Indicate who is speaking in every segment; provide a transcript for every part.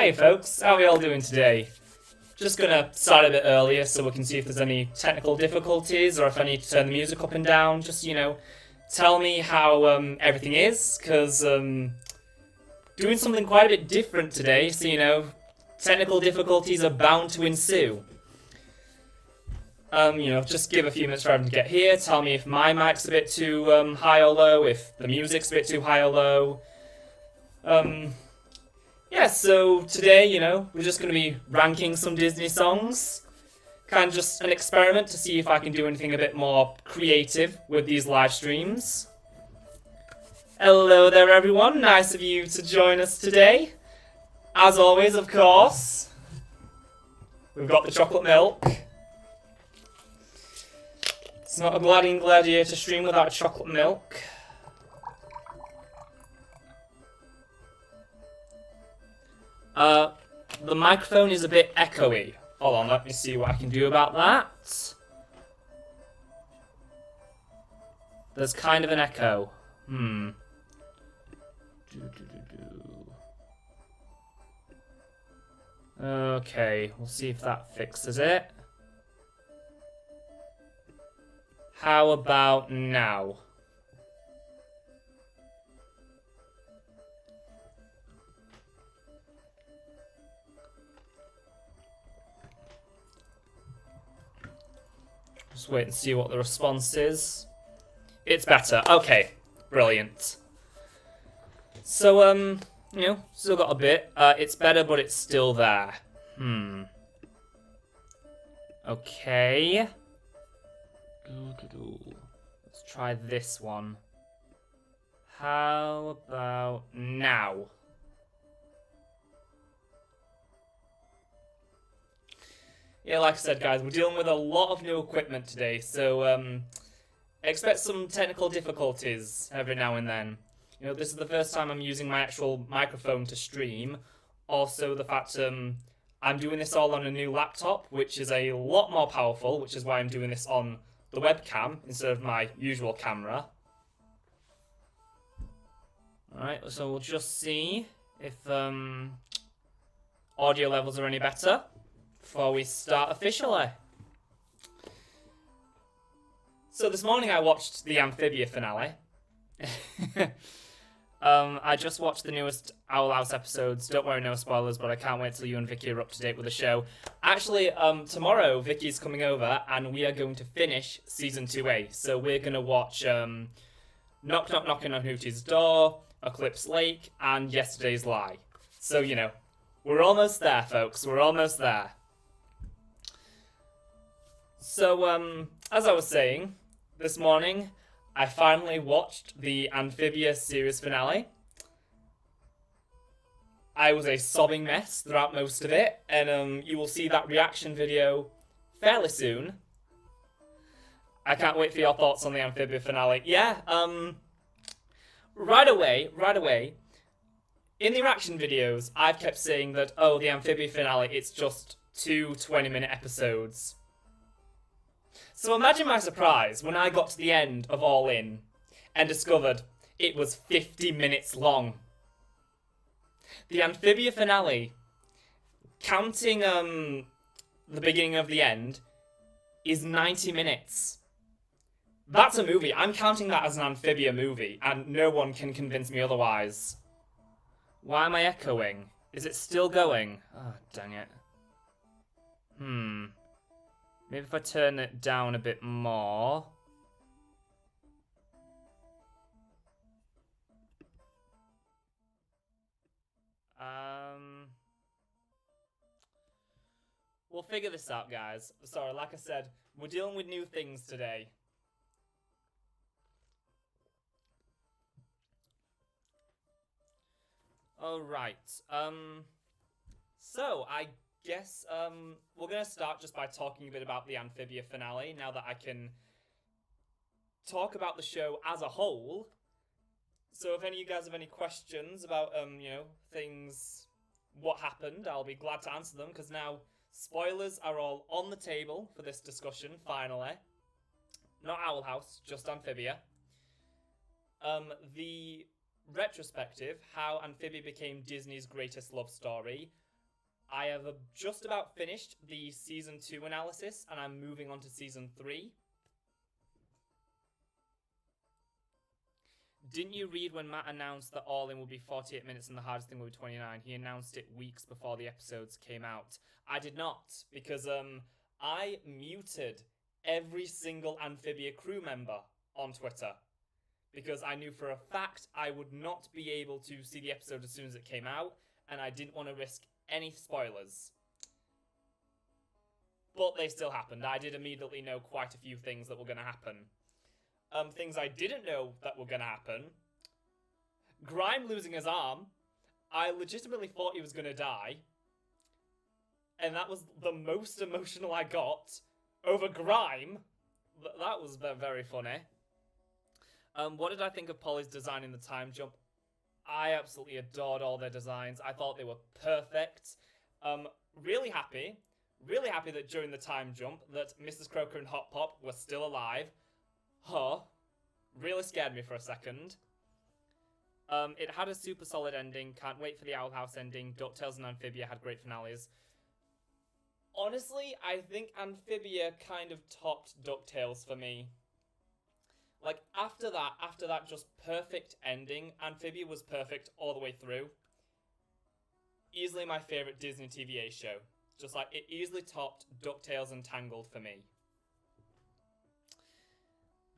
Speaker 1: Hey folks, how are we all doing today? Just gonna start a bit earlier so we can see if there's any technical difficulties or if I need to turn the music up and down. Just, tell me how everything is, because doing something quite a bit different today, so, technical difficulties are bound to ensue. Just give a few minutes for everyone to get here, tell me if my mic's a bit too high or low, if the music's a bit too high or low. Yeah, so today, we're just going to be ranking some Disney songs. Kind of just an experiment to see if I can do anything a bit more creative with these live streams. Hello there everyone, nice of you to join us today. As always, of course, we've got the chocolate milk. It's not a gladiator stream without chocolate milk. The microphone is a bit echoey. Hold on, let me see what I can do about that. There's kind of an echo. Okay, we'll see if that fixes it. How about now? Just wait and see what the response is. It's better. Okay, brilliant. So, still got a bit. It's better, but it's still there. Okay. Let's try this one. How about now? Yeah, like I said, guys, we're dealing with a lot of new equipment today, so expect some technical difficulties every now and then. This is the first time I'm using my actual microphone to stream. Also, the fact I'm doing this all on a new laptop, which is a lot more powerful, which is why I'm doing this on the webcam instead of my usual camera. Alright, so we'll just see if audio levels are any better before we start officially. So this morning I watched the Amphibia finale. I just watched the newest Owl House episodes. Don't worry, no spoilers, but I can't wait till you and Vicky are up to date with the show. Actually, tomorrow Vicky's coming over and we are going to finish Season 2A. So we're going to watch Knock Knock Knocking on Hootie's Door, Eclipse Lake, and Yesterday's Lie. So, we're almost there, folks. We're almost there. So, as I was saying, this morning, I finally watched the Amphibia series finale. I was a sobbing mess throughout most of it, and you will see that reaction video fairly soon. I can't wait for your thoughts on the Amphibia finale. Yeah, right away, in the reaction videos, I've kept saying that, oh, the Amphibia finale, it's just 2 20-minute episodes. So imagine my surprise when I got to the end of All In and discovered it was 50 minutes long. The Amphibia finale, counting the beginning of the end, is 90 minutes. That's a movie. I'm counting that as an Amphibia movie, and no one can convince me otherwise. Why am I echoing? Is it still going? Oh, dang it. Maybe if I turn it down a bit more. We'll figure this out, guys. Sorry, like I said, we're dealing with new things today. Alright, so I guess we're going to start just by talking a bit about the Amphibia finale, now that I can talk about the show as a whole. So if any of you guys have any questions about, things, what happened, I'll be glad to answer them, because now spoilers are all on the table for this discussion, finally. Not Owl House, just Amphibia. The retrospective, how Amphibia became Disney's greatest love story, I have just about finished the Season 2 analysis, and I'm moving on to Season 3. Didn't you read when Matt announced that All In would be 48 minutes and the hardest thing would be 29? He announced it weeks before the episodes came out. I did not, because I muted every single Amphibia crew member on Twitter. Because I knew for a fact I would not be able to see the episode as soon as it came out, and I didn't want to risk any spoilers. But they still happened. I did immediately know quite a few things that were going to happen. Things I didn't know that were going to happen. Grime losing his arm. I legitimately thought he was going to die. And that was the most emotional I got over Grime. That was very funny. What did I think of Polly's design in the time jump? I absolutely adored all their designs. I thought they were perfect. Really happy that during the time jump that Mrs. Croker and Hop Pop were still alive. Huh. Really scared me for a second. It had a super solid ending. Can't wait for the Owl House ending. DuckTales and Amphibia had great finales. Honestly, I think Amphibia kind of topped DuckTales for me. Like, after that just perfect ending, Amphibia was perfect all the way through. Easily my favourite Disney TVA show. Just like, it easily topped DuckTales and Tangled for me.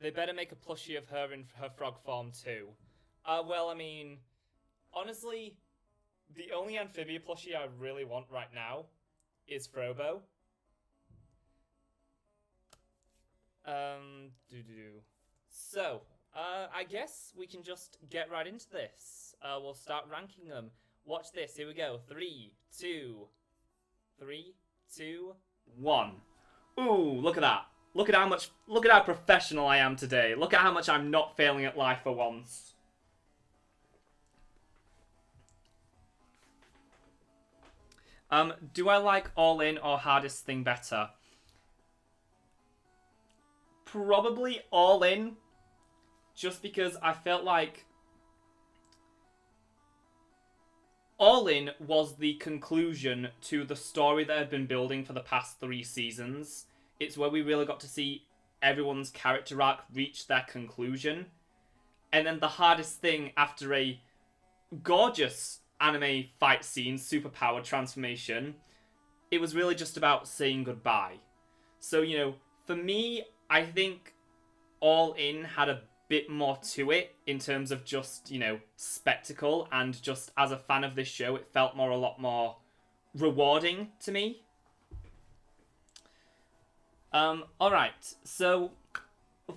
Speaker 1: They better make a plushie of her in her frog form too. Well, I mean, honestly, the only Amphibia plushie I really want right now is Frobo. So, I guess we can just get right into this. We'll start ranking them. Watch this, here we go. 3, 2, 1. Ooh, look at that. Look at how professional I am today. Look at how much I'm not failing at life for once. Do I like All In or Hardest Thing better? Probably All In. Just because I felt like All In was the conclusion to the story that had been building for the past 3 seasons. It's where we really got to see everyone's character arc reach their conclusion. And then the hardest thing after a gorgeous anime fight scene, superpower transformation, it was really just about saying goodbye. So, you know, for me, I think All In had a bit more to it in terms of just, you know, spectacle, and just as a fan of this show, it felt a lot more rewarding to me. Alright, so,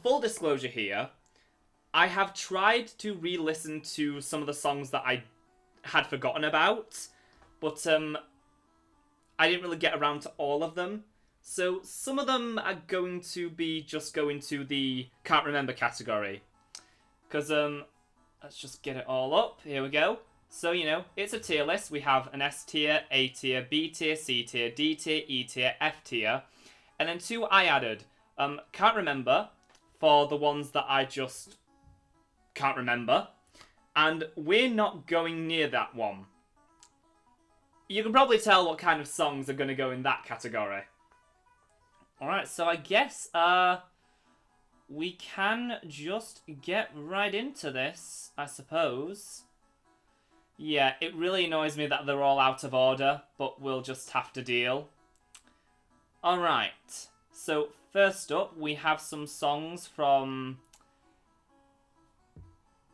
Speaker 1: full disclosure here, I have tried to re-listen to some of the songs that I had forgotten about, but I didn't really get around to all of them. So some of them are going to be just going to the can't remember category. Because, let's just get it all up. Here we go. So, you know, it's a tier list. We have an S tier, A tier, B tier, C tier, D tier, E tier, F tier. And then 2 I added. Can't remember for the ones that I just can't remember. And we're not going near that one. You can probably tell what kind of songs are going to go in that category. Alright, so I guess we can just get right into this, I suppose. Yeah, it really annoys me that they're all out of order, but we'll just have to deal. Alright, so first up we have some songs from,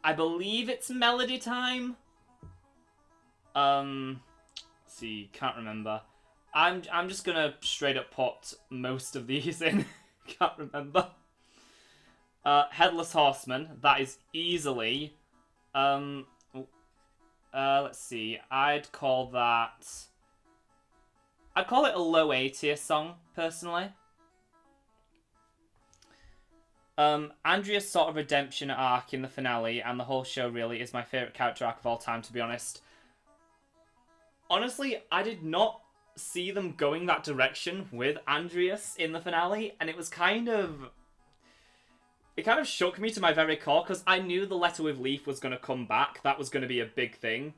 Speaker 1: I believe it's Melody Time? Let's see, can't remember. I'm just gonna straight up put most of these in. Can't remember. Headless Horseman, that is easily, let's see, I'd call it a low A tier song, personally. Andrea's sort of redemption arc in the finale, and the whole show really, is my favourite character arc of all time, to be honest. Honestly, I did not see them going that direction with Andreas in the finale, and it was kind of shook me to my very core, because I knew the letter with Leaf was going to come back. That was going to be a big thing.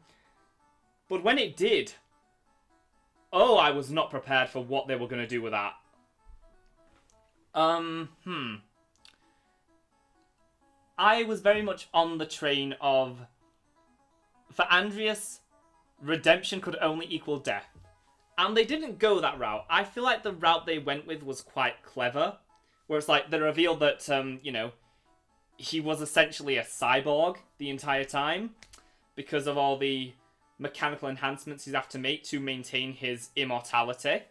Speaker 1: But when it did, Oh, I was not prepared for what they were going to do with that. I was very much on the train of... For Andreas, redemption could only equal death. And they didn't go that route. I feel like the route they went with was quite clever. Where it's like, they revealed that, you know, he was essentially a cyborg the entire time. Because of all the mechanical enhancements he'd have to make to maintain his immortality.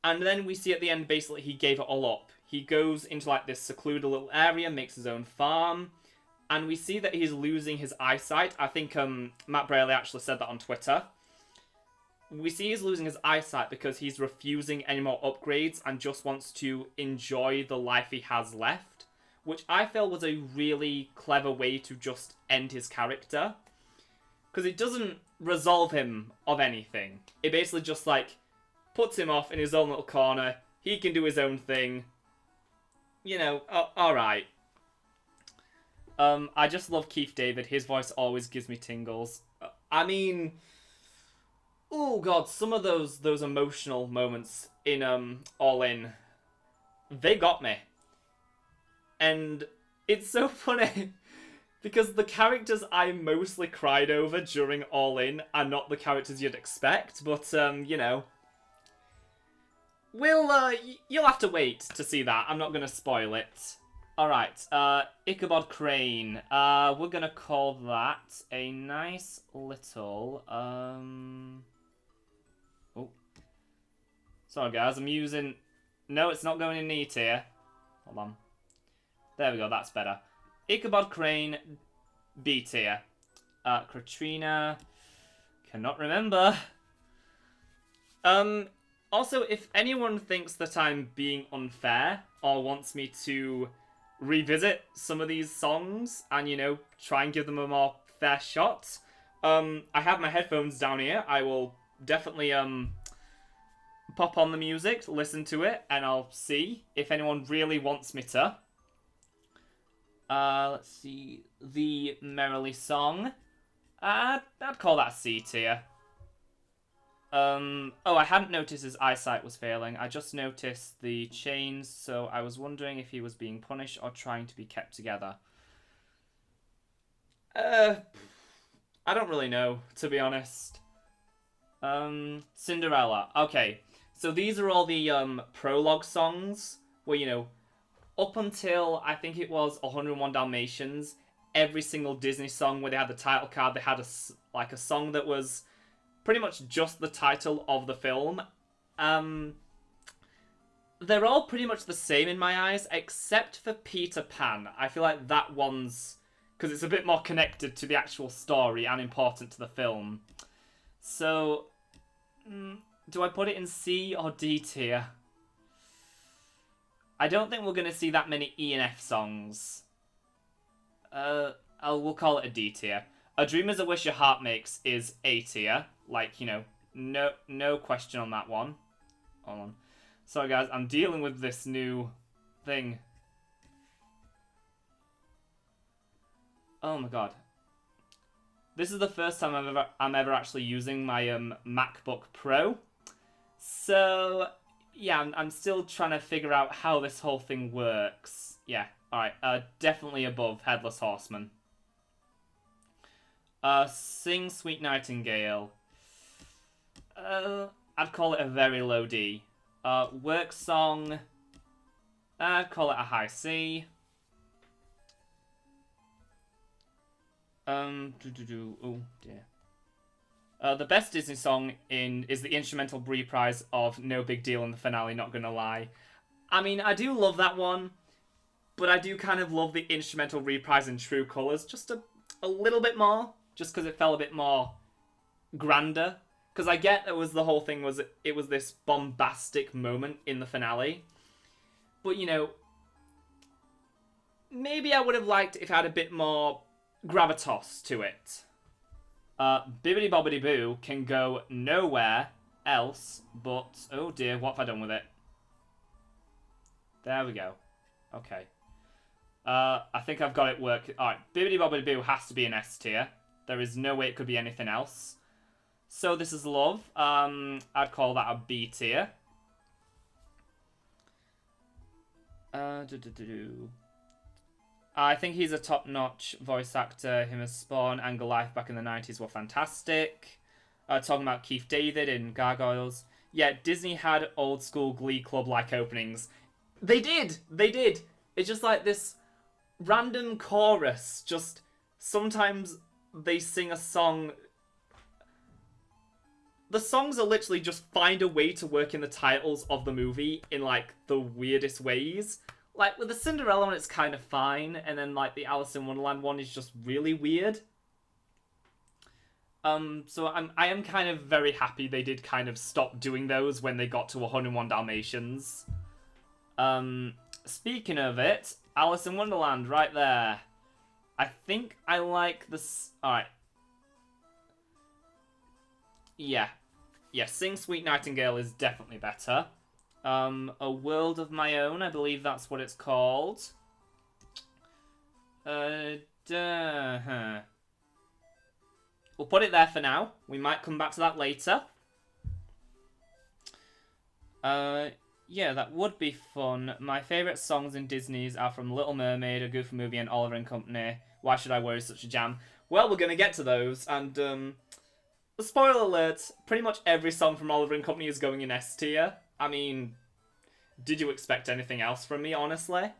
Speaker 1: And then we see at the end, basically, he gave it all up. He goes into, like, this secluded little area, makes his own farm. And we see that he's losing his eyesight. I think Matt Braley actually said that on Twitter. We see he's losing his eyesight because he's refusing any more upgrades and just wants to enjoy the life he has left. Which I feel was a really clever way to just end his character. Because it doesn't resolve him of anything. It basically just, like, puts him off in his own little corner. He can do his own thing. You know, alright. I just love Keith David. His voice always gives me tingles. I mean... Oh god, some of those emotional moments in All In, they got me. And it's so funny because the characters I mostly cried over during All In are not the characters you'd expect, but you know, you'll have to wait to see that. I'm not going to spoil it. Alright, Ichabod Crane. We're going to call that a nice little, Oh. Sorry guys, I'm using... No, it's not going in E tier. Hold on. There we go, that's better. Ichabod Crane, B tier. Katrina... Cannot remember. Also, if anyone thinks that I'm being unfair, or wants me to revisit some of these songs, and, you know, try and give them a more fair shot, I have my headphones down here. I will definitely, pop on the music, listen to it, and I'll see if anyone really wants me to. Let's see. The Merrily song. I'd call that C tier. Oh, I hadn't noticed his eyesight was failing. I just noticed the chains, so I was wondering if he was being punished or trying to be kept together. I don't really know, to be honest. Cinderella. Okay, so these are all the prologue songs where, you know, up until I think it was 101 Dalmatians, every single Disney song where they had the title card, they had a song that was pretty much just the title of the film. They're all pretty much the same in my eyes, except for Peter Pan. I feel like that one's, because it's a bit more connected to the actual story and important to the film. So, do I put it in C or D tier? I don't think we're going to see that many E and F songs. We'll call it a D tier. A Dream Is a Wish Your Heart Makes is A tier. Like, you know, no question on that one. Hold on. Sorry guys, I'm dealing with this new thing. Oh my god. This is the first time I'm ever actually using my MacBook Pro. So, yeah, I'm still trying to figure out how this whole thing works. Yeah, alright. Definitely above Headless Horseman. Sing Sweet Nightingale. I'd call it a very low D. Work Song. I'd call it a high C. Oh dear. The best Disney song is the instrumental reprise of No Big Deal in the finale, not gonna lie. I mean, I do love that one, but I do kind of love the instrumental reprise in True Colours just a little bit more, just because it felt a bit more grander. Because I get that was the whole thing was it was this bombastic moment in the finale. But, you know, maybe I would have liked if it had a bit more gravitas to it. Bibbidi Bobbidi Boo can go nowhere else but... Oh dear, what have I done with it? There we go. Okay. I think I've got it working. Alright, Bibbidi Bobbidi Boo has to be an S tier. There is no way it could be anything else. So This Is Love. I'd call that a B tier. I think he's a top-notch voice actor. Him as Spawn and Goliath back in the 90s were fantastic. Talking about Keith David in Gargoyles. Yeah, Disney had old-school Glee Club-like openings. They did! They did! It's just like this random chorus. Just sometimes they sing a song. The songs are literally just find a way to work in the titles of the movie in, like, the weirdest ways. Like, with the Cinderella one, it's kind of fine, and then, like, the Alice in Wonderland one is just really weird. So I am kind of very happy they did kind of stop doing those when they got to 101 Dalmatians. Speaking of it, Alice in Wonderland, right there. I think I like this. Alright. Yeah. Yeah, Sing Sweet Nightingale is definitely better. A World of My Own, I believe that's what it's called. We'll put it there for now. We might come back to that later. Yeah, that would be fun. My favourite songs in Disney's are from Little Mermaid, A Goofy Movie, and Oliver and Company. Why Should I Worry Such a Jam? Well, we're going to get to those, and spoiler alert, pretty much every song from Oliver and Company is going in S tier. I mean, did you expect anything else from me, honestly?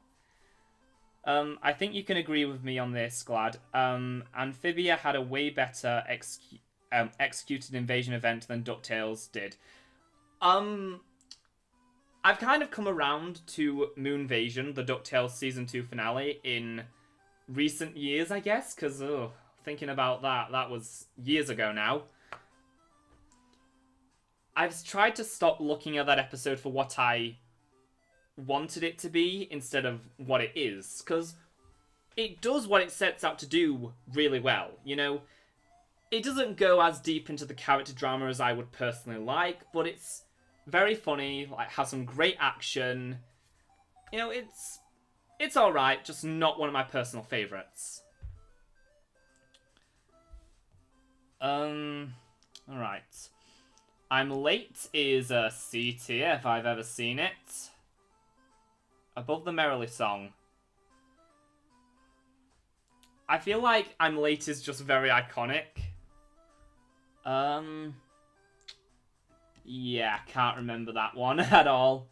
Speaker 1: I think you can agree with me on this, Glad. Amphibia had a way better executed invasion event than DuckTales did. I've kind of come around to Moonvasion, the DuckTales Season 2 finale, in recent years, I guess, because, thinking about that was years ago now. I've tried to stop looking at that episode for what I wanted it to be instead of what it is, because it does what it sets out to do really well, you know? It doesn't go as deep into the character drama as I would personally like, but it's very funny, like, has some great action. You know, it's alright, just not one of my personal favourites. Alright. I'm Late is a C tier, if I've ever seen it. Above the Merrily song. I feel like I'm Late is just very iconic. Yeah, can't remember that one at all.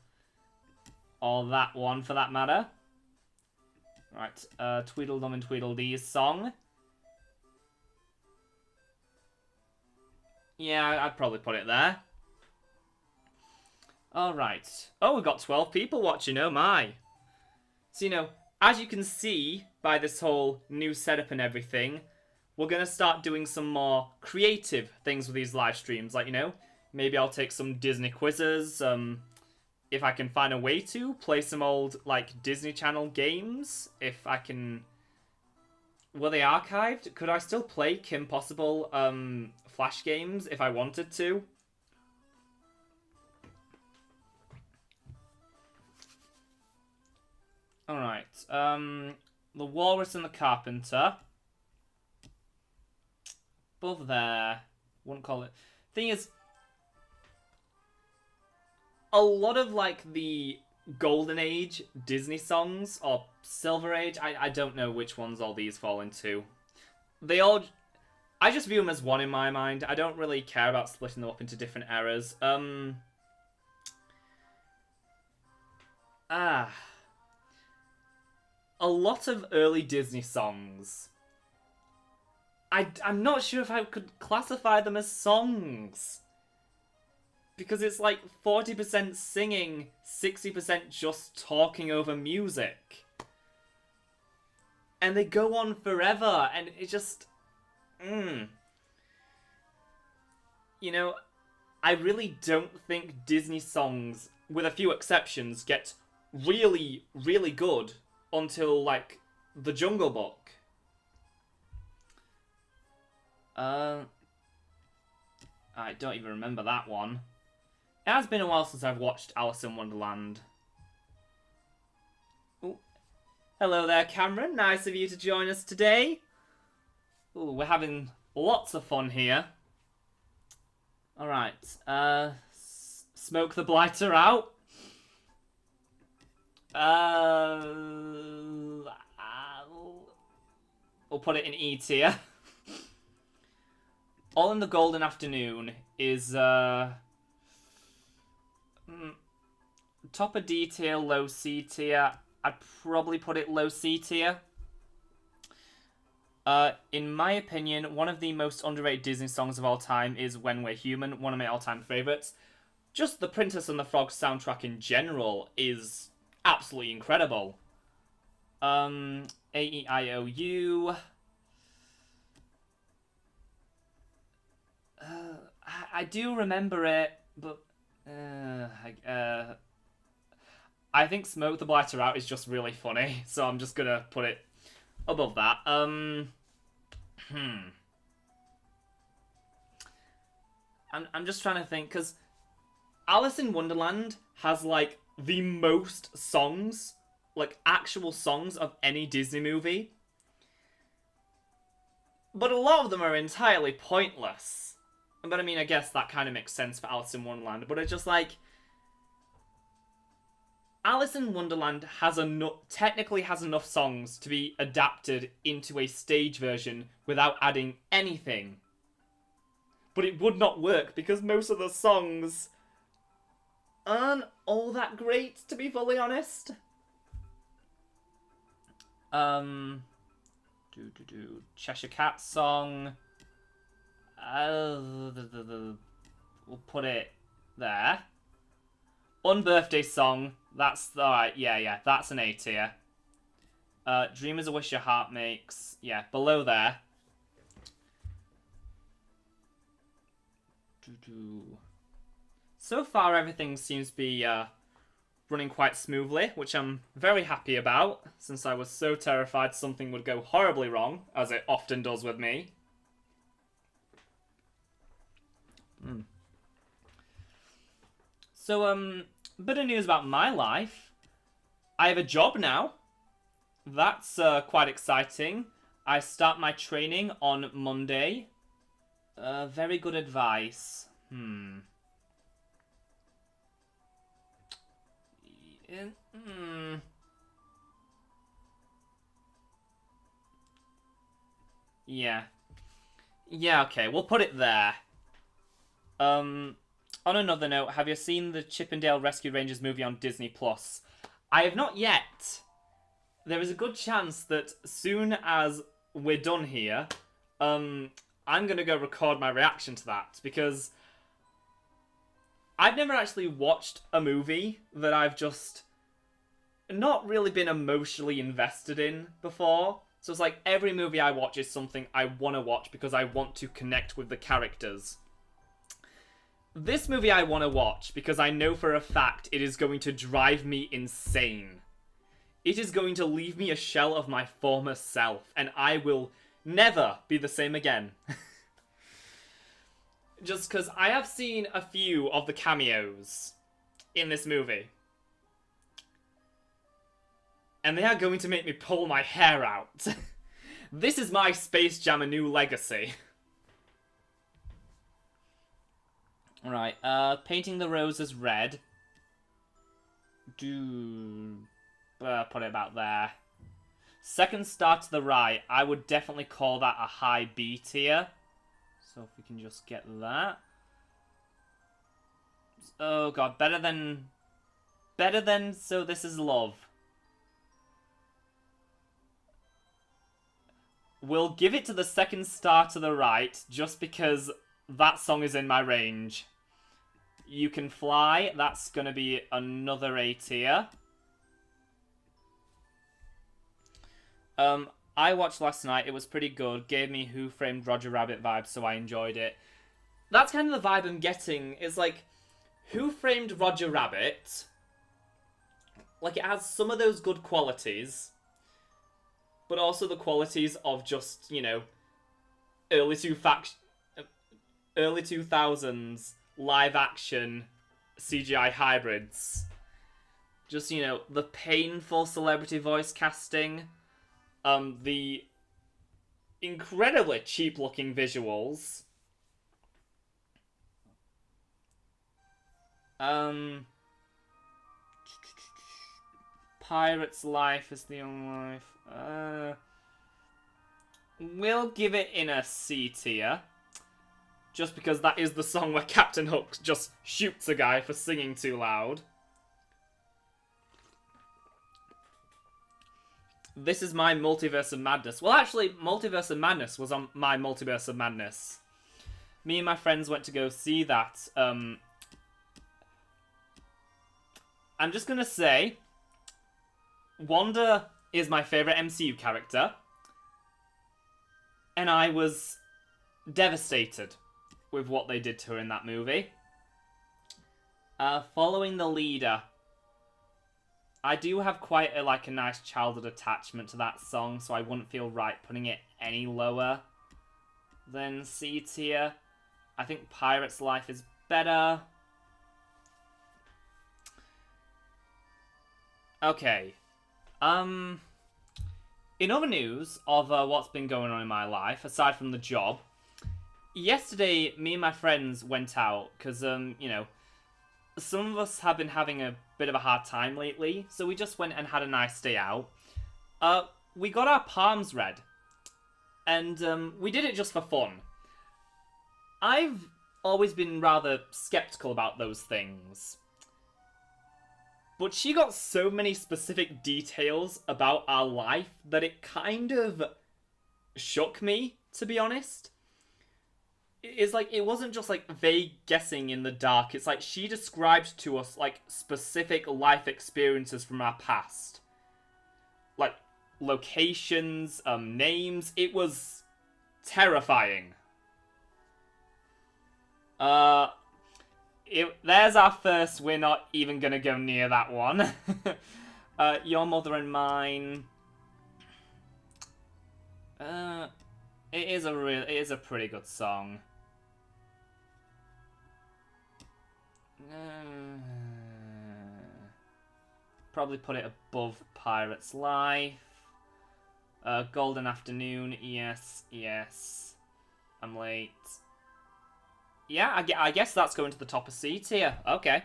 Speaker 1: Or that one, for that matter. Right, Tweedledum and Tweedledee's song. Yeah, I'd probably put it there. Alright. Oh, we've got 12 people watching, oh my. So, you know, as you can see by this whole new setup and everything, we're going to start doing some more creative things with these live streams. Like, you know, maybe I'll take some Disney quizzes. If I can find a way to, play some old, like, Disney Channel games. If I can... Were they archived? Could I still play Kim Possible Flash games if I wanted to? Alright. The Walrus and the Carpenter. Above there. Wouldn't call it... Thing is... A lot of, like, the Golden Age Disney songs, or Silver Age, I don't know which ones all these fall into. They all... I just view them as one in my mind. I don't really care about splitting them up into different eras. A lot of early Disney songs. I'm not sure if I could classify them as songs. Because it's like 40% singing, 60% just talking over music. And they go on forever, and it just... You know, I really don't think Disney songs, with a few exceptions, get really, really good until, like, The Jungle Book. I don't even remember that one. It has been a while since I've watched Alice in Wonderland. Ooh. Hello there, Cameron. Nice of you to join us today. Ooh, we're having lots of fun here. Alright. Smoke the Blighter out. We'll put it in E tier. All in the Golden Afternoon is top of D tier, low C tier. I'd probably put it low C tier. In my opinion, one of the most underrated Disney songs of all time is When We're Human, one of my all-time favourites. Just the Princess and the Frog soundtrack in general is absolutely incredible. A-E-I-O-U. I do remember it, but I think Smoke the Blighter Out is just really funny, so I'm just gonna put it above that. I'm just trying to think, because Alice in Wonderland has, like, the most songs, like, actual songs of any Disney movie. But a lot of them are entirely pointless. But I mean, I guess that kind of makes sense for Alice in Wonderland, but it's just like... Alice in Wonderland technically has enough songs to be adapted into a stage version without adding anything. But it would not work because most of the songs aren't all that great, to be fully honest. Cheshire Cat song. We'll put it there. Unbirthday song. That's alright. Yeah. That's an A tier. Dream is a Wish Your Heart Makes. Yeah, below there. So far, everything seems to be running quite smoothly, which I'm very happy about, since I was so terrified something would go horribly wrong, as it often does with me. So, bit of news about my life. I have a job now. That's quite exciting. I start my training on Monday. Very good advice. Yeah. Yeah, okay, we'll put it there. On another note, have you seen the Chip 'n Dale Rescue Rangers movie on Disney Plus? I have not yet. There is a good chance that soon as we're done here, I'm going to go record my reaction to that, because I've never actually watched a movie that I've just not really been emotionally invested in before. So it's like every movie I watch is something I want to watch because I want to connect with the characters. This movie I want to watch because I know for a fact it is going to drive me insane. It is going to leave me a shell of my former self, and I will never be the same again. Just because I have seen a few of the cameos in this movie. And they are going to make me pull my hair out. This is my Space Jam: A New Legacy. Alright, painting the roses red. Put it about there. Second Star to the Right, I would definitely call that a high B tier. So if we can just get that. Oh god, better than So This Is Love. We'll give it to the Second Star to the Right, just because that song is in my range. You Can Fly, that's gonna be another A tier. I watched last night, it was pretty good, gave me Who Framed Roger Rabbit vibes, so I enjoyed it. That's kind of the vibe I'm getting, is like, Who Framed Roger Rabbit, like it has some of those good qualities, but also the qualities of just, you know, early 2000s live action CGI hybrids. Just, you know, the painful celebrity voice casting, the incredibly cheap looking visuals, Pirate's Life is the only life. We'll give it in a C tier. Just because that is the song where Captain Hook just shoots a guy for singing too loud. This is my Multiverse of Madness. Well, actually, Multiverse of Madness was on my Multiverse of Madness. Me and my friends went to go see that. I'm just going to say, Wanda is my favourite MCU character. And I was devastated with what they did to her in that movie. Following the leader, I do have quite a nice childhood attachment to that song, so I wouldn't feel right putting it any lower than C tier. I think Pirate's Life is better. Okay. In other news of what's been going on in my life, aside from the job, yesterday me and my friends went out because, you know, some of us have been having a bit of a hard time lately, so we just went and had a nice day out. We got our palms read, and we did it just for fun. I've always been rather skeptical about those things. But she got so many specific details about our life that it kind of shook me, to be honest. It's like, it wasn't just like vague guessing in the dark. It's like she described to us like specific life experiences from our past. Like locations, names. It was terrifying. There's our first. We're not even gonna go near that one. Your Mother and Mine. It is a pretty good song. Probably put it above Pirate's Life. Golden Afternoon. Yes. I'm late. Yeah, I guess that's going to the top of C tier. Okay.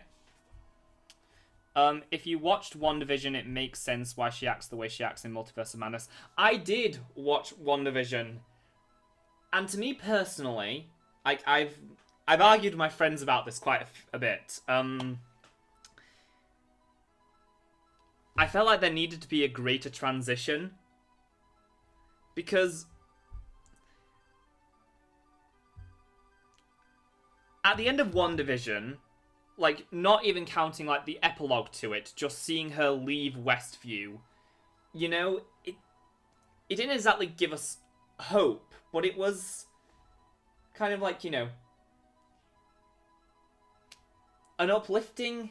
Speaker 1: If you watched WandaVision, it makes sense why she acts the way she acts in Multiverse of Madness. I did watch WandaVision, and to me personally, I've argued with my friends about this quite a bit. I felt like there needed to be a greater transition, because at the end of WandaVision, like, not even counting, like, the epilogue to it, just seeing her leave Westview, you know, it didn't exactly give us hope, but it was kind of like, you know, an uplifting,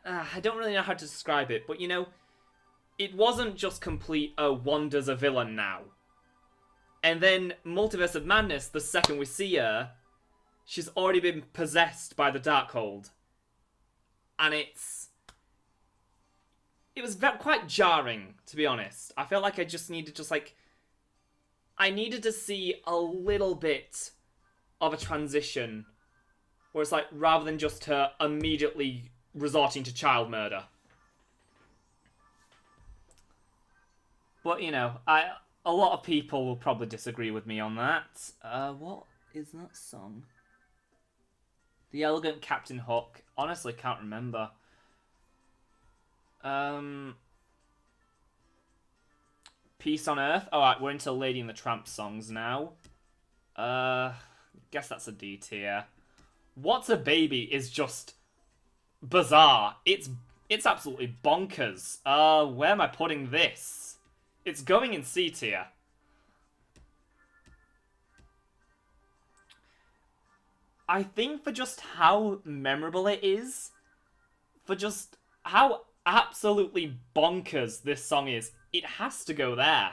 Speaker 1: I don't really know how to describe it, but, you know, it wasn't just complete, oh, Wanda's a villain now. And then Multiverse of Madness, the second we see her, she's already been possessed by the Darkhold. And it was quite jarring, to be honest. I felt like I just needed I needed to see a little bit of a transition, where it's like, rather than just her immediately resorting to child murder. But, you know, a lot of people will probably disagree with me on that. What is that song? The Elegant Captain Hook. Honestly, can't remember. Peace on Earth. Alright, we're into Lady and the Tramp songs now. Guess that's a D tier. What's a Baby is just bizarre. It's absolutely bonkers. Where am I putting this? It's going in C tier. I think for just how memorable it is, for just how absolutely bonkers this song is, it has to go there.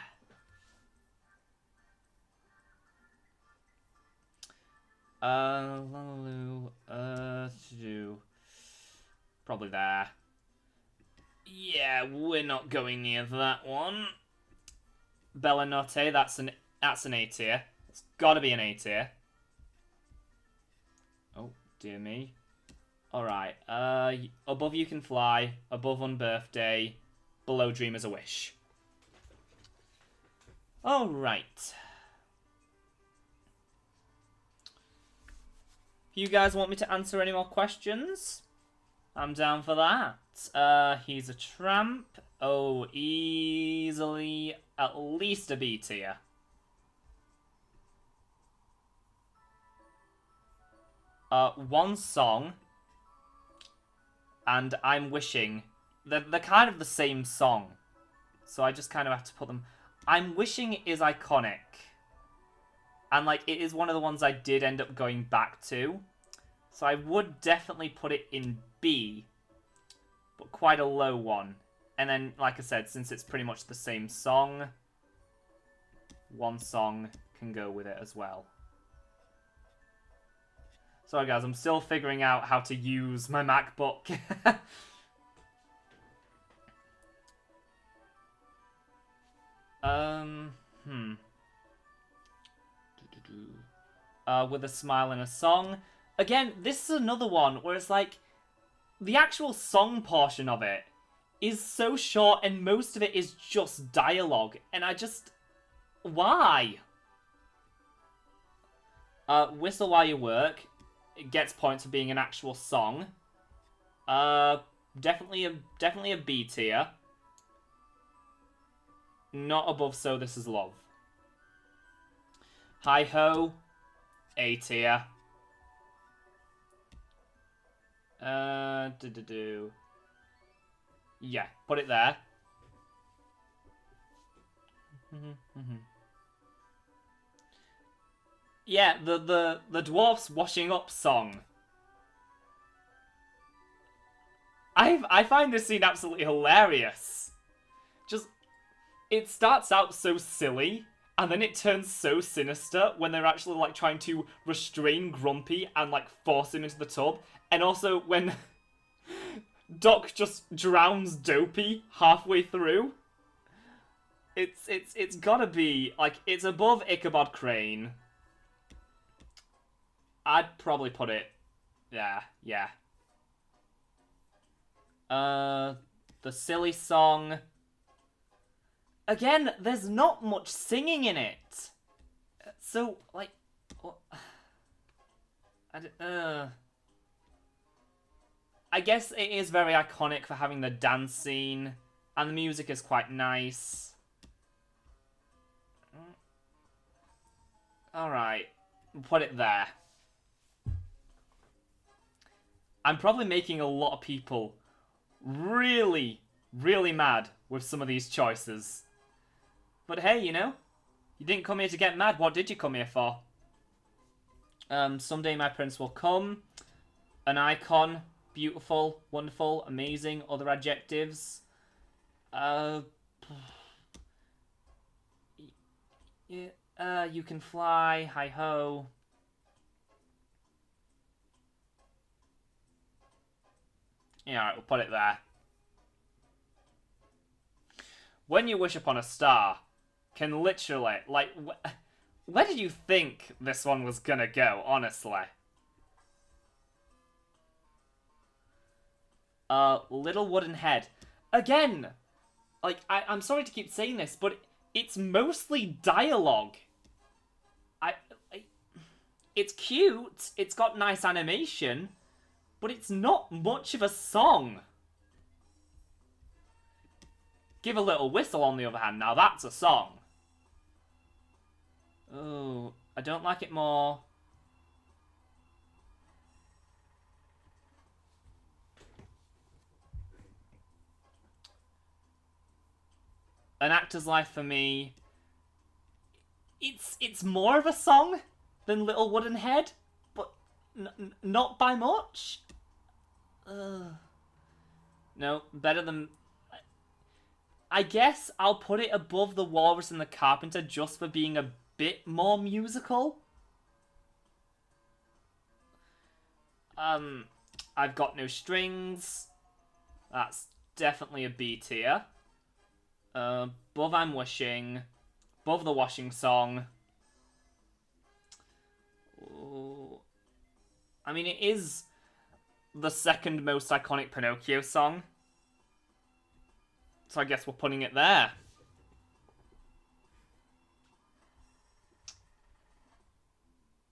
Speaker 1: Probably there. Yeah, we're not going near that one. Bella Notte, that's an A tier. It's gotta be an A tier. Oh, dear me. Alright, above you can fly, above unbirthday, below dream is a wish. Alright. If you guys want me to answer any more questions, I'm down for that. He's a tramp. Oh, easily at least a B tier. One song, and I'm wishing. They're kind of the same song, so I just kind of have to put them. I'm wishing is iconic, and like it is one of the ones I did end up going back to, so I would definitely put it in B, but quite a low one. And then, like I said, since it's pretty much the same song, one song can go with it as well. Sorry guys, I'm still figuring out how to use my MacBook. With a smile and a song. Again, this is another one where it's like, the actual song portion of it is so short and most of it is just dialogue. And I just... Why? Whistle While You Work. It gets points for being an actual song. Definitely a B tier. Not above So This Is Love. Hi Ho, A tier. Yeah, put it there. Yeah, the dwarfs washing up song. I find this scene absolutely hilarious. Just, it starts out so silly, and then it turns so sinister when they're actually like trying to restrain Grumpy and like force him into the tub, and also when Doc just drowns Dopey halfway through. It's gotta be like, it's above Ichabod Crane. I'd probably put it... Yeah. The silly song. Again, there's not much singing in it. So, like... I guess it is very iconic for having the dance scene. And the music is quite nice. Alright. Put it there. I'm probably making a lot of people really, really mad with some of these choices. But hey, you know, you didn't come here to get mad. What did you come here for? Someday My Prince Will Come. An icon. Beautiful. Wonderful. Amazing. Other adjectives. Yeah, You Can Fly. Hi Ho. Yeah, alright, we'll put it there. When You Wish Upon a Star can literally, like, where did you think this one was gonna go, honestly? Little Wooden Head. Again, like, I'm sorry to keep saying this, but it's mostly dialogue. It's cute, it's got nice animation, but it's not much of a song. Give a Little Whistle, on the other hand. Now that's a song. Oh, I don't like it more. An Actor's Life for me. It's more of a song than Little Wooden Head, but not by much. No, better than... I guess I'll put it above The Walrus and the Carpenter just for being a bit more musical. I've Got No Strings. That's definitely a B tier. Above I'm Wishing. Above The Washing Song. Ooh. I mean, it is... the second most iconic Pinocchio song. So I guess we're putting it there.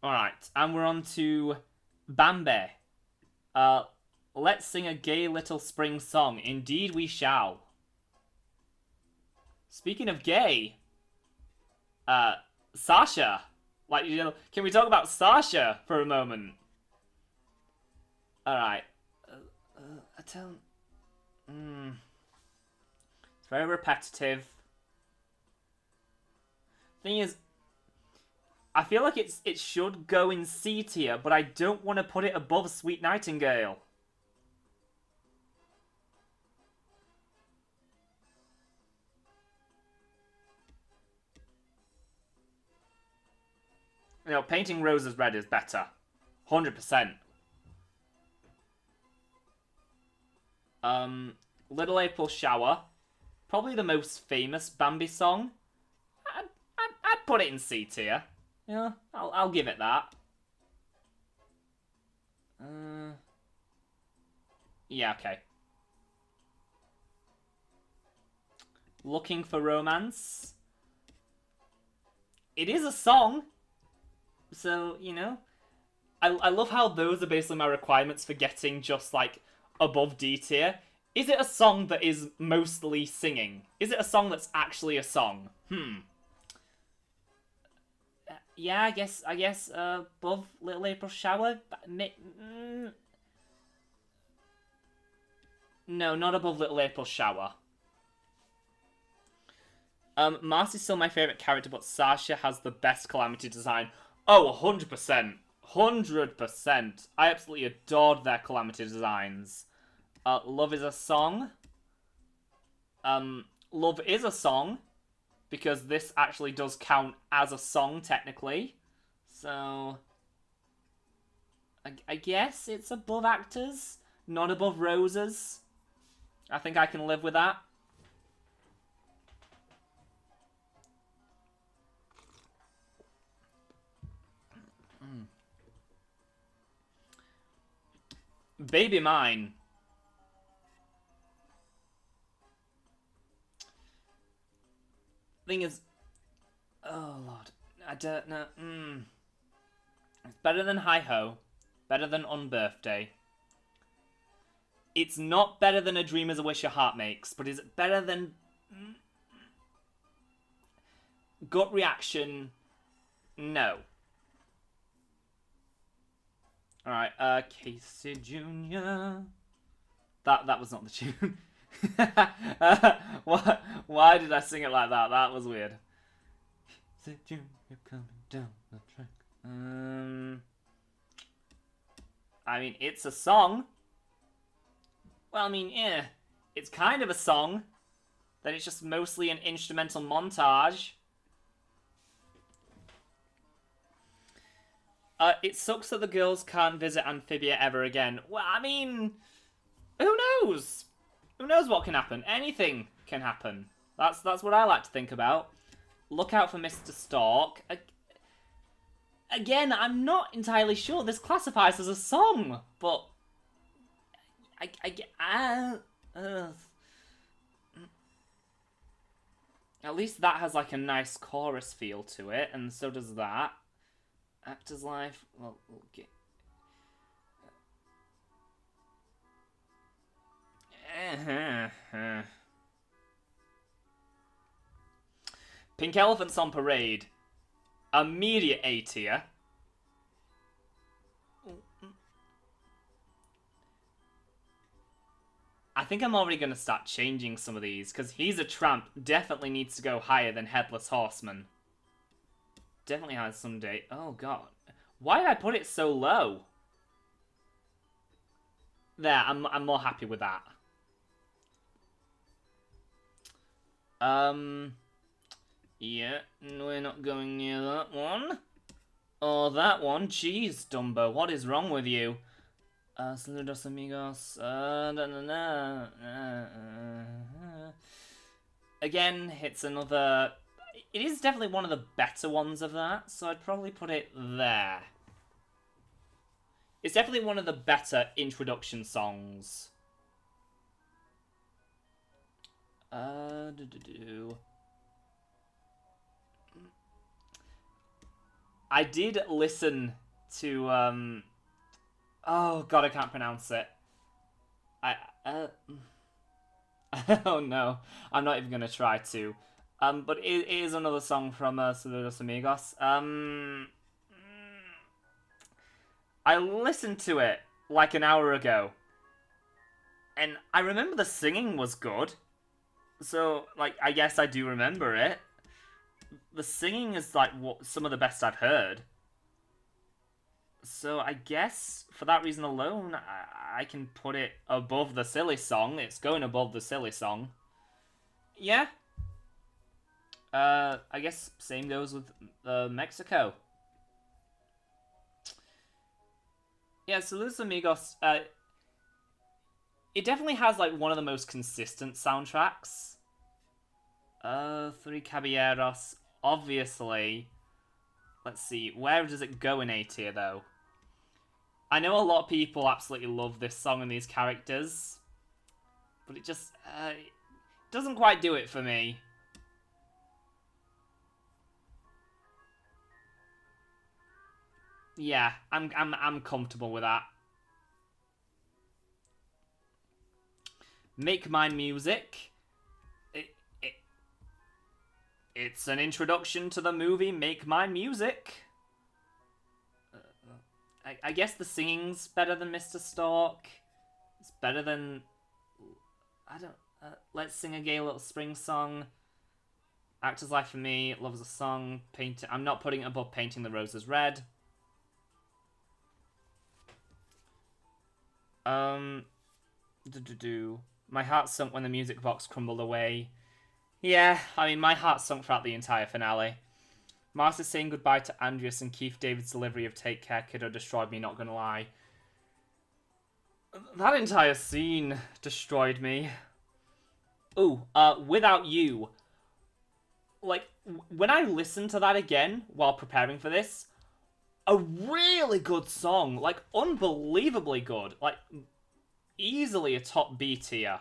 Speaker 1: Alright, and we're on to Bambi. Let's sing a gay little spring song. Indeed we shall. Speaking of gay, Sasha. Like, you know, can we talk about Sasha for a moment? Alright. I don't... It's very repetitive. Thing is, I feel like it should go in C tier, but I don't want to put it above Sweet Nightingale. You know, painting roses red is better. 100%. Little April Shower. Probably the most famous Bambi song. I'd put it in C tier. Yeah, I'll give it that. Yeah, okay. Looking for Romance. It is a song. So, you know. I love how those are basically my requirements for getting just, like, above D tier. Is it a song that is mostly singing? Is it a song that's actually a song? Yeah, I guess above Little April Shower. No, not above Little April Shower. Marcy's still my favourite character, but Sasha has the best Calamity design. Oh, 100%. 100%. I absolutely adored their Calamity designs. Love is a song. Love is a song. Because this actually does count as a song, technically. So... I guess it's above Actors. Not above Roses. I think I can live with that. Baby Mine. Thing is, oh lord, I don't know. It's better than Hi Ho, better than On Birthday. It's not better than A Dream Is a Wish Your Heart Makes, but is it better than Gut Reaction? No. All right, Casey Jr. That was not the tune. Why did I sing it like that? That was weird. You're coming down the track. I mean, it's a song. Well, I mean, yeah, it's kind of a song. Then it's just mostly an instrumental montage. It sucks that the girls can't visit Amphibia ever again. Well, I mean, who knows? Who knows what can happen? Anything can happen. That's what I like to think about. Look out for Mr. Stork. Again, I'm not entirely sure this classifies as a song, but at least that has like a nice chorus feel to it, and so does that. Actor's Life. Well, okay. Pink Elephants on Parade. Immediate A tier. I think I'm already going to start changing some of these, because He's a Tramp definitely needs to go higher than Headless Horseman. Definitely has some date. Oh god. Why did I put it so low? There, I'm more happy with that. Yeah, we're not going near that one. Or that one. Jeez, Dumbo, what is wrong with you? Saludos amigos. Again, it's another... It is definitely one of the better ones of that, so I'd probably put it there. It's definitely one of the better introduction songs. I did listen to oh god, I can't pronounce it. Oh no, I'm not even gonna try to. But it is another song from Saludos Amigos. I listened to it like an hour ago, and I remember the singing was good. So, like, I guess I do remember it. The singing is like some of the best I've heard. So I guess for that reason alone, I can put it above the silly song. It's going above the silly song. Yeah. I guess same goes with Mexico. Yeah, so Los Amigos, it definitely has like one of the most consistent soundtracks. Three Caballeros, obviously. Let's see, where does it go in A tier though? I know a lot of people absolutely love this song and these characters, but it just it doesn't quite do it for me. Yeah, I'm comfortable with that. Make Mine Music. It's an introduction to the movie Make Mine Music. I guess the singing's better than Mr. Stork. It's better than... I don't... Let's Sing a Gay Little Spring Song. Actor's Life for Me. Loves a Song. I'm not putting it above Painting the Roses Red. My heart sunk when the music box crumbled away. Yeah, I mean, my heart sunk throughout the entire finale. Martha saying goodbye to Andreas and Keith David's delivery of Take Care, Kiddo destroyed me, not gonna lie. That entire scene destroyed me. Ooh, Without You. Like, when I listened to that again while preparing for this, a really good song. Like, unbelievably good. Like, easily a top B tier.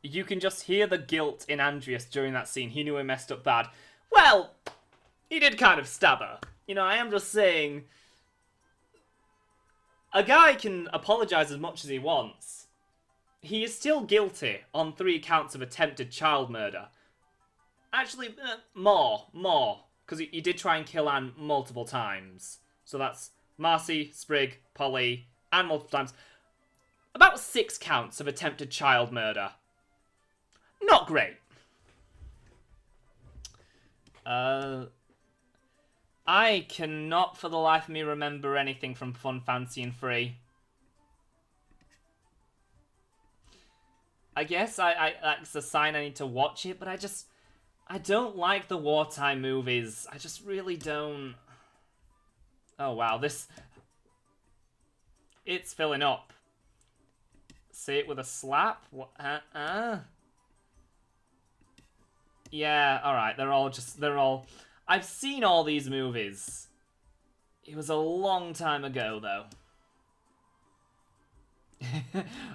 Speaker 1: You can just hear the guilt in Andreas during that scene. He knew he messed up bad. Well, he did kind of stab her. You know, I am just saying... A guy can apologise as much as he wants. He is still guilty on 3 counts of attempted child murder. Actually, more. Because he did try and kill Anne multiple times. So that's Marcy, Sprig, Polly, and multiple times. About 6 counts of attempted child murder. Not great. I cannot for the life of me remember anything from Fun, Fancy and Free. I guess that's a sign I need to watch it, but I don't like the wartime movies. I just really don't. Oh wow, it's filling up. Say it with a slap? What? Yeah, alright, they're all... I've seen all these movies. It was a long time ago, though.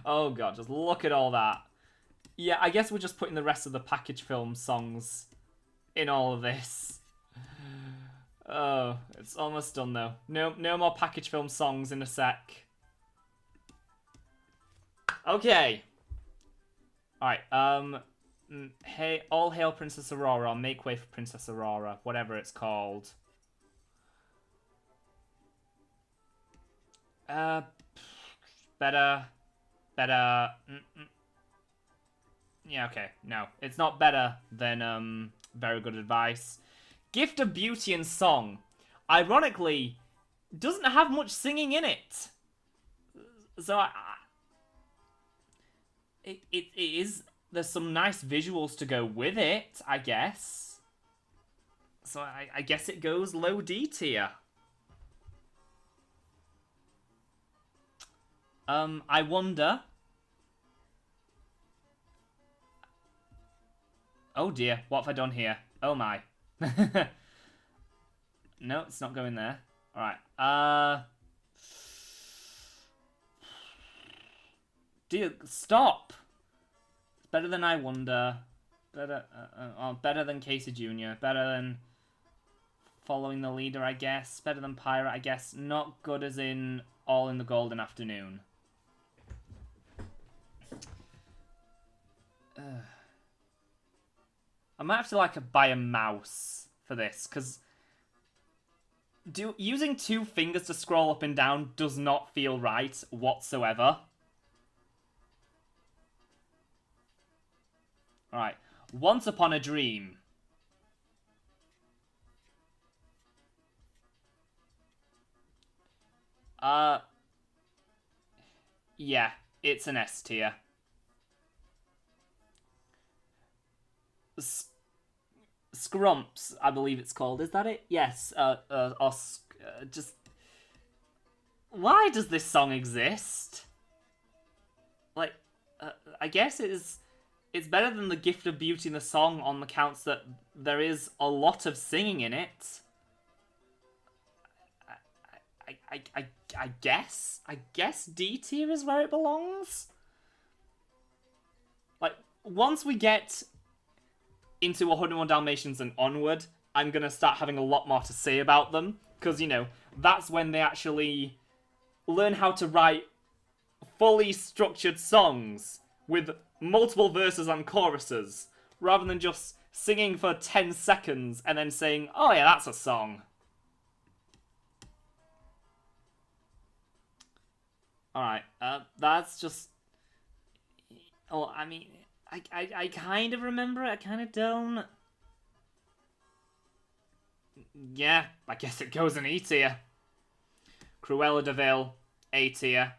Speaker 1: Oh god, just look at all that. Yeah, I guess we're just putting the rest of the package film songs in all of this. Oh, it's almost done, though. No more package film songs in a sec. Okay. Alright, hey, all hail Princess Aurora, or make way for Princess Aurora, whatever it's called. Better. Yeah, okay, no. It's not better than, Very Good Advice. Gift of Beauty and Song, ironically, doesn't have much singing in it. So, it is... There's some nice visuals to go with it, I guess. So I guess it goes low D tier. I wonder... Oh dear, what have I done here? Oh my. No, it's not going there. Alright, Dear, stop! It's better than I Wonder. Better than Casey Jr. Better than Following the Leader, I guess. Better than Pirate, I guess. Not good as in All in the Golden Afternoon. I might have to, like, buy a mouse for this, because using 2 fingers to scroll up and down does not feel right whatsoever. Alright. Once Upon a Dream. Yeah, it's an S tier. Scrumps, I believe it's called. Is that it? Yes. Just... Why does this song exist? Like, I guess it's better than The Gift of Beauty in the song on the counts that there is a lot of singing in it. I guess D tier is where it belongs. Like, once we get into 101 Dalmatians and onward, I'm gonna start having a lot more to say about them. Because, you know, that's when they actually learn how to write fully structured songs with multiple verses and choruses, rather than just singing for 10 seconds and then saying, oh yeah, that's a song. Alright, that's just... Oh, I mean, I kind of remember it, I kind of don't. Yeah, I guess it goes in E tier. Cruella de Vil, A tier.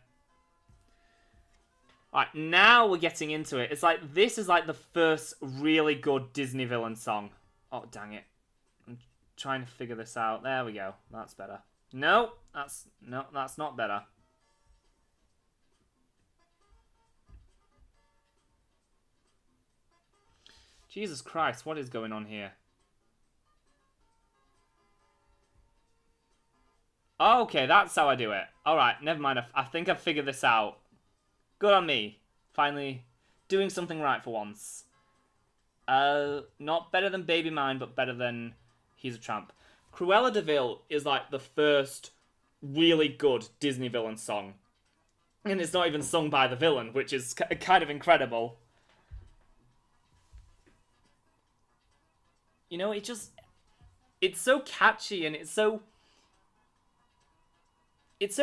Speaker 1: Alright, now we're getting into it. It's like, this is like the first really good Disney villain song. Oh, dang it. I'm trying to figure this out. There we go. That's better. No, that's not better. Jesus Christ, what is going on here? Okay, that's how I do it. Alright, never mind. I think I've figured this out. Good on me. Finally doing something right for once. Not better than Baby Mine, but better than He's a Tramp. Cruella de Vil is like the first really good Disney villain song. And it's not even sung by the villain, which is kind of incredible. You know, it's so catchy and it's so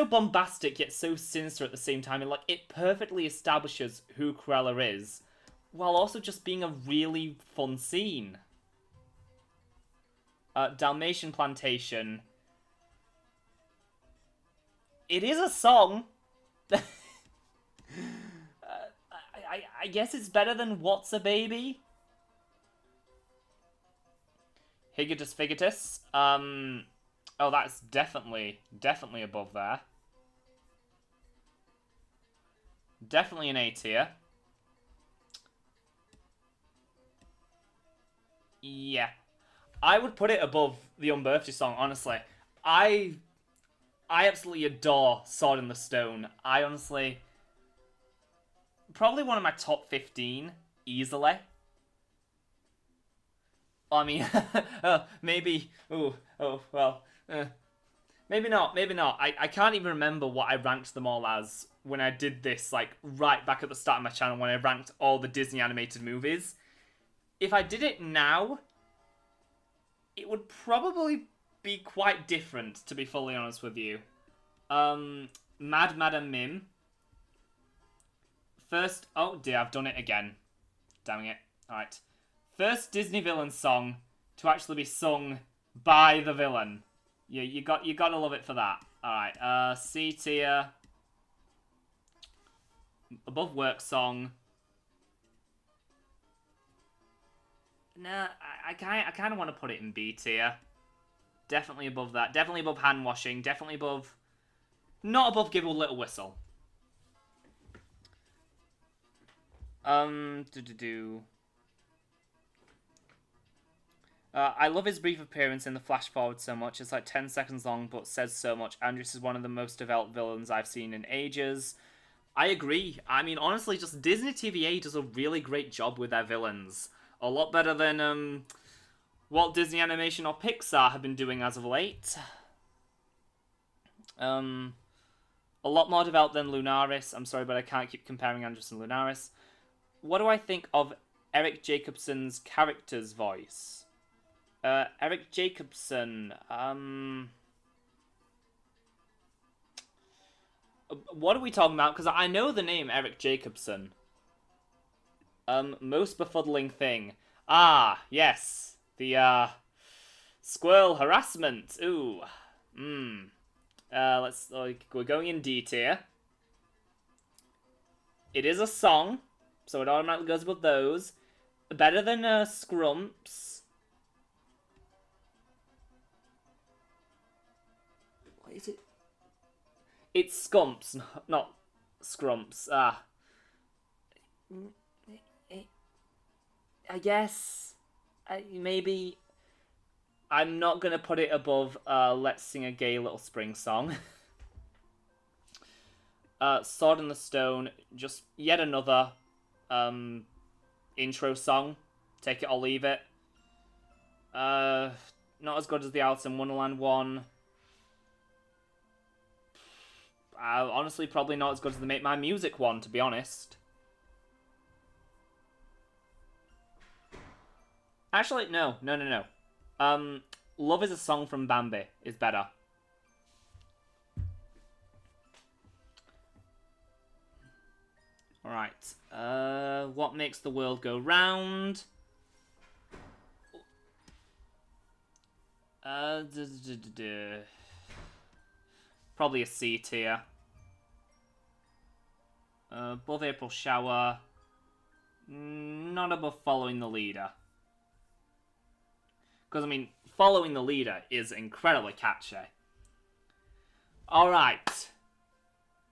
Speaker 1: bombastic yet so sinister at the same time, and like it perfectly establishes who Cruella is, while also just being a really fun scene. Dalmatian Plantation. It is a song. I guess it's better than What's a Baby? Higatus Figatus. Oh, that's definitely above there. Definitely an A tier. Yeah. I would put it above the Unbirthday song, honestly. I absolutely adore Sword in the Stone. I honestly... Probably one of my top 15, easily. I mean, maybe... maybe not. I can't even remember what I ranked them all as when I did this, like, right back at the start of my channel when I ranked all the Disney animated movies. If I did it now, it would probably be quite different, to be fully honest with you. Mad Madam Mim. First... Oh, dear, I've done it again. Damn it. Alright. First Disney villain song to actually be sung by the villain. Yeah, you gotta love it for that. Alright, C tier. Above work song. Nah, I kind of want to put it in B tier. Definitely above that. Definitely above hand washing. Definitely above... Not above Give a Little Whistle. I love his brief appearance in the flash forward so much. It's like 10 seconds long, but says so much. Andrews is one of the most developed villains I've seen in ages. I agree. I mean, honestly, just Disney TVA does a really great job with their villains. A lot better than Walt Disney Animation or Pixar have been doing as of late. A lot more developed than Lunaris. I'm sorry, but I can't keep comparing Andrews and Lunaris. What do I think of Eric Jacobson's character's voice? Eric Jacobson, what are we talking about? Because I know the name Eric Jacobson. Most befuddling thing. Ah, yes. The, squirrel harassment. Ooh. We're going in D tier. It is a song, so it automatically goes above those. Better than, Scrumps. What is it? It's Scumps, not Scrumps. I guess. Maybe. I'm not going to put it above Let's Sing a Gay Little Spring Song. Sword in the Stone, just yet another intro song. Take it or leave it. Not as good as the Alice in Wonderland one. Honestly, probably not as good as the Make My Music one, to be honest. Actually, no. Love is a Song from Bambi is better. Alright. What makes the world go round? Probably a C tier. Above April Shower. Not above Following the Leader. Because, I mean, Following the Leader is incredibly catchy. Alright.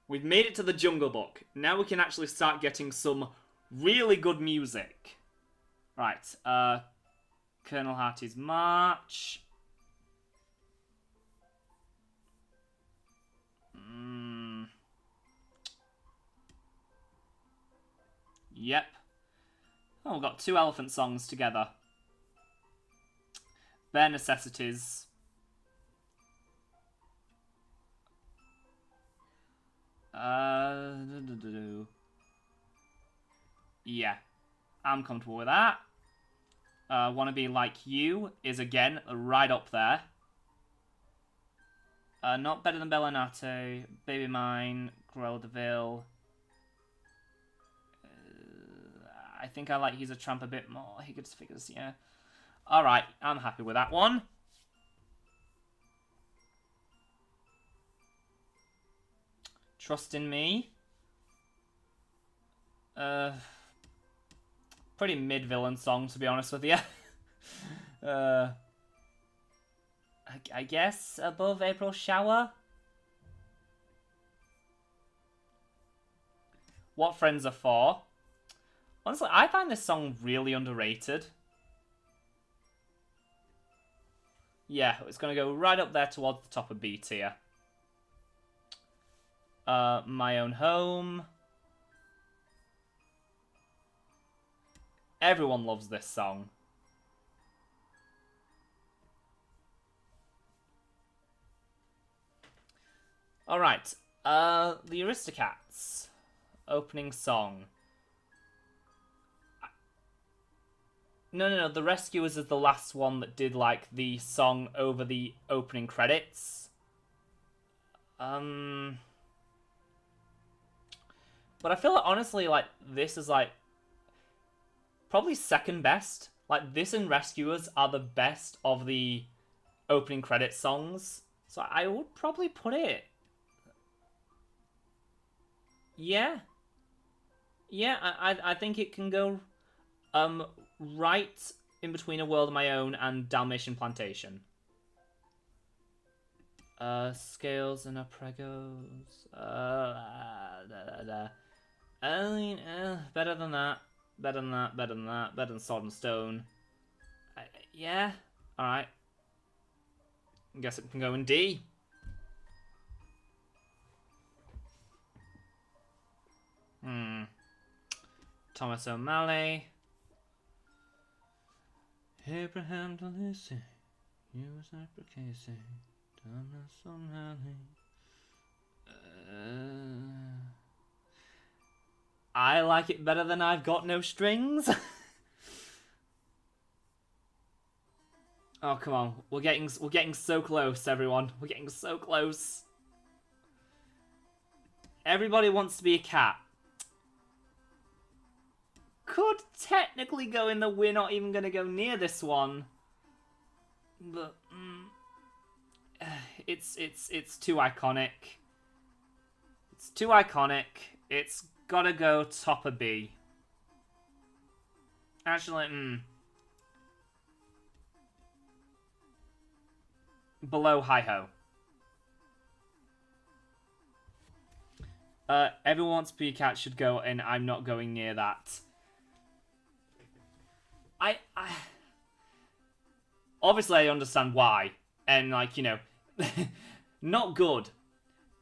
Speaker 1: We've made it to the Jungle Book. Now we can actually start getting some really good music. Right. Colonel Harty's March. Yep. Oh, we've got 2 elephant songs together. Bare Necessities. Yeah. I'm comfortable with that. Wanna Be Like You is, again, right up there. Not better than Bellinate. Baby Mine. Cruella de Vil. I think I like He's a Tramp a bit more. He gets figures, yeah. Alright, I'm happy with that one. Trust in Me. Pretty mid-villain song, to be honest with you. I guess above April Shower. What Friends Are For. Honestly, I find this song really underrated. Yeah, it's going to go right up there towards the top of B tier. My Own Home. Everyone loves this song. Alright, the Aristocats. Opening song. No, the Rescuers is the last one that did, like, the song over the opening credits. But I feel like, honestly, like, this is, like, probably second best. Like, this and Rescuers are the best of the opening credits songs. So I would probably put it... Yeah. Yeah, I think it can go... right in between A World of My Own and Dalmatian Plantation. Scales and Pregos. I mean, better than that. Better than Sword and Stone. Yeah. Alright. I guess it can go in D. Thomas O'Malley. Abraham Delisi. You was Casey. Thomas O'Malley. I like it better than I've Got No Strings. Oh, come on. We're getting so close, everyone. We're getting so close. Everybody wants to be a cat. Could technically go in the we're not even going to go near this one. But it's too iconic. It's too iconic. It's got to go top of B. Actually, below Hi-Ho. Everyone Wants to Be a Cat should go, and I'm not going near that. I obviously I understand why, and like, you know, not good,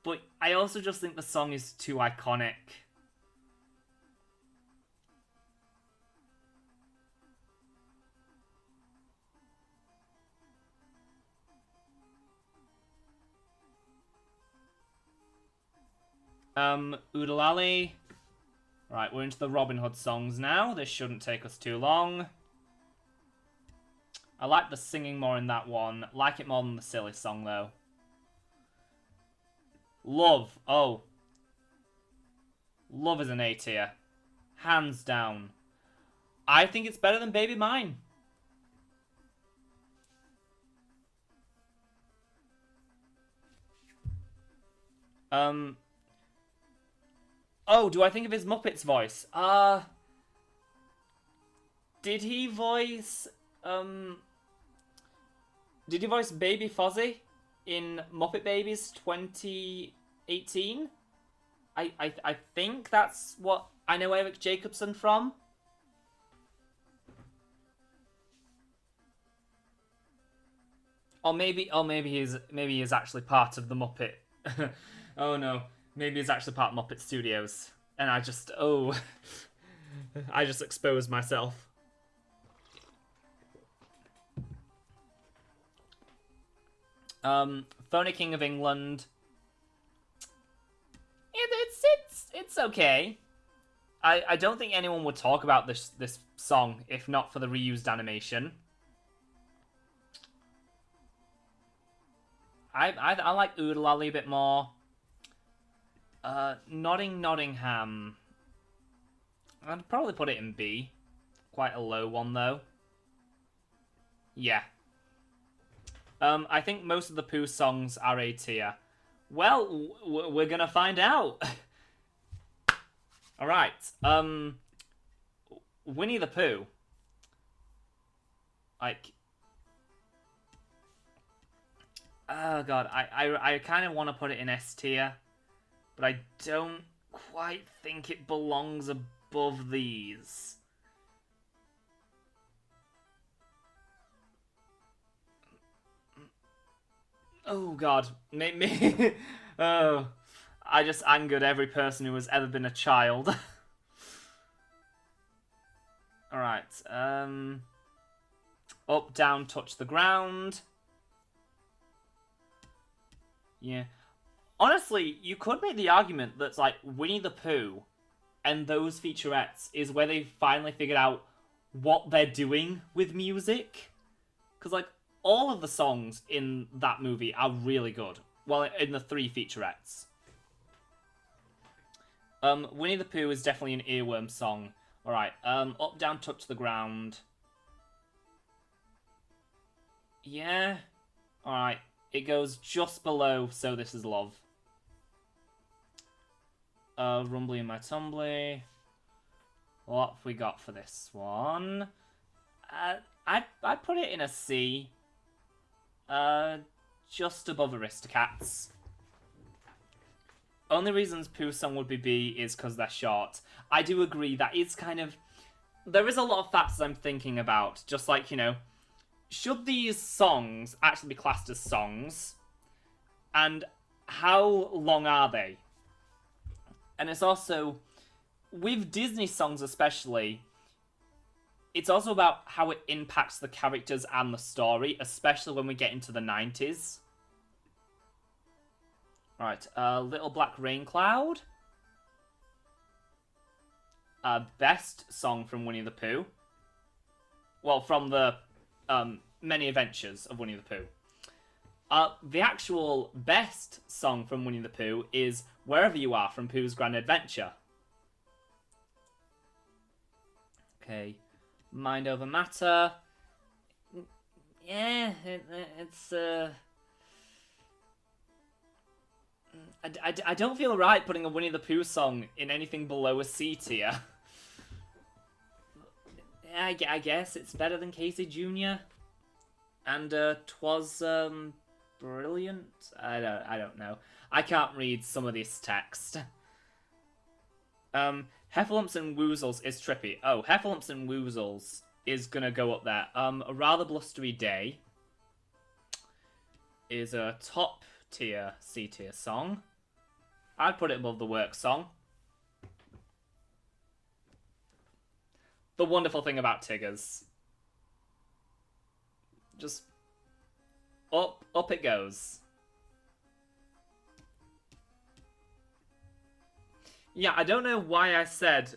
Speaker 1: but I also just think the song is too iconic. Oodalali. Right, we're into the Robin Hood songs now. This shouldn't take us too long. I like the singing more in that one. Like it more than the silly song, though. Love. Oh. Love is an A tier. Hands down. I think it's better than Baby Mine. Oh, do I think of his Muppets voice? Did he voice Baby Fozzie in Muppet Babies 2018? I think that's what I know Eric Jacobson from. Or maybe he is actually part of the Muppet. Oh no. Maybe he's actually part of Muppet Studios. And I just exposed myself. Phony King of England. It's okay. I don't think anyone would talk about this song if not for the reused animation. I like Oodalali a bit more. Nottingham. I'd probably put it in B. Quite a low one, though. Yeah. I think most of the Pooh songs are A tier. Well, we're gonna find out. Alright. Winnie the Pooh. Like... Oh, God. I kind of want to put it in S tier. But I don't quite think it belongs above these. Oh, God. Maybe. Oh. I just angered every person who has ever been a child. Alright. Up, down, touch the ground. Yeah. Honestly, you could make the argument that, like, Winnie the Pooh and those featurettes is where they finally figured out what they're doing with music. Because, like, all of the songs in that movie are really good. Well, in the 3 featurettes. Winnie the Pooh is definitely an earworm song. Alright, Up, Down, Touch the Ground. Yeah. Alright, it goes just below So This Is Love. Rumbly in My Tumbly. What have we got for this one? I'd put it in a C. Just above Aristocats. Only reasons Pooh's song would be B is because they're short. I do agree that is kind of... There is a lot of factors I'm thinking about. Just like, you know, should these songs actually be classed as songs? And how long are they? And it's also, with Disney songs especially, it's also about how it impacts the characters and the story, especially when we get into the 90s. Right, Little Black Rain Cloud. Best song from Winnie the Pooh. Well, from the Many Adventures of Winnie the Pooh. The actual best song from Winnie the Pooh is Wherever You Are from Pooh's Grand Adventure. Okay. Mind Over Matter. Yeah, it's I don't feel right putting a Winnie the Pooh song in anything below a C tier. I guess it's better than Casey Jr. And 'Twas Brilliant. I don't know. I can't read some of this text. Heffalumps and Woozles is trippy. Oh, Heffalumps and Woozles is gonna go up there. A Rather Blustery Day is a top tier, C tier song. I'd put it above the Work song. The wonderful thing about Tiggers. Just up it goes. Yeah, I don't know why I said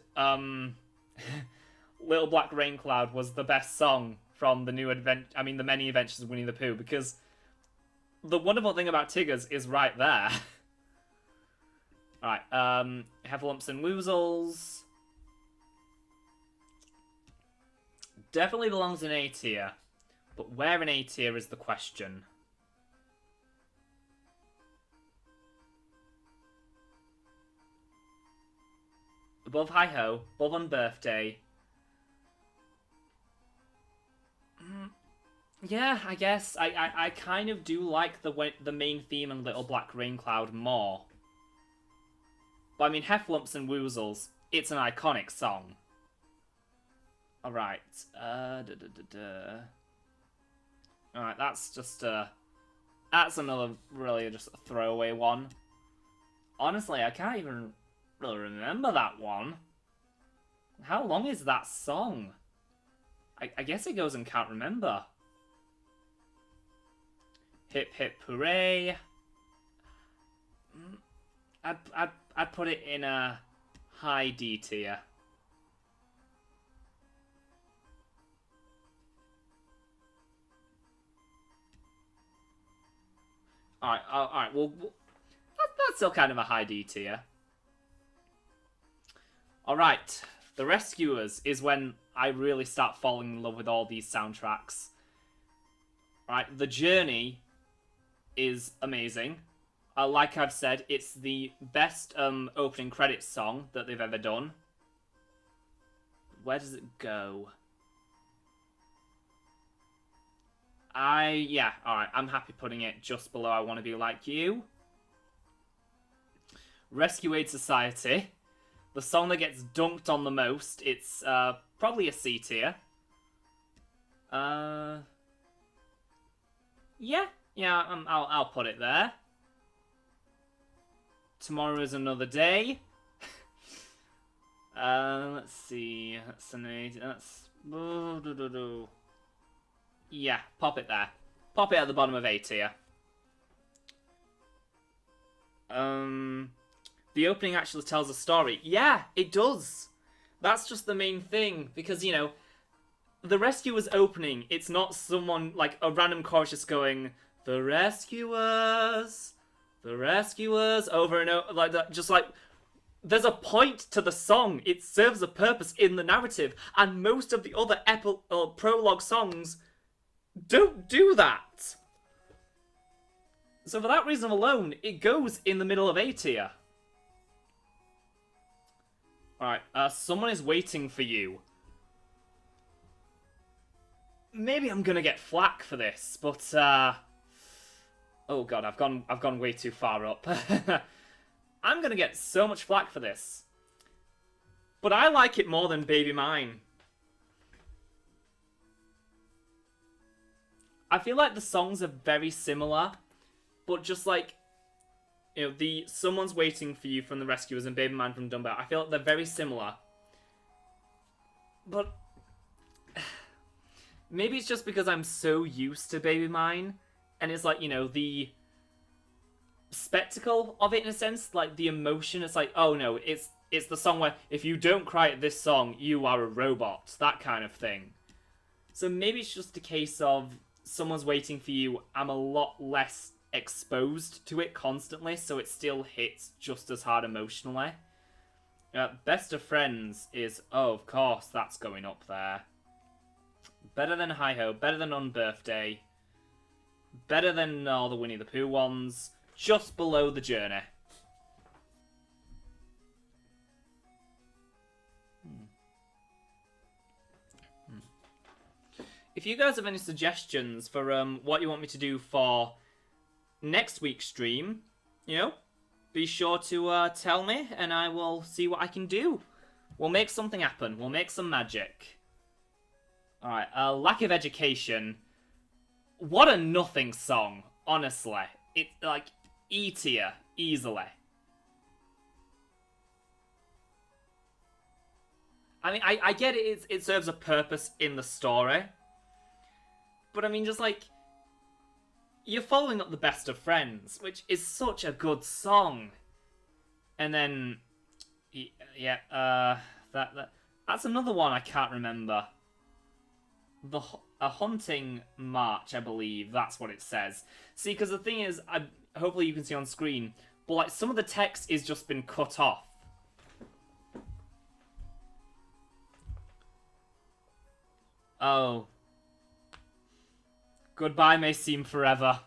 Speaker 1: Little Black Rain Cloud was the best song from the the Many Adventures of Winnie the Pooh, because the wonderful thing about Tiggers is right there. Alright, Heffalumps and Woozles. Definitely belongs in A tier, but where in A tier is the question. Above Hi Ho, above On Birthday. Yeah, I guess I kind of do like the main theme in Little Black Rain Cloud more. But I mean, Heffalumps and Woozles, it's an iconic song. Alright, Alright, that's just that's another really just a throwaway one. Honestly, I can't even really remember that one. How long is that song? I guess it goes and Can't Remember. Hip Hip Hooray. I'd put it in a high D tier. Alright, well, that's still kind of a high D tier. Alright, The Rescuers is when I really start falling in love with all these soundtracks. Right, The Journey is amazing. Like I've said, it's the best opening credits song that they've ever done. Where does it go? Yeah, alright, I'm happy putting it just below I Want to Be Like You. Rescue Aid Society. The song that gets dunked on the most, it's probably a C tier. Yeah, I'll put it there. Tomorrow is Another Day. Let's see. That's an 8. That's... Yeah, pop it there. Pop it at the bottom of A tier. The opening actually tells a story. Yeah, it does. That's just the main thing. Because, you know, the Rescuers opening, it's not someone, like, a random chorus just going, The Rescuers, The Rescuers, over and over, like that. Just like, there's a point to the song. It serves a purpose in the narrative. And most of the other prologue songs don't do that. So for that reason alone, it goes in the middle of A tier. Alright, Someone Is Waiting for You. Maybe I'm gonna get flack for this, but oh god, I've gone way too far up. I'm gonna get so much flack for this. But I like it more than Baby Mine. I feel like the songs are very similar, but just like, you know, the Someone's Waiting for You from The Rescuers and Baby Man from Dumbbell, I feel like they're very similar. But maybe it's just because I'm so used to Baby Mine, and it's like, you know, the spectacle of it in a sense, like the emotion. It's like, oh no, it's the song where if you don't cry at this song, you are a robot, that kind of thing. So maybe it's just a case of Someone's Waiting for You, I'm a lot less exposed to it constantly, so it still hits just as hard emotionally. Best of Friends is, oh, of course, that's going up there. Better than Hi Ho, better than On Birthday, better than all the Winnie the Pooh ones, just below The Journey. If you guys have any suggestions for what you want me to do for next week's stream, you know, be sure to tell me, and I will see what I can do. We'll make something happen. We'll make some magic. Alright, Lack of Education. What a nothing song, honestly. It's like E tier, easily. I mean, I get it, it serves a purpose in the story. But I mean, just like, you're following up the Best of Friends, which is such a good song. And then, yeah, that's another one I can't remember. A Haunting March, I believe, that's what it says. See, because the thing is, hopefully you can see on screen, but like some of the text is just been cut off. Oh. Goodbye may seem forever.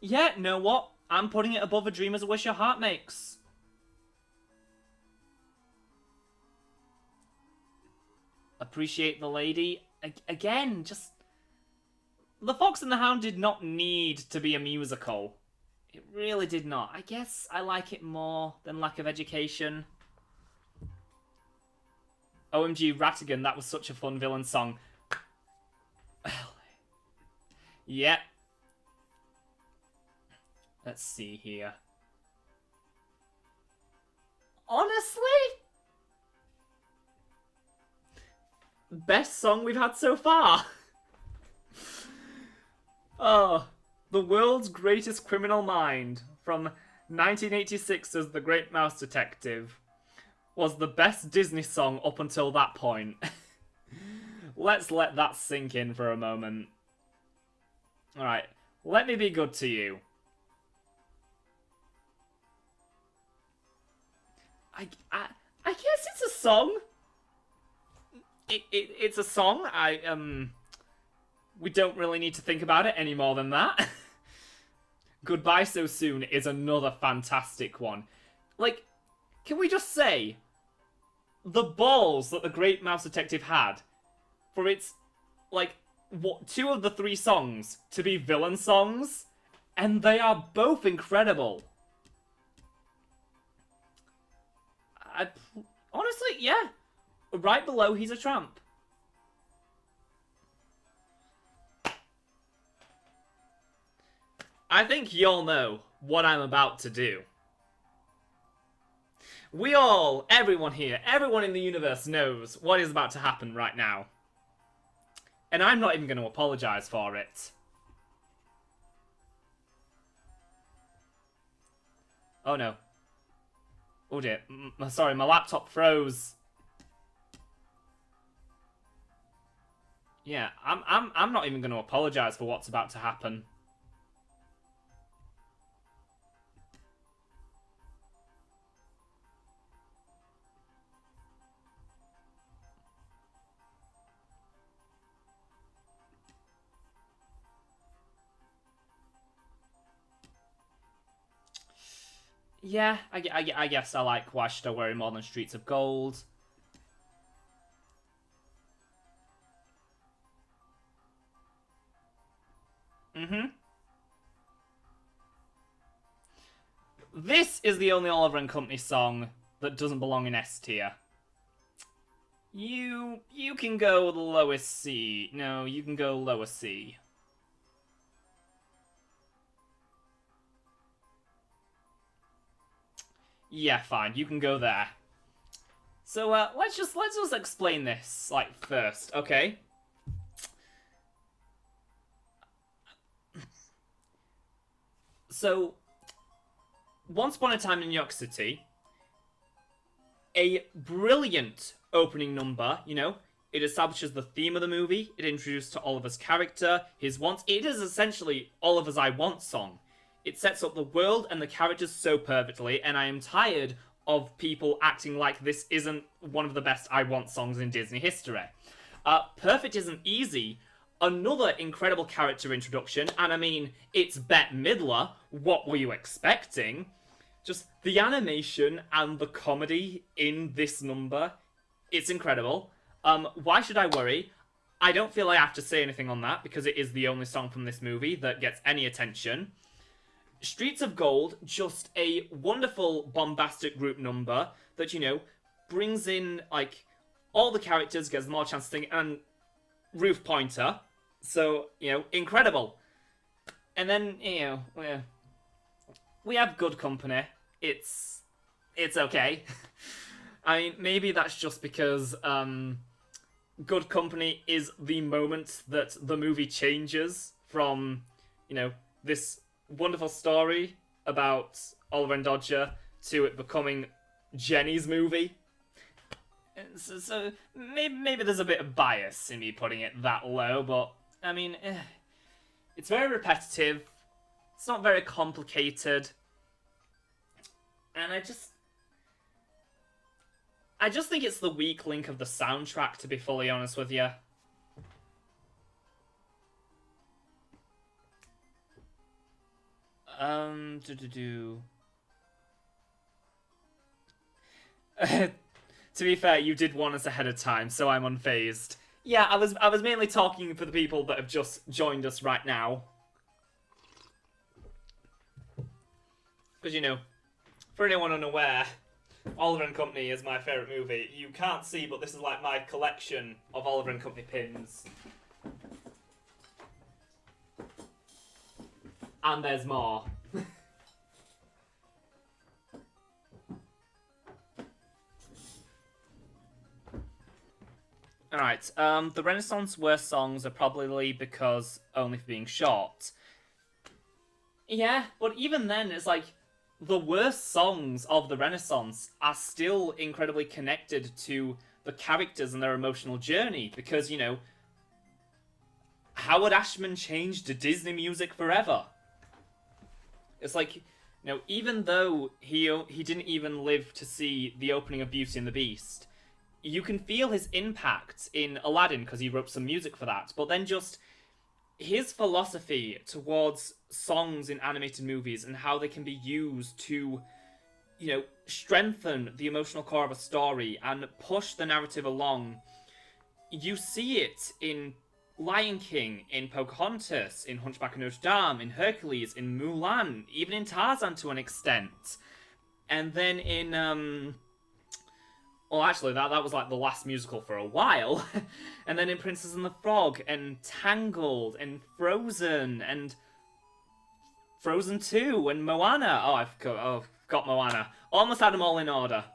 Speaker 1: Yeah, know what? I'm putting it above A Dream Is a Wish Your Heart Makes. Appreciate the Lady. Again, just... The Fox and the Hound did not need to be a musical. It really did not. I guess I like it more than Lack of Education. OMG Ratigan, that was such a fun villain song. Yep. Let's see here. Honestly? Best song we've had so far. Oh, The World's Greatest Criminal Mind from 1986's The Great Mouse Detective was the best Disney song up until that point. Let's let that sink in for a moment. Alright, Let Me Be Good to You. I guess it's a song. It's a song. We don't really need to think about it any more than that. Goodbye So Soon is another fantastic one. Like, can we just say the balls that The Great Mouse Detective had for its, like, what, 2 of the 3 songs to be villain songs, and they are both incredible. Honestly, yeah. Right below He's a Tramp. I think y'all know what I'm about to do. Everyone here, everyone in the universe knows what is about to happen right now. And I'm not even going to apologize for it. Oh no. Oh dear. Sorry, my laptop froze. Yeah, I'm not even going to apologize for what's about to happen. Yeah, I guess I like Why Should I Worry more than Streets of Gold. This is the only Oliver and Company song that doesn't belong in S tier. You can go the lowest C. No, you can go lower C. Yeah, fine. You can go there. So let's just explain this like first, okay? So, once upon a time in New York City, a brilliant opening number, you know, it establishes the theme of the movie, it introduces to Oliver's character, his wants. It is essentially Oliver's I Want song. It sets up the world and the characters so perfectly, and I am tired of people acting like this isn't one of the best I Want songs in Disney history. Perfect isn't easy. Another incredible character introduction, and I mean, it's Bette Midler. What were you expecting? Just the animation and the comedy in this number, it's incredible. Why should I worry? I don't feel I have to say anything on that, because it is the only song from this movie that gets any attention. Streets of Gold, just a wonderful bombastic group number that, you know, brings in, like, all the characters, gives them all a chance to sing, and Ruth Pointer. So, you know, incredible. And then, you know, we have Good Company. It's okay. I mean, maybe that's just because Good Company is the moment that the movie changes from, you know, this wonderful story about Oliver and Dodger to it becoming Jenny's movie. So maybe there's a bit of bias in me putting it that low, but I mean, it's very repetitive. It's not very complicated, and I just think it's the weak link of the soundtrack, to be fully honest with you. To be fair, you did warn us ahead of time, so I'm unfazed. Yeah, I was mainly talking for the people that have just joined us right now. Because, you know, for anyone unaware, Oliver and Company is my favourite movie. You can't see, but this is like my collection of Oliver and Company pins. And there's more. Alright, the Renaissance worst songs are probably because only for being short. Yeah, but even then, it's like, the worst songs of the Renaissance are still incredibly connected to the characters and their emotional journey, because, you know, Howard Ashman changed Disney music forever. It's like, you know, even though he didn't even live to see the opening of Beauty and the Beast, you can feel his impact in Aladdin because he wrote some music for that. But then just his philosophy towards songs in animated movies and how they can be used to, you know, strengthen the emotional core of a story and push the narrative along. You see it in Lion King, in Pocahontas, in Hunchback of Notre Dame, in Hercules, in Mulan, even in Tarzan to an extent. And then in, well, actually, that was like the last musical for a while. And then in Princess and the Frog, and Tangled, and Frozen, and Frozen 2, and Moana. Oh, I forgot Moana. Almost had them all in order.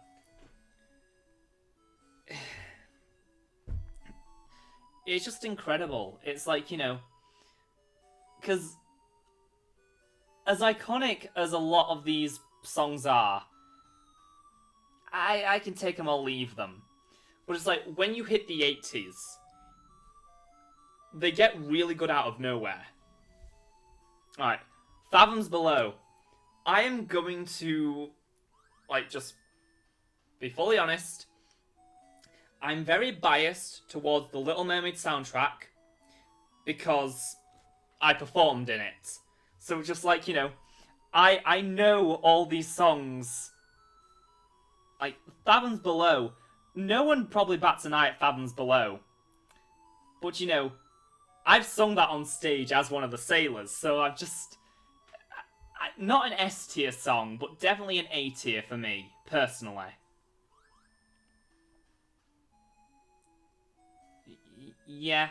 Speaker 1: It's just incredible. It's like, you know, because as iconic as a lot of these songs are, I can take them or leave them. But it's like, when you hit the 80s, they get really good out of nowhere. Alright, Fathoms Below. I am going to, like, just be fully honest. I'm very biased towards the Little Mermaid soundtrack because I performed in it. So just like, you know, I know all these songs. Like, Fathoms Below, no one probably bats an eye at Fathoms Below. But, you know, I've sung that on stage as one of the sailors, so I've just... not an S tier song, but definitely an A tier for me, personally. Yeah.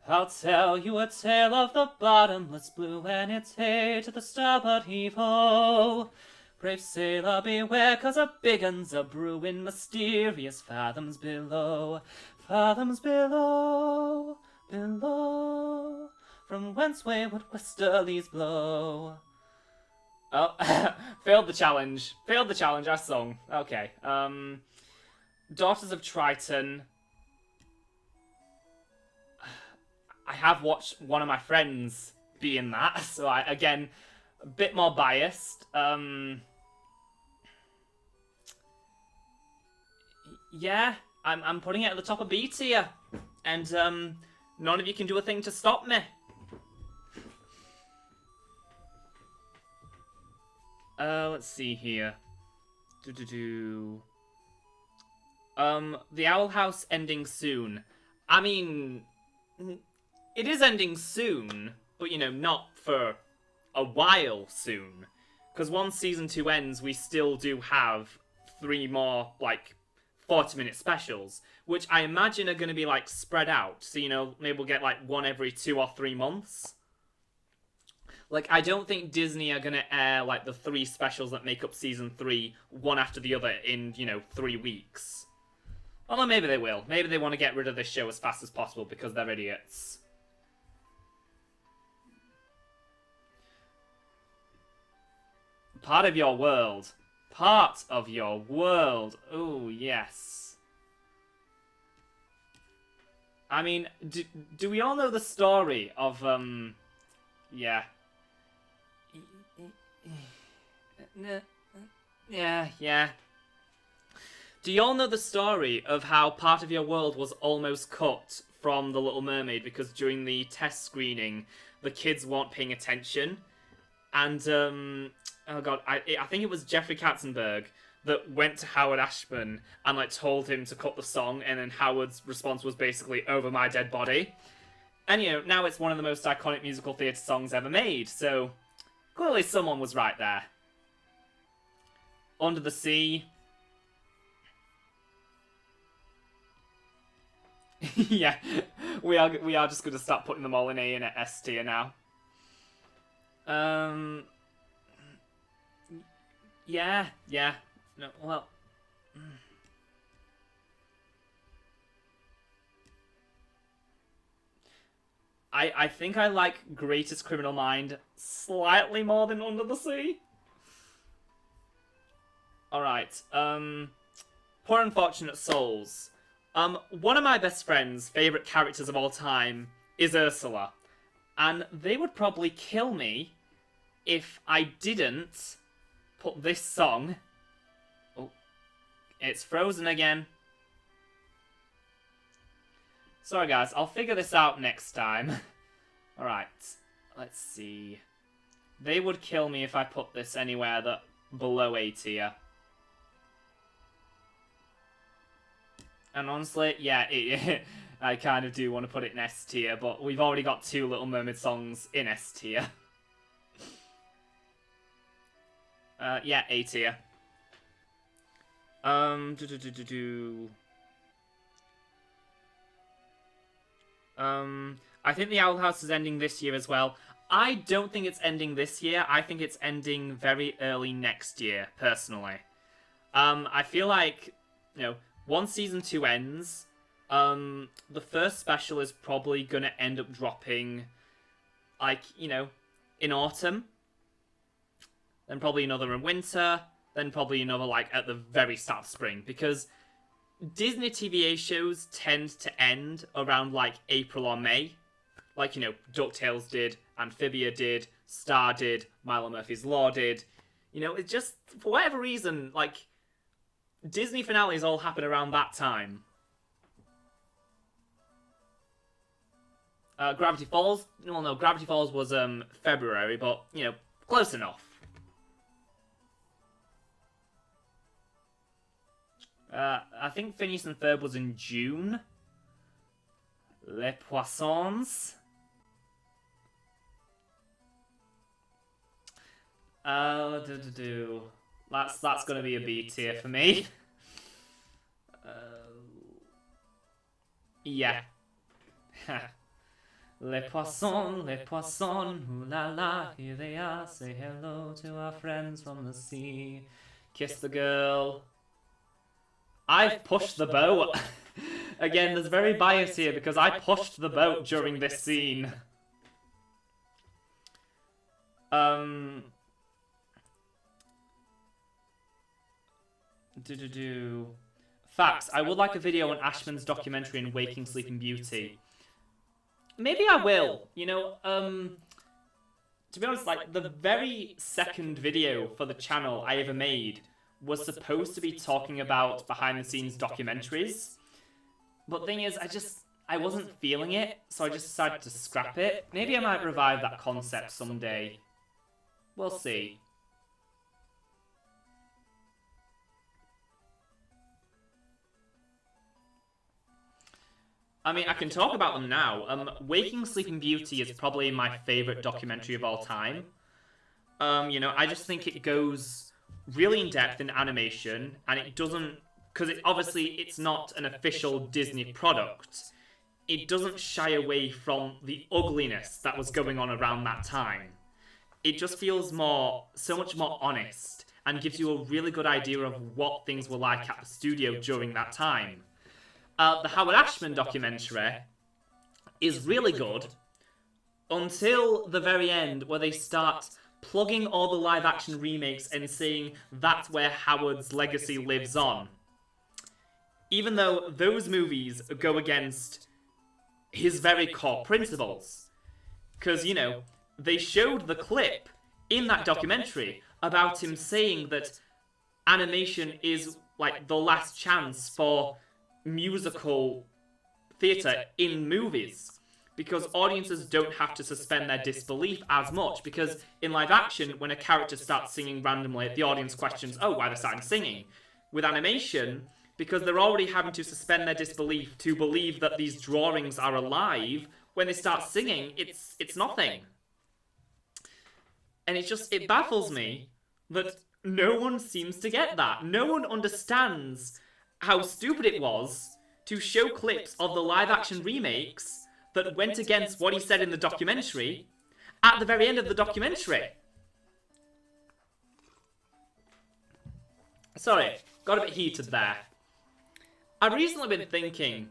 Speaker 1: I'll tell you a tale of the bottomless blue, and it's hey to the starboard heave-ho. Brave sailor beware, 'cause a big un's a brewing mysterious fathoms below. Fathoms below, below, from whence wayward westerlies blow. Oh, failed the challenge. Failed the challenge, I sung. Okay, Daughters of Triton. I have watched one of my friends be in that, so again, a bit more biased. Yeah, I'm putting it at the top of B tier, and none of you can do a thing to stop me. Let's see here. The Owl House ending soon. I mean, it is ending soon, but you know, not for a while soon. Because once season 2 ends, we still do have 3 more, like, 40-minute specials, which I imagine are going to be, like, spread out. So, you know, maybe we'll get, like, one every 2 or 3 months. Like, I don't think Disney are going to air, like, the 3 specials that make up season 3, one after the other in, you know, 3 weeks. Although maybe they will. Maybe they want to get rid of this show as fast as possible because they're idiots. Part of your world. Part of your world. Oh, yes. I mean, do we all know the story of, yeah. Yeah. Do you all know the story of how part of your world was almost cut from The Little Mermaid because during the test screening, the kids weren't paying attention? And, oh god, I think it was Jeffrey Katzenberg that went to Howard Ashman and, like, told him to cut the song, and then Howard's response was basically, "Over my dead body." And, you know, now it's one of the most iconic musical theatre songs ever made, so clearly someone was right there. Under the Sea. Yeah, we are just going to start putting them all in A and S tier now. Yeah. No, well. I think I like Greatest Criminal Mind slightly more than Under the Sea. Alright, Poor Unfortunate Souls. One of my best friend's favourite characters of all time is Ursula. And they would probably kill me if I didn't put this song... Oh, it's frozen again. Sorry guys, I'll figure this out next time. Alright, let's see. They would kill me if I put this anywhere that below A tier. And honestly, yeah, I kind of do want to put it in S tier, but we've already got 2 Little Mermaid songs in S tier. Yeah, A tier. I think the Owl House is ending this year as well. I don't think it's ending this year. I think it's ending very early next year, personally. I feel like, you know, once season 2 ends, the first special is probably going to end up dropping, like, you know, in autumn. Then probably another in winter. Then probably another, like, at the very start of spring. Because Disney TVA shows tend to end around, like, April or May. Like, you know, DuckTales did, Amphibia did, Star did, Milo Murphy's Law did. You know, it's just, for whatever reason, like, Disney finales all happen around that time. Gravity Falls? Well, no, Gravity Falls was February, but, you know, close enough. I think Phineas and Ferb was in June. Les Poissons. That's gonna be a B tier for me. Yeah. Les poissons, ooh la la, here they are, say hello to our friends from the sea. Kiss the girl. I've pushed the boat. Again, there's very bias here because I pushed the boat during this scene. Facts. I would like a video on Ashman's documentary in Waking Sleeping Beauty. Maybe I will. You know, to be honest, like, the very second video for the channel I ever made was supposed to be talking about behind-the-scenes documentaries. But the thing is, I wasn't feeling it, so I just decided to scrap it. Maybe I might revive that concept someday. We'll see. I mean, I can talk about them now. Waking Sleeping Beauty is probably my favourite documentary of all time. You know, I just think it goes really in-depth in animation, and it doesn't... Because obviously it's not an official Disney product. It doesn't shy away from the ugliness that was going on around that time. It just feels so much more honest, and gives you a really good idea of what things were like at the studio during that time. The Howard Ashman documentary is really good until the very end, where they start plugging all the live-action remakes and saying that's where Howard's legacy lives on. Even though those movies go against his very core principles. Because, you know, they showed the clip in that documentary about him saying that animation is, like, the last chance for musical theatre in movies, because audiences don't have to suspend their disbelief as much, because in live action, when a character starts singing randomly, the audience questions, oh, why are they starting singing? With animation, because they're already having to suspend their disbelief to believe that these drawings are alive, when they start singing, it's nothing. And it baffles me that no one seems to get that. No one understands how stupid it was to show clips of the live-action remakes that went against what he said in the documentary at the very end of the documentary. Sorry, got a bit heated there. I've recently been thinking,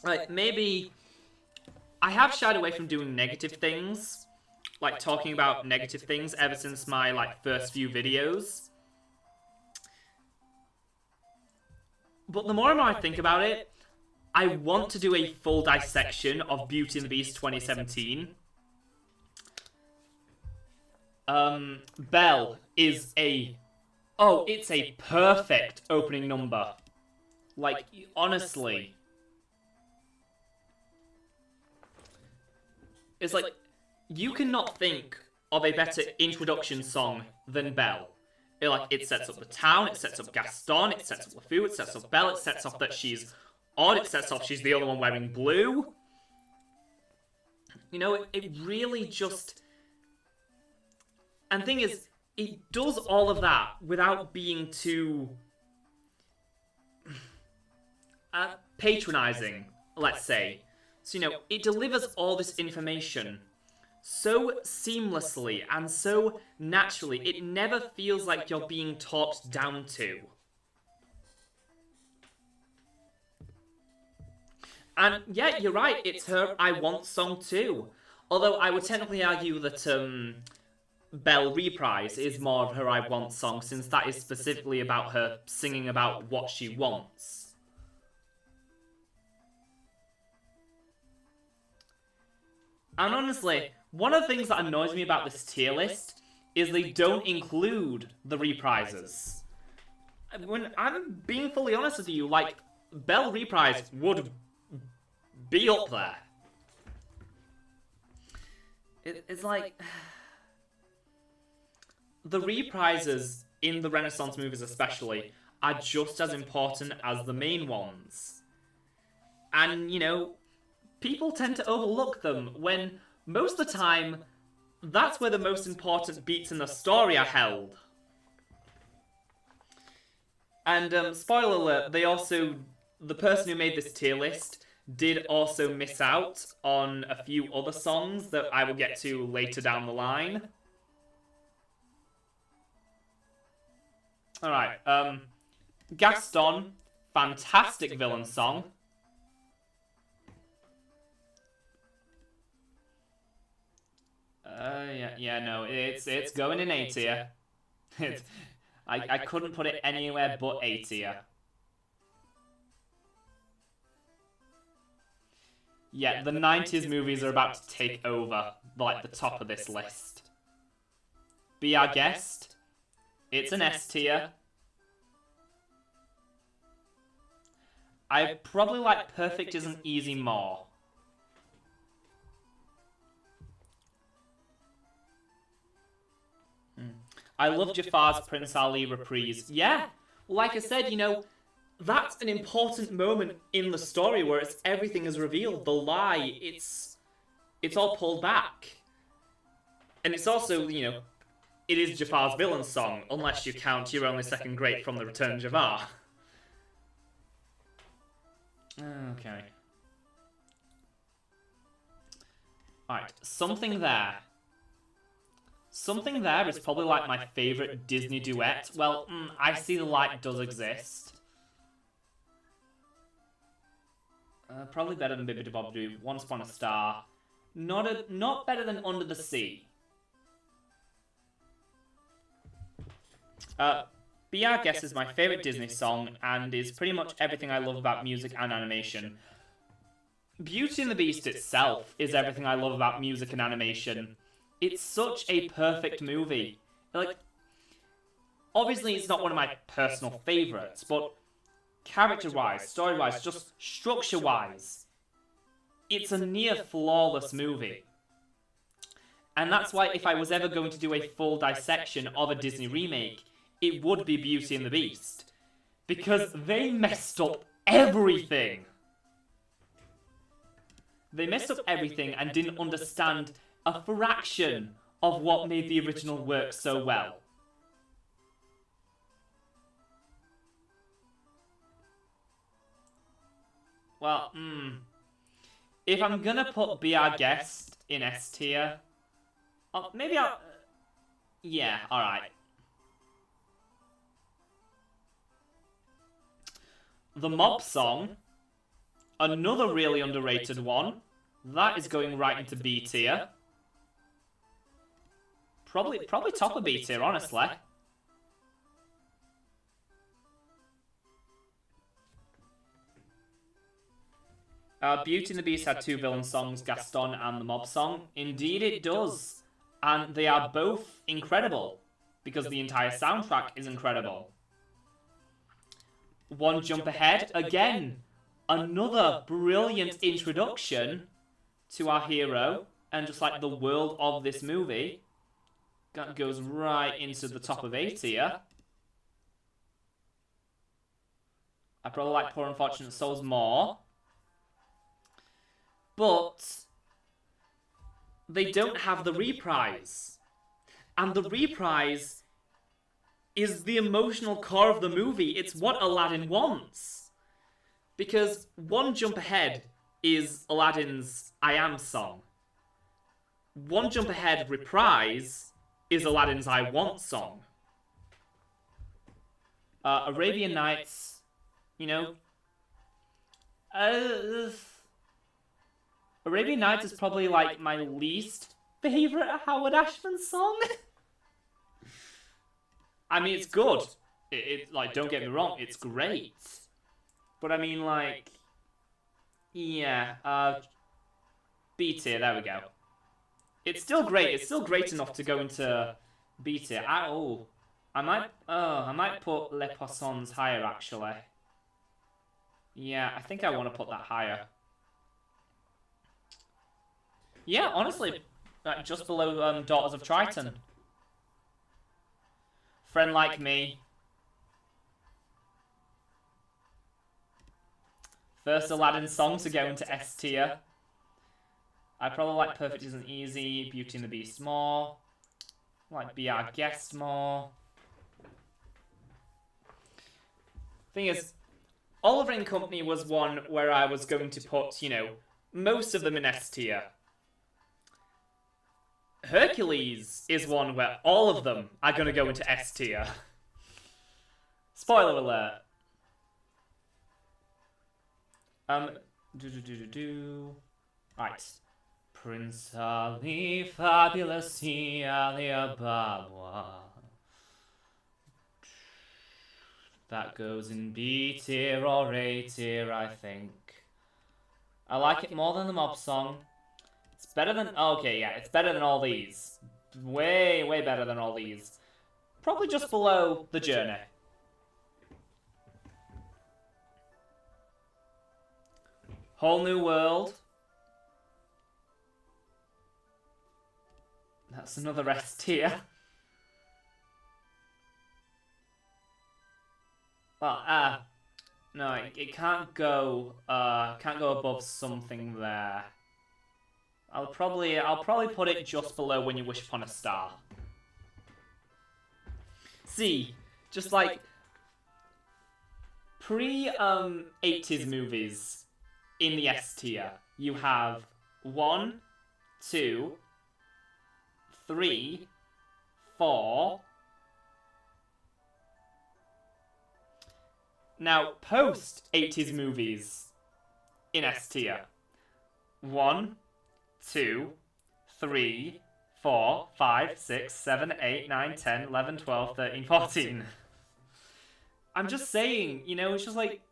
Speaker 1: like, maybe I have shied away from doing negative things, like talking about negative things ever since my, like, first few videos. But the more and more I think about it, I want to do a full dissection of Beauty and the Beast 2017. Belle is it's a perfect opening number. Like, honestly. It's like, you cannot think of a better introduction song than Belle. It sets up the town, it sets up Gaston, it sets up LeFou, it sets up Belle, it sets off that she's odd, it sets off she's the only one wearing blue. You know, it really just... And the thing is, it does all of that without being too... patronizing, let's say. So, you know, it delivers all this information so seamlessly and so naturally, it never feels like you're being talked down to. And yeah, you're right, it's her I Want song too. Although I would technically argue that Belle Reprise is more of her I Want song, since that is specifically about her singing about what she wants. And honestly, one of the things that annoys me about this tier list is they don't include the reprises. When I'm being fully honest with you, like, Belle Reprise would be up there. It's like... The reprises in the Renaissance movies especially are just as important as the main ones. And, you know, people tend to overlook them when, most of the time, that's where the most important beats in the story are held. And, spoiler alert, the person who made this tier list
Speaker 2: did also miss out on a few other songs that I will get to later down the line. Alright, Gaston, fantastic villain song. No, it's going in A tier. I couldn't put it anywhere but A tier. Yeah, the 90s movies are about to take over, like, the top of this list. Be Our Guest. It's an S tier. I probably like Perfect Isn't Easy more. I love Jafar's Prince Ali reprise. Yeah, like I said, you know, that's an important moment in the story where everything is revealed. The lie, it's all pulled back. And it's also, you know, it is Jafar's villain song, unless you count You're Only Second Great from The Return of Jafar. Okay. Alright, Something There. Something There is probably like my favourite Disney duet. Well, I See the Light does exist. Probably better than Bibbidi Bobbidi, Once Upon a Star. Not better than Under the Sea. Be Our Guest is my favourite Disney song, and is pretty much everything I love about music and animation. Beauty and the Beast itself is everything I love about music and animation. It's such a perfect movie. Like, obviously it's not one of my personal favourites, but character-wise, story-wise, just structure-wise, it's a near flawless movie. And that's why if I was ever going to do a full dissection of a Disney remake, it would be Beauty and the Beast. Because they messed up everything. They messed up everything and didn't understand a fraction of what made the original work so well. Well, if I'm gonna put Be Our Guest in S tier, maybe I'll... yeah, alright. The Mob Song, another really underrated one. That is going right into B tier. Probably top of B tier, honestly. Beauty and the Beast had two villain songs, Gaston and the Mob Song. Indeed it does. And they are both incredible, because the entire soundtrack is incredible. One Jump Ahead, again, another brilliant introduction to our hero, and just like the world of this movie. That goes right into the top of A tier. I probably like Poor Unfortunate Souls more. But they don't have the reprise. And the reprise is the emotional core of the movie. It's what Aladdin wants. Because One Jump Ahead is Aladdin's I Am song. One Jump Ahead reprise is Aladdin's I Want song. Arabian Nights, you know... Arabian Nights is probably like my least favourite Howard Ashman song. I mean, it's good. It like, don't get me wrong, it's great. But I mean, like, yeah, B tier, there we go. It's still great. It's still great enough to go into B tier. I might put Les Poissons higher, actually. Yeah, I think I want to put that higher. Yeah, honestly, just below Daughters of Triton. Friend Like Me. First Aladdin song to go into S tier. I probably like Perfect Isn't Easy, Beauty and the Beast more. Like Be Our Guest more. Thing is, Oliver and Company was one where I was going to put, you know, most of them in S tier. Hercules is one where all of them are going to go into S tier. Spoiler alert. Right. Prince Ali, fabulous Ali Ababa. That goes in B tier or A tier, I think. I like it more than the mob song. It's better than... Okay, yeah, it's better than all these. Way, way better than all these. Probably just below The Journey. Whole New World. That's another S tier. Well, no, it can't go above something there. I'll probably put it just below When You Wish Upon a Star. See, just like pre-80s movies in the S tier, you have 1, 2, 3, 4. Now, post-80s movies in S tier. 1, 2, 3, 4, 5, 6, 7, 8, 9, 10, 11, 12, 13, 14. I'm just saying, you know, it's just like...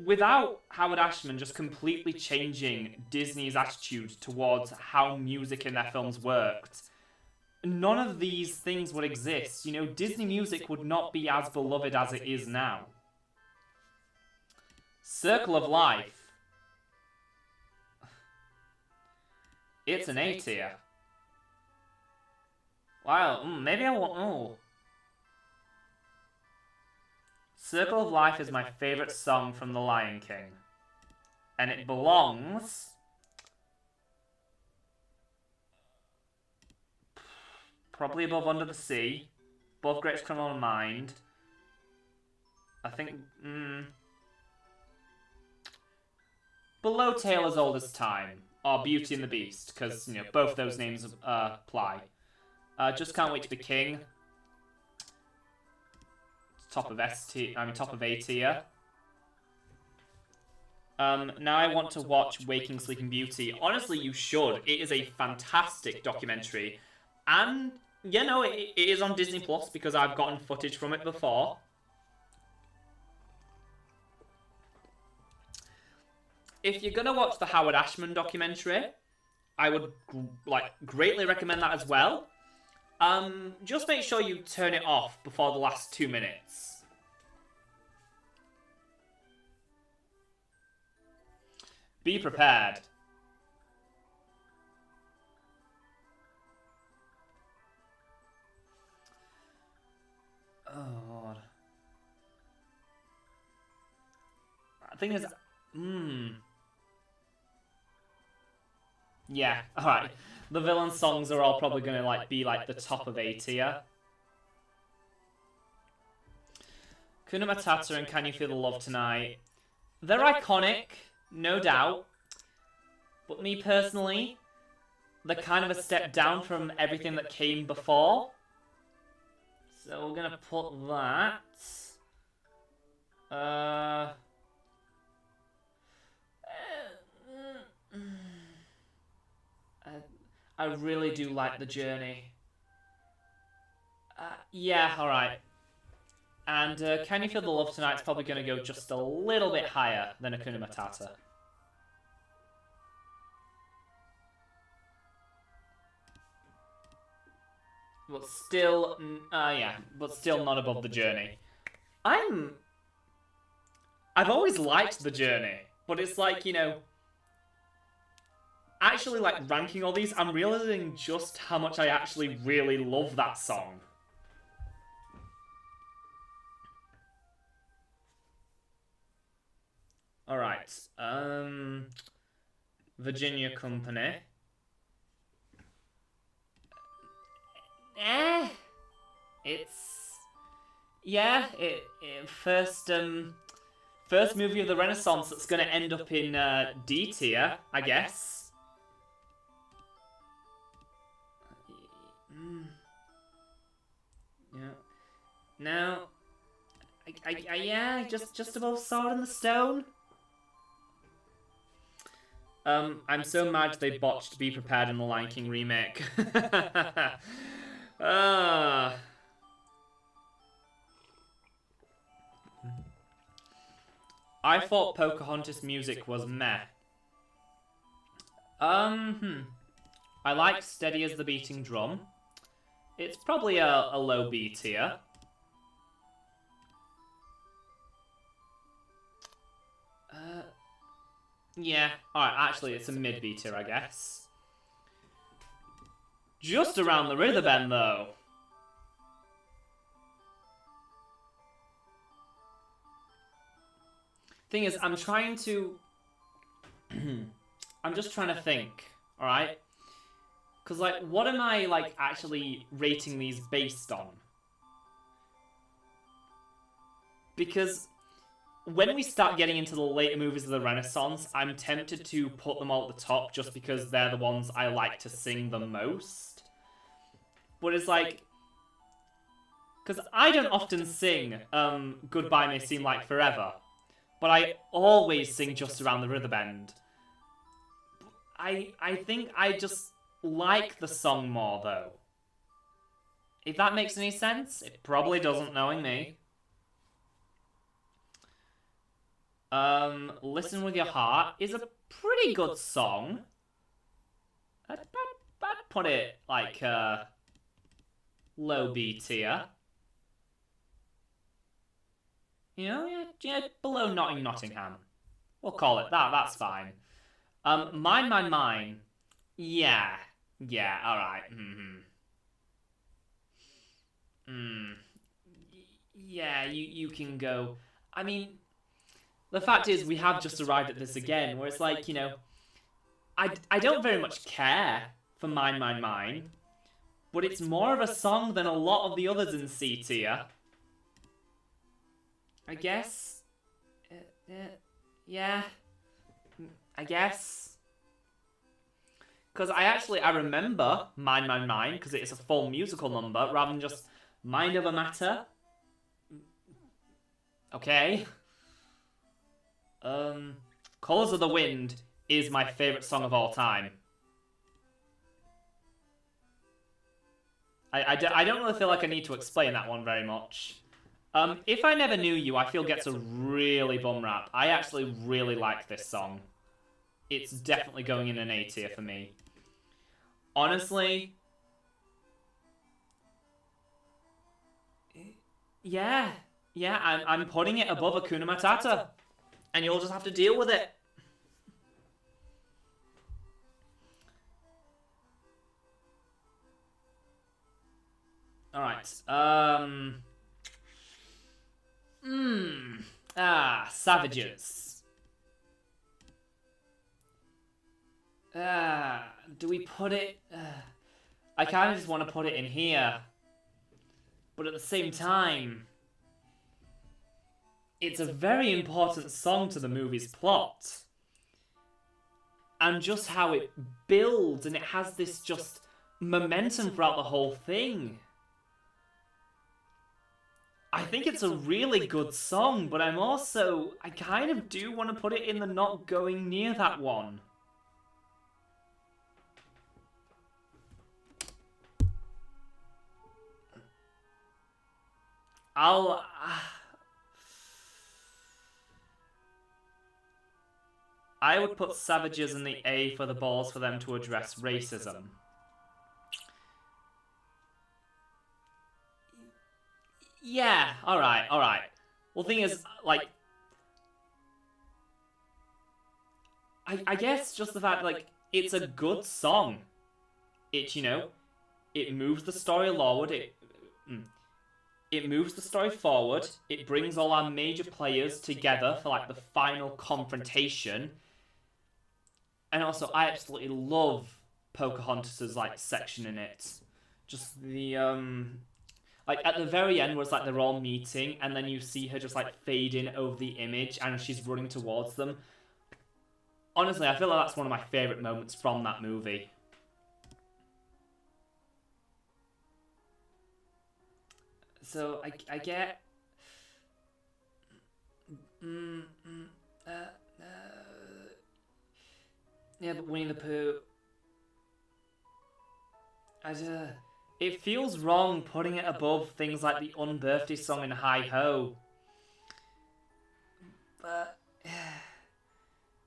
Speaker 2: Without Howard Ashman just completely changing Disney's attitude towards how music in their films worked, none of these things would exist. You know, Disney music would not be as beloved as it is now. Circle of Life. It's an A tier. Wow, maybe I want... Oh. Circle of Life is my favourite song from The Lion King. And it belongs... probably above Under the Sea. Both Greatest Criminal Mind. I think... below Tale as Old as Time. Or Beauty and the Beast. Because, you know, both those names apply. Just Can't Wait to Be King. Top of top of A tier. Now I want to watch Waking Sleeping Beauty. Honestly, you should. It is a fantastic documentary. And, you know, it is on Disney Plus because I've gotten footage from it before. If you're going to watch the Howard Ashman documentary, I would, greatly recommend that as well. Just make sure you turn it off before the last 2 minutes. Be prepared. Oh, God. The thing is... Yeah, alright. The villain songs are all probably going to be the top of A tier. Kuna Matata and Can You Feel the Love Tonight? They're iconic, no doubt. But me personally, they're kind of a step down from everything that came before. So we're going to put that. I really do like The Journey. Yeah, alright. And Can You Feel the Love Tonight is probably going to go just a little bit higher than Hakuna Matata. But still, but still not above The Journey. I've always liked The Journey, but it's like, you know, actually, ranking all these, I'm realizing just how much I actually really love that song. Alright, Virginia Company. It's... Yeah, it first, First movie of the Renaissance that's going to end up in D tier, I guess. Yeah. Now, yeah, just above Sword in the Stone. I'm so mad they botched Be Prepared in the Lion King remake. I thought Pocahontas music was meh. I like Steady as the Beating Drum. It's probably a low B tier. Yeah, alright, actually it's a mid B tier, I guess. Just around the river bend, though. Thing is, I'm trying to... I'm just trying to think, alright? Because, like, what am I, like, actually rating these based on? Because when we start getting into the later movies of the Renaissance, I'm tempted to put them all at the top just because they're the ones I like to sing the most. But it's like... Because I don't often sing Goodbye May Seem Like Forever, but I always sing Just Around the River Bend. I think I just like the song more, though. If that makes any sense, it probably doesn't, knowing me. Listen With Your Heart is a pretty good song. I'd put it, like, low B tier. You know, yeah, below Nottingham. We'll call it that, that's fine. Mine. Yeah, alright. Yeah, you can go. I mean, the fact is, we have just arrived at this again, where it's like, you know, I don't very much care for Mine, but it's more of a song than a lot of the others in C tier. I guess. Yeah. I guess. Because I remember Mine, because it's a full musical number, rather than just Mind Over Matter. Okay. Colours of the Wind is my favourite song of all time. I don't really feel like I need to explain that one very much. If I Never Knew You, I feel gets a really bum rap. I actually really like this song. It's definitely going in an A tier for me. Honestly... Yeah, I'm putting it above Hakuna Matata. And you'll just have to deal with it. Alright, Savages. Do we put it... I kind of just want to put it in here. But at the same time... It's a very important song to the movie's plot. And just how it builds, and it has this just momentum throughout the whole thing. I think it's a really good song, but I kind of do want to put it in the not going near that one. I would put Savages in the A for the balls for them to address racism. Yeah, alright. Well, the thing is, like... I guess just the fact, like, it's a good song. It, you know, it moves the story forward, it moves the story forward, it brings all our major players together for, like, the final confrontation. And also, I absolutely love Pocahontas' like section in it. Just the Like, at the very end where it's like they're all meeting, and then you see her just like fade in over the image, and she's running towards them. Honestly, I feel like that's one of my favourite moments from that movie. So, I get... yeah, but Winnie the Pooh... it feels wrong putting it above things like the Unbirthday song in Hi-Ho. But...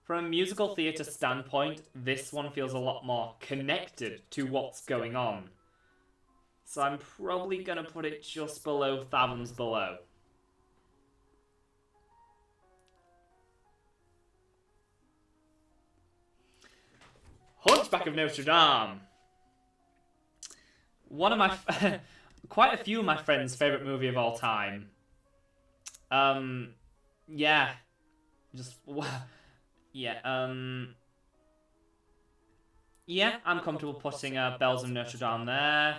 Speaker 2: from a musical theatre standpoint, this one feels a lot more connected to what's going on. So I'm probably going to put it just below Fathoms Below. Hunchback of Notre Dame. One of my... quite a few of my friends' favourite movie of all time. Yeah. Just... yeah, yeah, I'm comfortable putting Bells of Notre Dame there.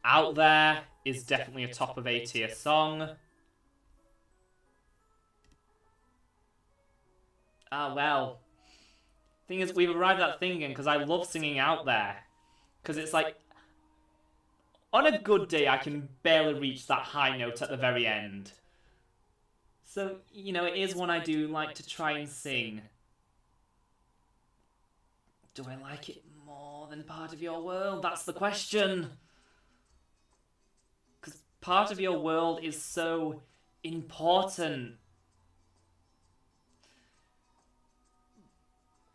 Speaker 2: Out There is definitely a top of A tier song. Ah, well. Thing is, we've arrived at that thing again, because I love singing Out There. Because it's like, on a good day, I can barely reach that high note at the very end. So, you know, it is one I do like to try and sing. Do I like it more than Part of Your World? That's the question. Because Part of Your World is so important.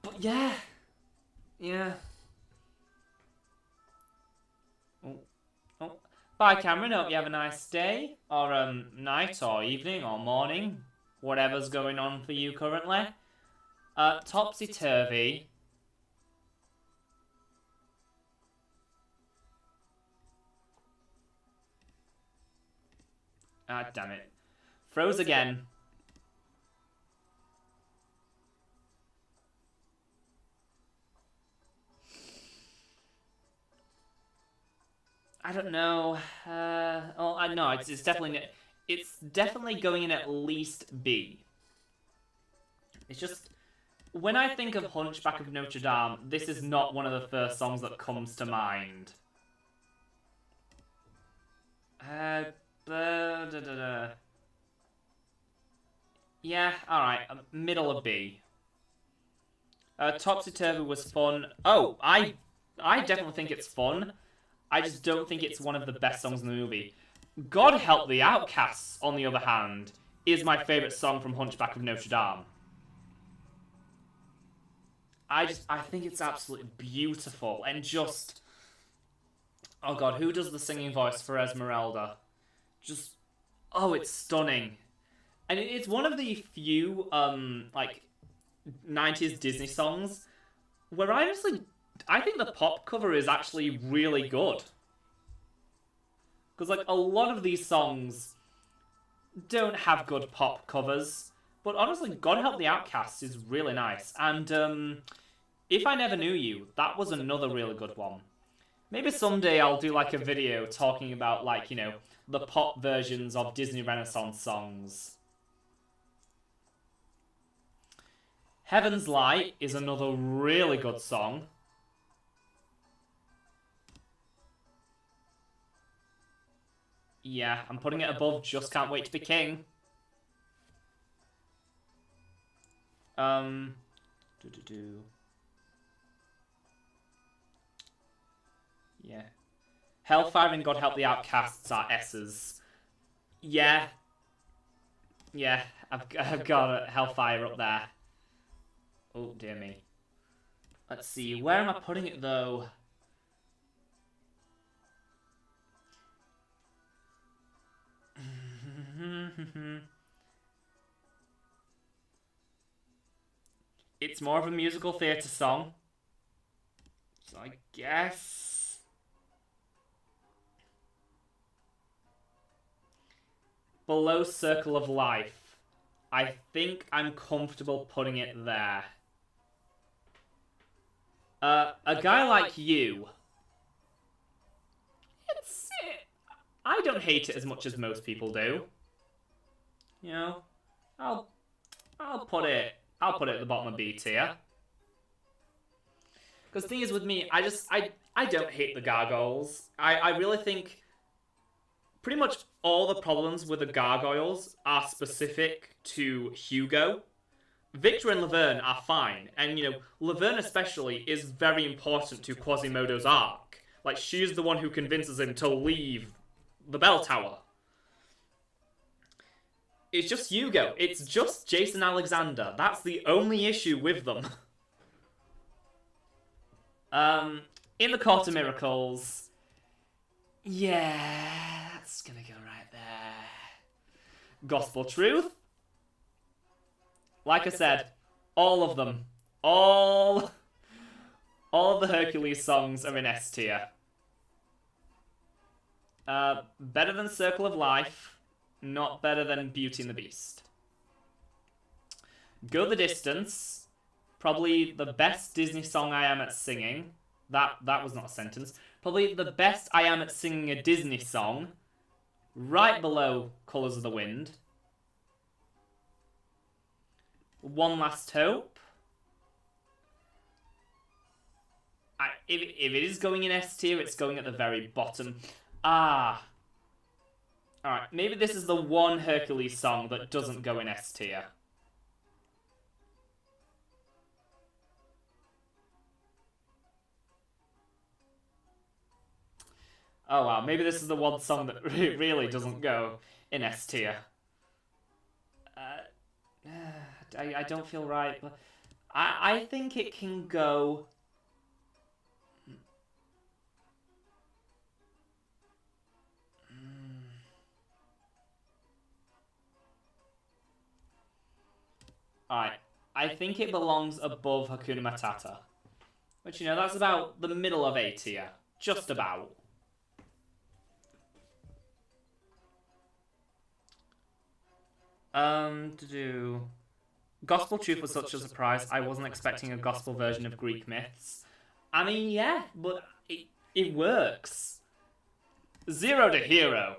Speaker 2: But yeah. Yeah. Oh. Bye, Cameron. Hope you have a nice day, or night, or evening, or morning. Whatever's going on for you currently. Topsy-Turvy. Ah, damn it. Froze again. I don't know. Oh, I know it's definitely going in at least B. It's just when I think of Hunchback of Notre Dame, this is not one of the first songs that comes to mind. Yeah, alright, middle of B. Topsy-Turvy was fun. Oh, I definitely think it's fun. I just don't think it's one of the best songs in the movie. God Help the Outcasts, on the other hand, is my favourite song from Hunchback of Notre Dame. I think it's absolutely beautiful and just... oh god, who does the singing voice for Esmeralda? Just... oh, it's stunning. And it's one of the few, like, 90s Disney songs where I think the pop cover is actually really good. Because, like, a lot of these songs don't have good pop covers. But honestly, God Help the Outcasts is really nice. And, If I Never Knew You, that was another really good one. Maybe someday I'll do, like, a video talking about, like, you know, the pop versions of Disney Renaissance songs. Heaven's Light is another really good song. Yeah, I'm putting it above Just Can't Wait to Be King. Yeah. Hellfire and God Help the Outcasts are S's. Yeah. Yeah, I've got Hellfire up there. Oh, dear me. Let's see, where am I putting it, though? It's more of a musical theatre song. So I guess... below Circle of Life. I think I'm comfortable putting it there. A Guy Like You I don't hate it as much as most people do. You know, I'll put it at the bottom of B tier. Because the thing is with me, I don't hate the gargoyles. I really think pretty much all the problems with the gargoyles are specific to Hugo. Victor and Laverne are fine, and you know, Laverne especially is very important to Quasimodo's arc. Like, she's the one who convinces him to leave the bell tower. It's just Hugo. It's just Jason Alexander. That's the only issue with them. In the Court of Miracles, yeah, that's gonna go right there. Gospel Truth. Like I said, all of them, all of the Hercules songs are in S tier. Better than Circle of Life, not better than Beauty and the Beast. Go the Distance, probably the best Disney song I am at singing. That was not a sentence. Probably the best I am at singing a Disney song, right below Colours of the Wind. One Last Hope. If it is going in S tier, it's going at the very bottom. Alright, maybe this is the one Hercules song that doesn't go in S tier. Oh wow, maybe this is the one song that really doesn't go in S tier. I don't feel right, but I think it can go... Alright, I think it belongs above Hakuna Matata. Which, you know, that's about the middle of A tier. Just about. Gospel Truth was such a surprise. I wasn't expecting a gospel version of Greek myths. I mean, yeah, but it works. 0 to Hero.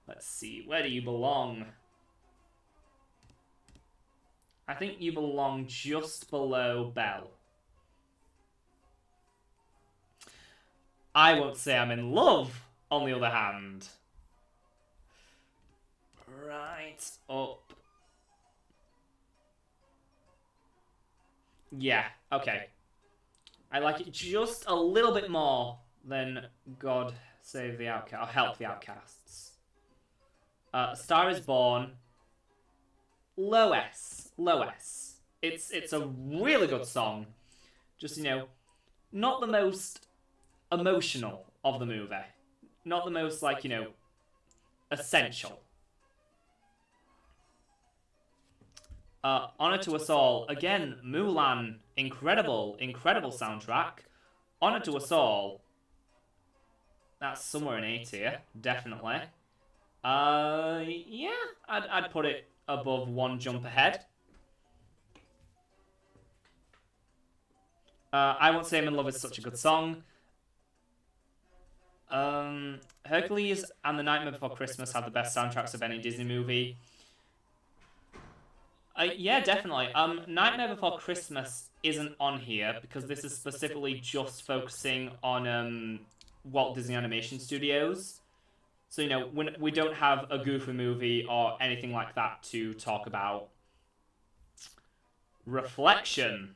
Speaker 2: Let's see, where do you belong? I think you belong just below Belle. I won't say I'm in love, on the other hand. Right up. Yeah, okay. I like it just a little bit more than God Save the Outcast, or Help the Outcasts. Star is Born. Low S. Low S. It's a really good song. Just, you know, not the most emotional of the movie. Not the most, like, you know, essential. Honor to Us All. Again, Mulan. Incredible soundtrack. Honor to Us All. That's somewhere in A tier, definitely. Yeah, I'd put it above One Jump Ahead. I Won't Say I'm in Love is such a good song. Hercules and The Nightmare Before Christmas have the best soundtracks of any Disney movie. Yeah, definitely. Nightmare Before Christmas isn't on here because this is specifically just focusing on Walt Disney Animation Studios. So, you know, we don't have a Goofy movie or anything like that to talk about. Reflection.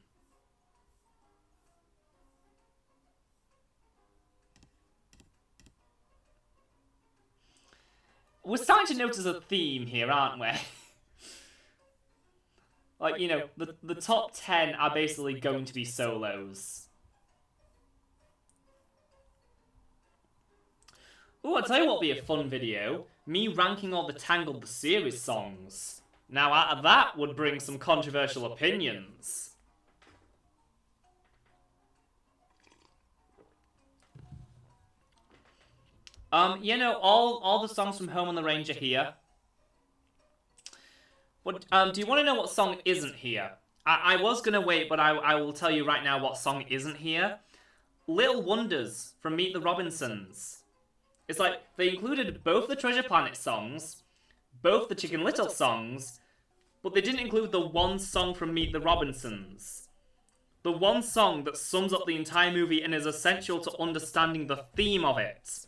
Speaker 2: We're starting to notice a theme here, aren't we? Like, you know, the top 10 are basically going to be solos. Ooh, I'll tell you what would be a fun video. Me ranking all the Tangled the Series songs. Now, out of that would bring some controversial opinions. You know, all the songs from Home on the Range are here. But, do you want to know what song isn't here? I was going to wait, but I will tell you right now what song isn't here. Little Wonders from Meet the Robinsons. It's like, they included both the Treasure Planet songs, both the Chicken Little songs, but they didn't include the one song from Meet the Robinsons. The one song that sums up the entire movie and is essential to understanding the theme of it.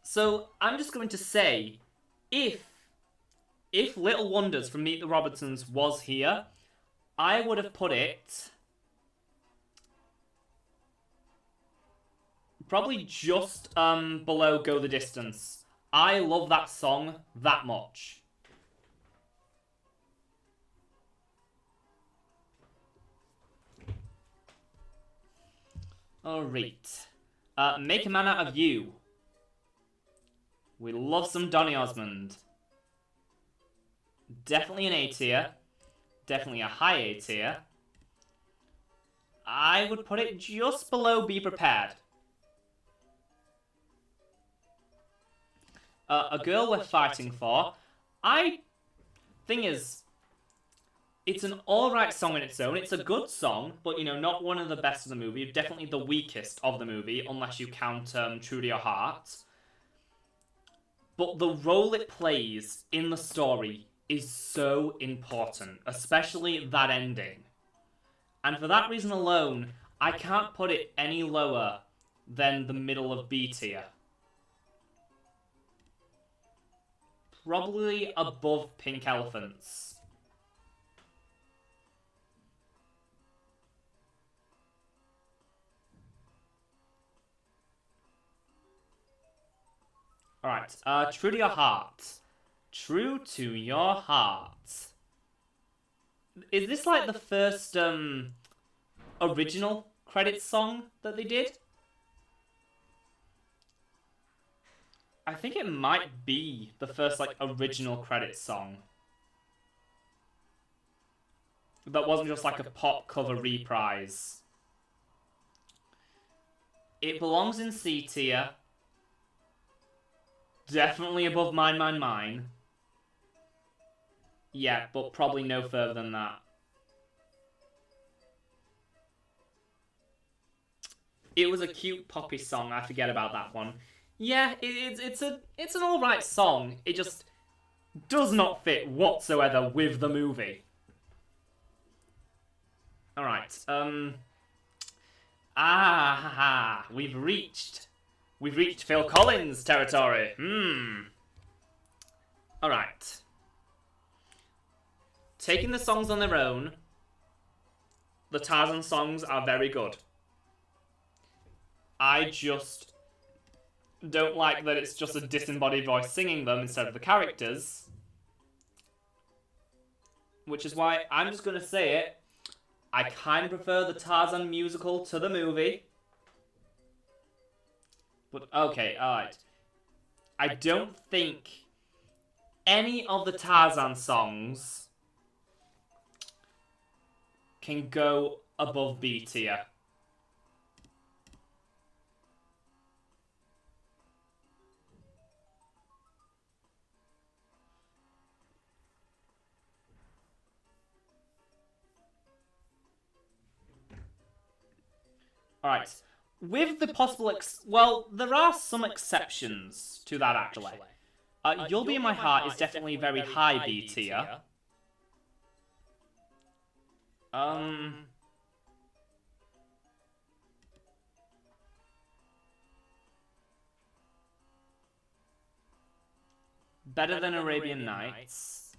Speaker 2: So, I'm just going to say, if Little Wonders from Meet the Robinsons was here, I would have put it probably just below Go the Distance. I love that song that much. Alright. Make a Man Out of You. We love some Donny Osmond. Definitely an A tier. Definitely a high A tier. I would put it just below Be Prepared. A Girl Worth Fighting For. Thing is, it's an alright song in its own. It's a good song, but, you know, not one of the best of the movie. Definitely the weakest of the movie, unless you count True to Your Heart. But the role it plays in the story is so important, especially that ending. And for that reason alone, I can't put it any lower than the middle of B tier. Probably above Pink Elephants. Alright, True to Your Heart. True to Your Heart. Is this like the first original credits song that they did? I think it might be the first like original credits song. That wasn't just like a pop cover reprise. It belongs in C tier. Definitely above Mine, Mine, Mine. Yeah, but probably no further than that. It was a cute poppy song, I forget about that one. Yeah, it's an alright song. It just does not fit whatsoever with the movie. Alright, we've reached Phil Collins territory. Alright. Taking the songs on their own, the Tarzan songs are very good. I just don't like that it's just a disembodied voice singing them instead of the characters. Which is why I'm just going to say it. I kind of prefer the Tarzan musical to the movie. But, okay, alright. I don't think any of the Tarzan songs can go above B tier. Alright. With the possible well, there are some exceptions to that, actually. You'll Be In My Heart is definitely very high B tier. Better than Arabian Nights.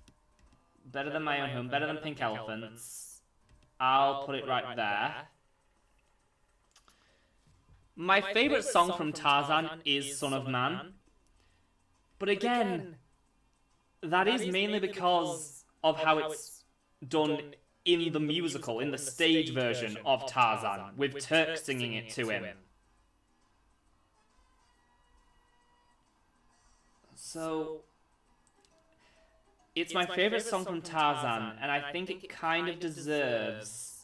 Speaker 2: Better than My Own Home. Better than Pink Elephants. I'll put it right there. My favourite song from Tarzan is Son of Man. But again, that is mainly because of how it's done in the musical, in the stage version of Tarzan, with Turk singing it to him. So, it's my favourite song from Tarzan, and I think it kind of deserves...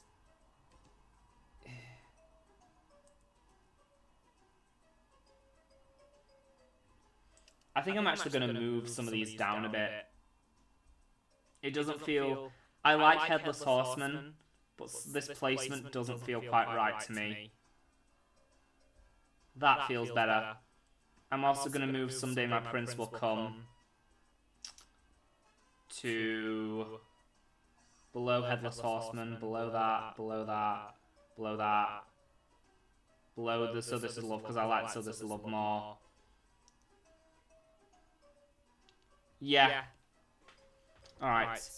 Speaker 2: I think I'm actually going to move some of these down a bit. It doesn't feel... I like Headless Horseman, but this placement doesn't feel quite right to me. That feels better. I'm also going to move Someday My Prince Will Come to below Headless Horseman, below that, below that, below that, below the So This Is Love, because I like So This Is Love more. Yeah. Alright.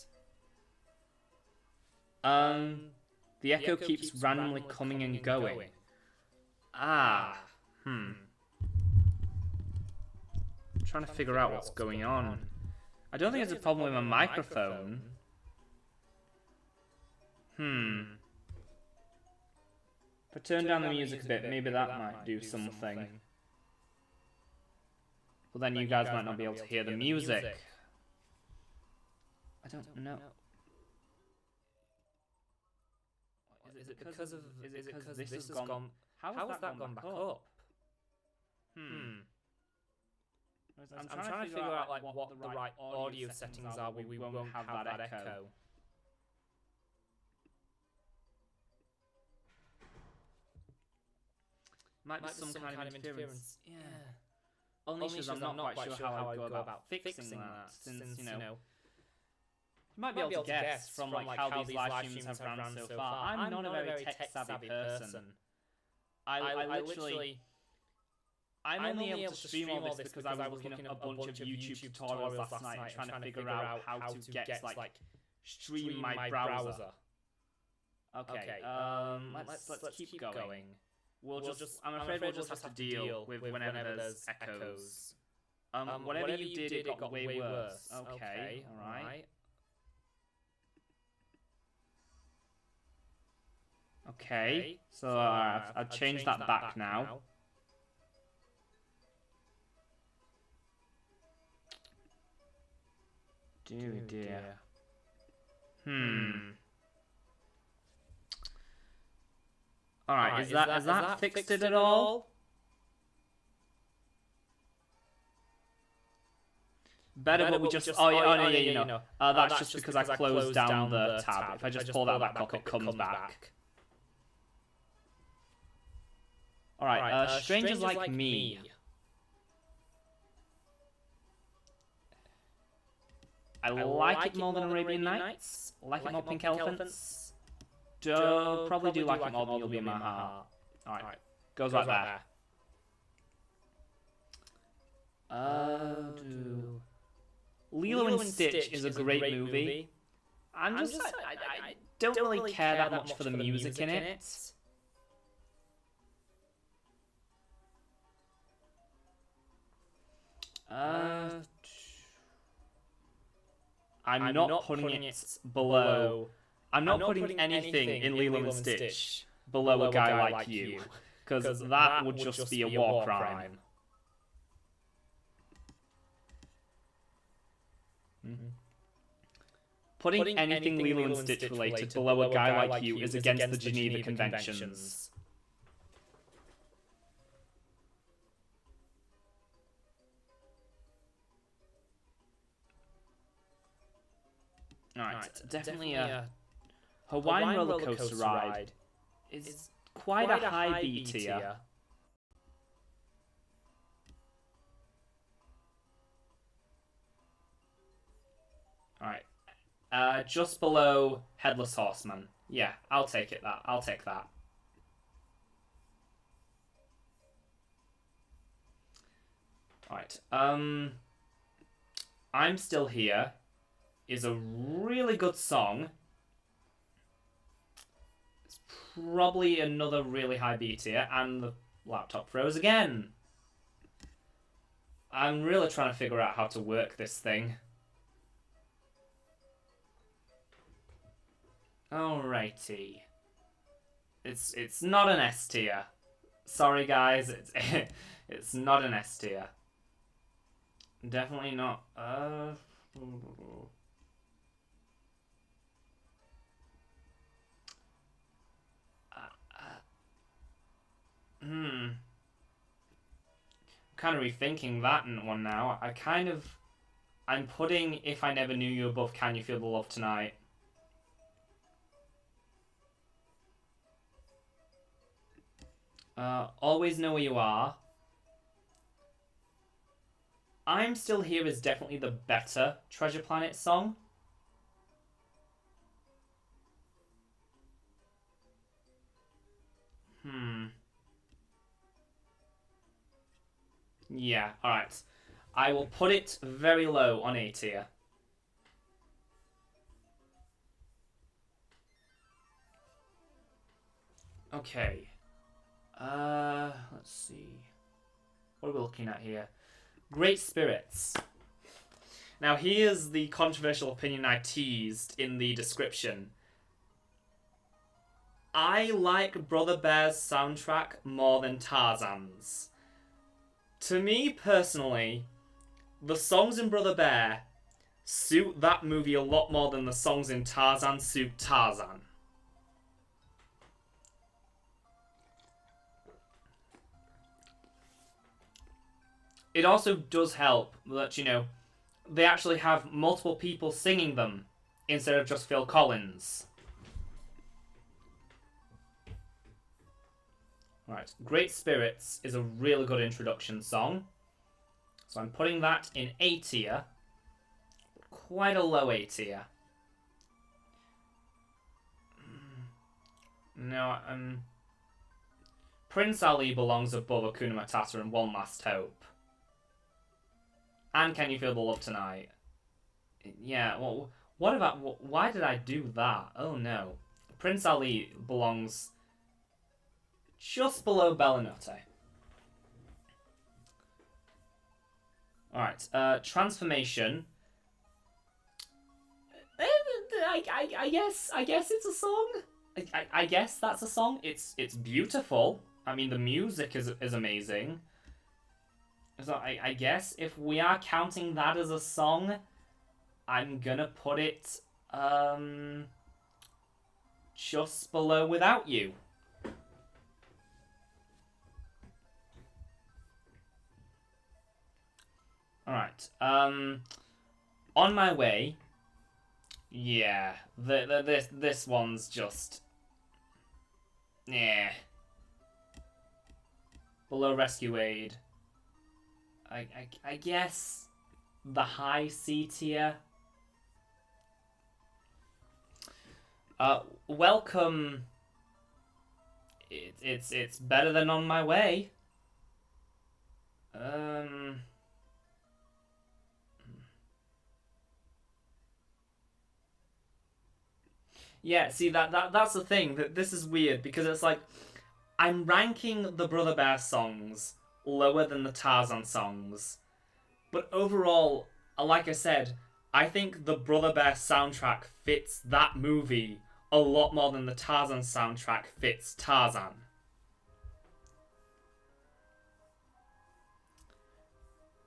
Speaker 2: The echo keeps randomly coming and going. I'm trying to figure out what's going on. I don't think it's a problem with my microphone. If I turn down the music a bit, maybe that might do something. But then you guys might not be able to hear the music. I don't know. Is it because this has gone... How has that gone back up? I'm trying to figure out like what the right audio settings are where we won't have that echo. Might be some kind of interference. Yeah. Only because I'm not quite sure how I go about fixing that, since, you know... You might be able to guess from like how these live streams have run so far. I'm not a very tech-savvy person. I literally... I'm only able to stream all this because I was looking at a bunch of YouTube tutorials last night and trying to figure out how to get, like, stream my browser. Okay, let's keep going. I'm afraid we'll just have to deal with whenever there's echoes. Whatever you did, it got way worse. Okay, alright. Okay, so I've changed that back now. Dear, dear. Alright, is that fixed it at all? Better, but we just... Oh, yeah, you know. That's just because I closed down the tab. If I just pull that back up, it comes back. Alright, Strangers Like Me. I like it more than Arabian Nights. I like it more Pink Elephants. Probably do like it more than You'll Be in My Heart. Alright, goes right there. Lilo and Stitch is a great movie. I don't really care that much for the music in it. I'm not putting it below... I'm not putting anything in Lilo and Stitch below a guy like you, because that would just be a war crime. Putting anything Lilo and Stitch related below a guy like you is against the Geneva Conventions. Alright, definitely a Hawaiian roller coaster ride is quite a high B tier. Alright, just below Headless Horseman. Yeah, I'll take it. I'll take that. Alright, I'm Still Here is a really good song. It's probably another really high B tier, and the laptop froze again. I'm really trying to figure out how to work this thing. Alrighty. It's not an S tier. Sorry guys, it's not an S tier. Definitely not. Kind of rethinking that one now. I'm putting If I Never Knew You above Can You Feel the Love Tonight. Always Know Where You Are. I'm Still Here is definitely the better Treasure Planet song. Yeah, alright. I will put it very low on A tier. Okay. Let's see. What are we looking at here? Great Spirits. Now, here's the controversial opinion I teased in the description. I like Brother Bear's soundtrack more than Tarzan's. To me, personally, the songs in Brother Bear suit that movie a lot more than the songs in Tarzan suit Tarzan. It also does help that, you know, they actually have multiple people singing them instead of just Phil Collins. Right, Great Spirits is a really good introduction song. So I'm putting that in A tier. Quite a low A tier. No, Prince Ali belongs above Hakuna Matata and One Last Hope. And Can You Feel the Love Tonight? Yeah, well, what about... Why did I do that? Oh no. Prince Ali belongs just below Bellinotte. Alright, Transformation. I guess it's a song. I guess that's a song. It's beautiful. I mean, the music is amazing. So I guess if we are counting that as a song, I'm gonna put it just below Without You. Alright. On My Way. Yeah. This one's just... Yeah. Below Rescue Aid. I guess the high C tier. Welcome. It's better than On My Way. Yeah, see that's the thing. That this is weird because it's like I'm ranking the Brother Bear songs lower than the Tarzan songs. But overall, like I said, I think the Brother Bear soundtrack fits that movie a lot more than the Tarzan soundtrack fits Tarzan.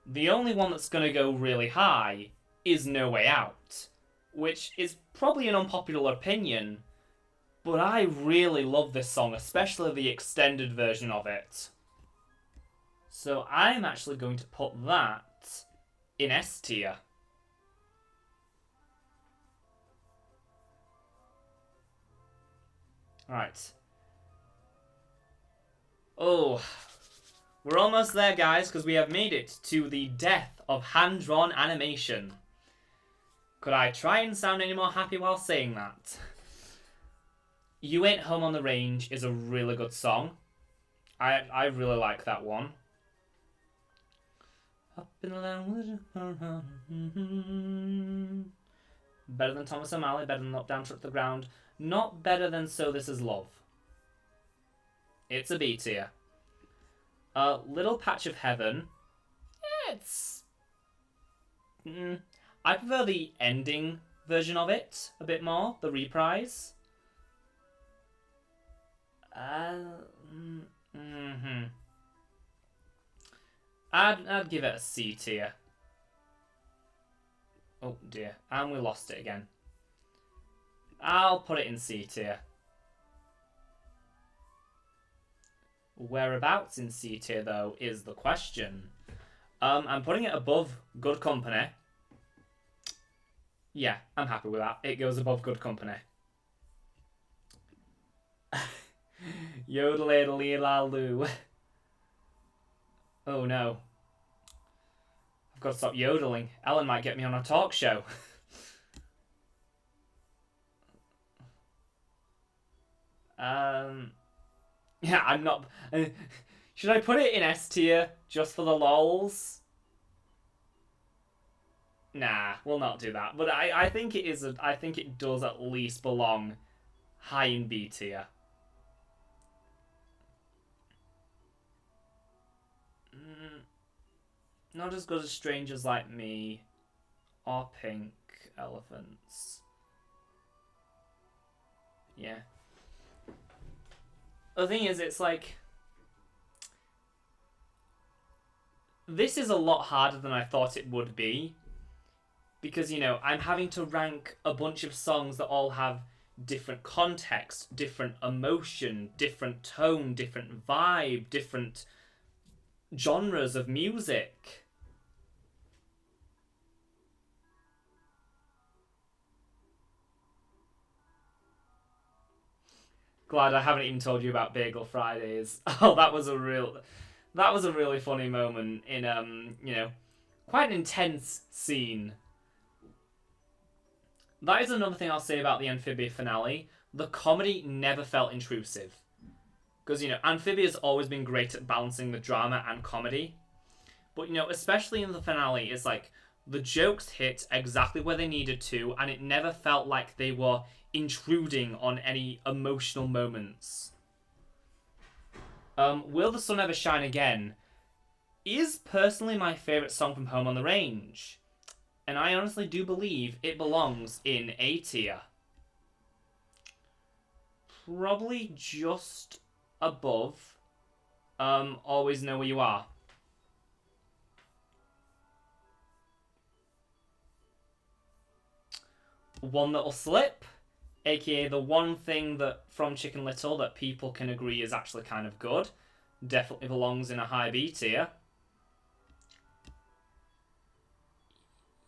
Speaker 2: The only one that's going to go really high is No Way Out, which is probably an unpopular opinion, but I really love this song, especially the extended version of it. So I'm actually going to put that in S tier. Right. Oh, we're almost there, guys, because we have made it to the death of hand-drawn animation. Could I try and sound any more happy while saying that? You Ain't Home on the Range is a really good song. I really like that one. Up in the land, better than Thomas O'Malley, better than Knockdown Truck to the Ground. Not better than So This Is Love. It's a B tier. Little Patch of Heaven. Yeah, it's... I prefer the ending version of it a bit more, the reprise. I'd give it a C tier. Oh dear, and we lost it again. I'll put it in C tier. Whereabouts in C tier, though, is the question. I'm putting it above Good Company. Yeah, I'm happy with that. It goes above Good Company.
Speaker 1: Yodel-a-loo. Oh no. I've got to stop yodeling. Ellen might get me on a talk show. Yeah, I'm not... should I put it in S tier just for the lols? Nah, we'll not do that. But I think it is. I think it does at least belong high in B tier. Not as good as Strangers Like Me or Pink Elephants. Yeah. The thing is, it's like... This is a lot harder than I thought it would be. Because, you know, I'm having to rank a bunch of songs that all have different context, different emotion, different tone, different vibe, different genres of music. Glad I haven't even told you about Bagel Fridays. Oh, that was a really funny moment in you know, quite an intense scene. That is another thing I'll say about the Amphibia finale. The comedy never felt intrusive. Because, you know, Amphibia's always been great at balancing the drama and comedy. But, you know, especially in the finale, it's like the jokes hit exactly where they needed to, and it never felt like they were intruding on any emotional moments. Will the Sun Ever Shine Again is personally my favourite song from Home on the Range. And I honestly do believe it belongs in A tier. Probably just above Always Know Where You Are. One Little Slip, aka the one thing that from Chicken Little that people can agree is actually kind of good. Definitely belongs in a high B tier.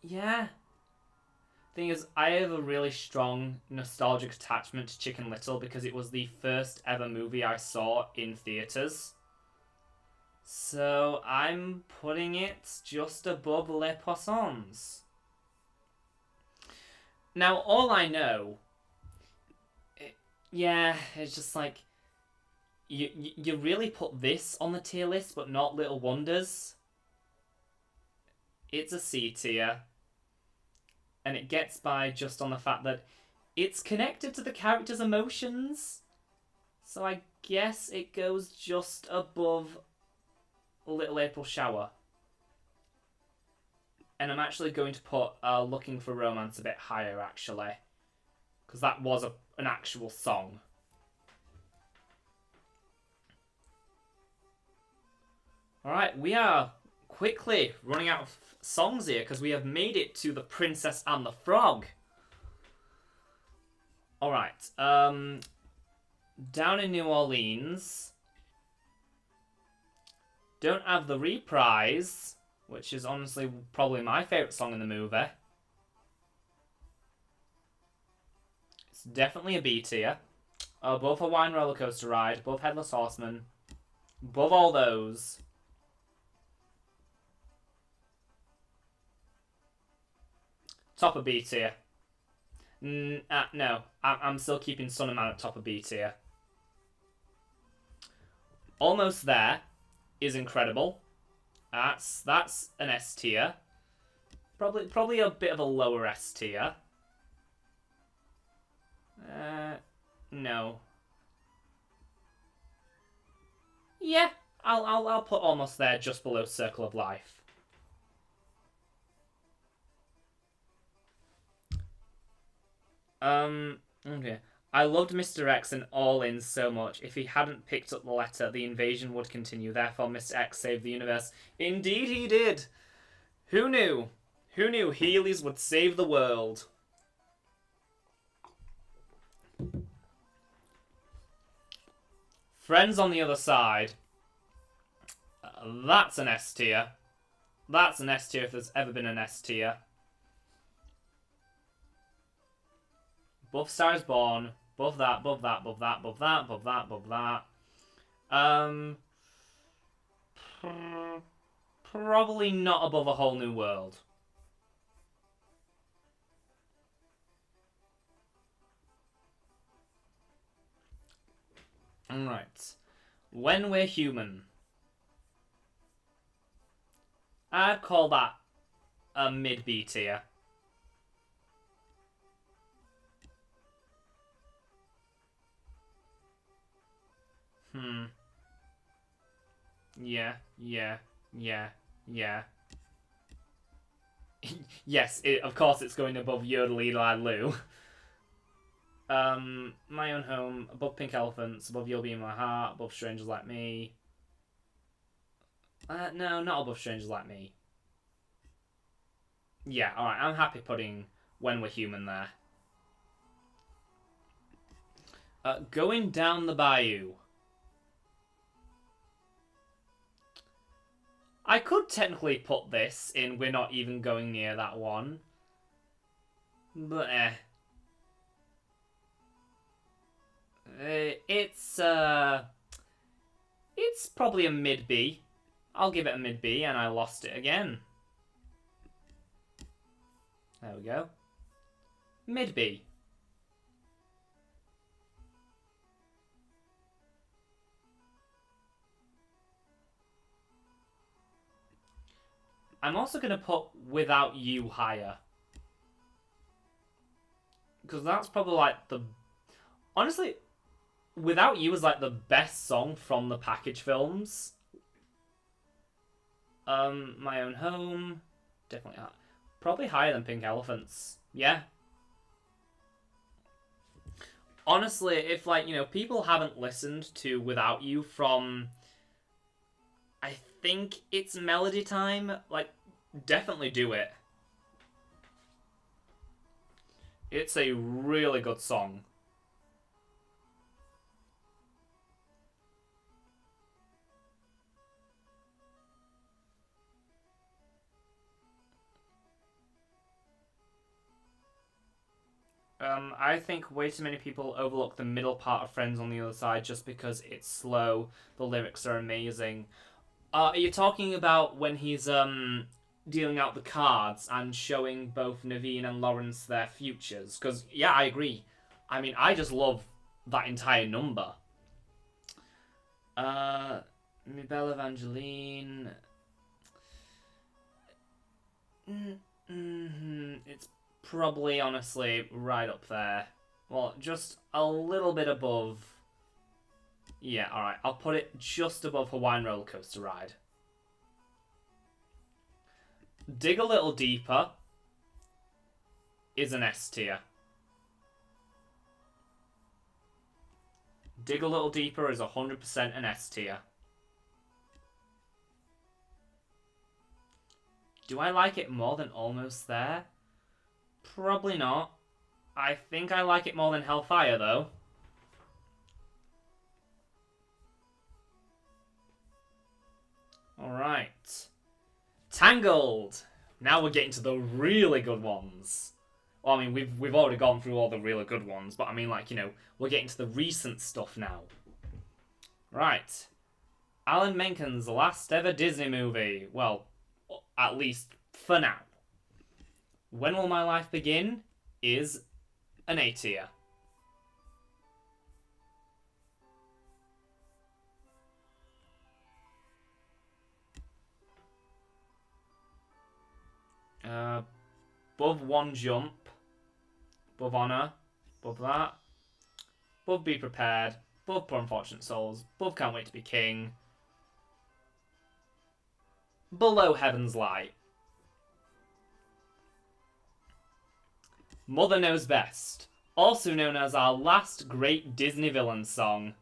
Speaker 1: Yeah. Thing is, I have a really strong nostalgic attachment to Chicken Little because it was the first ever movie I saw in theatres. So I'm putting it just above Les Poissons. Now, all I know... yeah, it's just like... You really put this on the tier list, but not Little Wonders. It's a C tier. And it gets by just on the fact that it's connected to the character's emotions. So I guess it goes just above Little April Shower. And I'm actually going to put Looking for Romance a bit higher, actually. Because that was an actual song. Alright, we are quickly running out of songs here because we have made it to The Princess and the Frog. Alright, Down in New Orleans. Don't Have the Reprise, which is honestly probably my favourite song in the movie. It's definitely a B tier. Above Hawaiian Roller Coaster Ride, above Headless Horseman, above all those. Top of B tier. No, I'm still keeping Sun and Man at top of B tier. Almost There is incredible. That's an S tier. Probably a bit of a lower S tier. No. Yeah, I'll put Almost There just below Circle of Life. Okay. I loved Mr. X and All In so much. If he hadn't picked up the letter, the invasion would continue. Therefore, Mr. X saved the universe. Indeed he did! Who knew? Who knew Heelys would save the world? Friends on the Other Side. That's an S tier. That's an S tier if there's ever been an S tier. Above Star is Born. Above that, above that, above that, above that, above that, above that.
Speaker 2: Um, probably not above A Whole New World. Alright. When We're Human. I'd call that a mid-B tier. Yeah. Yes, of course it's going above Yodel Eli Lou. My Own Home, above Pink Elephants, above You'll Be in My Heart, above Strangers Like Me. No, not above Strangers Like Me. Yeah, alright, I'm happy putting When We're Human there. Going Down the Bayou. I could technically put this in We're Not Even Going Near That One. But it's probably a mid-B. I'll give it a mid-B, and I lost it again. There we go. Mid-B. I'm also going to put Without You higher. Because that's probably like the... Honestly, Without You is like the best song from the package films. My Own Home. Definitely probably higher than Pink Elephants. Yeah. Honestly, if like, you know, people haven't listened to Without You from... I think it's Melody Time. Like, definitely do it. It's a really good song. I think way too many people overlook the middle part of Friends on the Other Side just because it's slow. The lyrics are amazing. Are you talking about when he's dealing out the cards and showing both Naveen and Lawrence their futures? Because, yeah, I agree. I mean, I just love that entire number. Mi Belle Evangeline. It's probably, honestly, right up there. Well, just a little bit above. Yeah, alright. I'll put it just above Hawaiian Roller Coaster Ride. Dig a Little Deeper is an S tier. Dig a Little Deeper is 100% an S tier. Do I like it more than Almost There? Probably not. I think I like it more than Hellfire, though. Alright. Tangled! Now we're getting to the really good ones. Well, I mean, we've already gone through all the really good ones, but I mean, like, you know, we're getting to the recent stuff now. Right. Alan Menken's last ever Disney movie. Well, at least for now. When Will My Life Begin is an A tier. Above One Jump, above Honor, above that, above Be Prepared, above Poor Unfortunate Souls, above Can't Wait to Be King, below Heaven's Light. Mother Knows Best, also known as our last great Disney villain song.